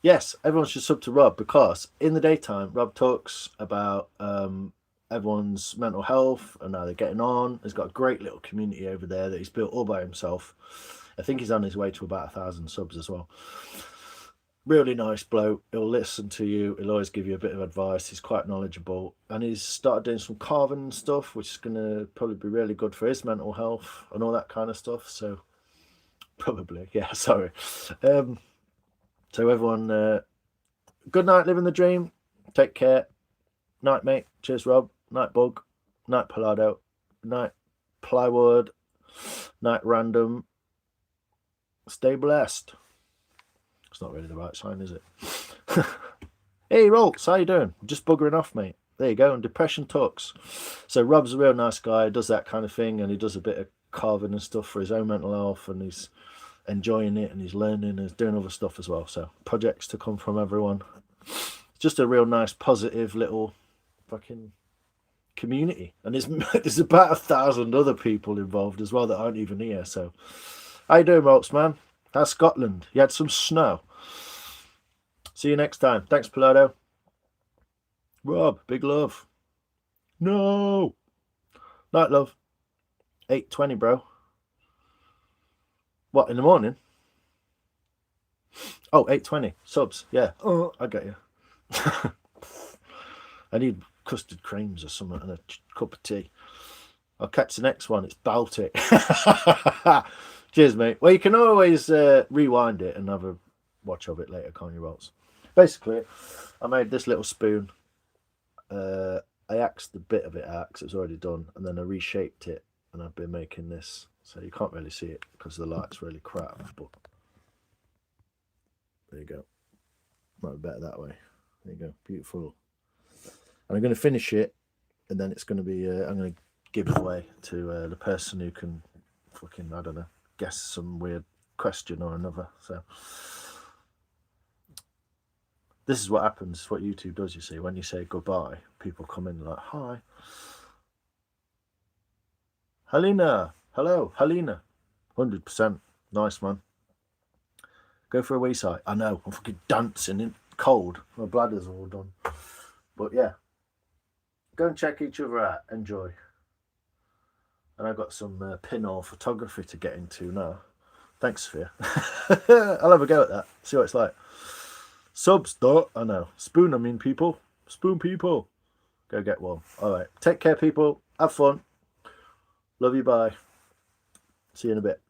Yes, everyone should sub to Rob because in the daytime, Rob talks about everyone's mental health and how they're getting on. He's got a great little community over there that he's built all by himself. I think he's on his way to about 1,000 subs as well. Really nice bloke. He'll listen to you. He'll always give you a bit of advice. He's quite knowledgeable. And he's started doing some carving stuff, which is going to probably be really good for his mental health and all that kind of stuff. So, probably, yeah, sorry. So, everyone, good night, living the dream. Take care. Night, mate. Cheers, Rob. Night, Bug. Night, Palado. Night, Plywood. Night, Random. Stay blessed. It's not really the right sign, is it? Hey, Rolks, how you doing? Just buggering off, mate. There you go. And Depression Talks. So Rob's a real nice guy. He does that kind of thing, and he does a bit of carving and stuff for his own mental health, and he's enjoying it, and he's learning, and he's doing other stuff as well. So projects to come from everyone. It's just a real nice, positive little fucking community. And there's about 1,000 other people involved as well that aren't even here. So how you doing, Rolks, man? How's Scotland? You had some snow. See you next time. Thanks, Palado. Rob, big love. No. Night, love. 8:20, bro. What, in the morning? Oh, 8:20. Subs. Yeah. Oh, I get you. I need custard creams or something and a cup of tea. I'll catch the next one. It's Baltic. Cheers, mate. Well, you can always rewind it and have a watch of it later, can't you, Rolls? Basically, I made this little spoon. I axed the bit of it out because it was already done, and then I reshaped it, and I've been making this. So you can't really see it because the light's really crap, but there you go. Might be better that way. There you go. Beautiful. And I'm going to finish it, and then it's going to be, I'm going to give it away to the person who can fucking, I don't know, guess some weird question or another. So this is what happens, what YouTube does, you see. When you say goodbye, people come in like, hi. Helena. Hello, Helena. 100%. Nice, man. Go for a wee sigh. I know, I'm fucking dancing in cold. My bladder's all done. But yeah. Go and check each other out. Enjoy. And I've got some pinhole photography to get into now. Thanks, Sophia. I'll have a go at that. See what it's like. Subs, though. I know. Spoon, I mean, people. Spoon, people. Go get one. All right. Take care, people. Have fun. Love you. Bye. See you in a bit.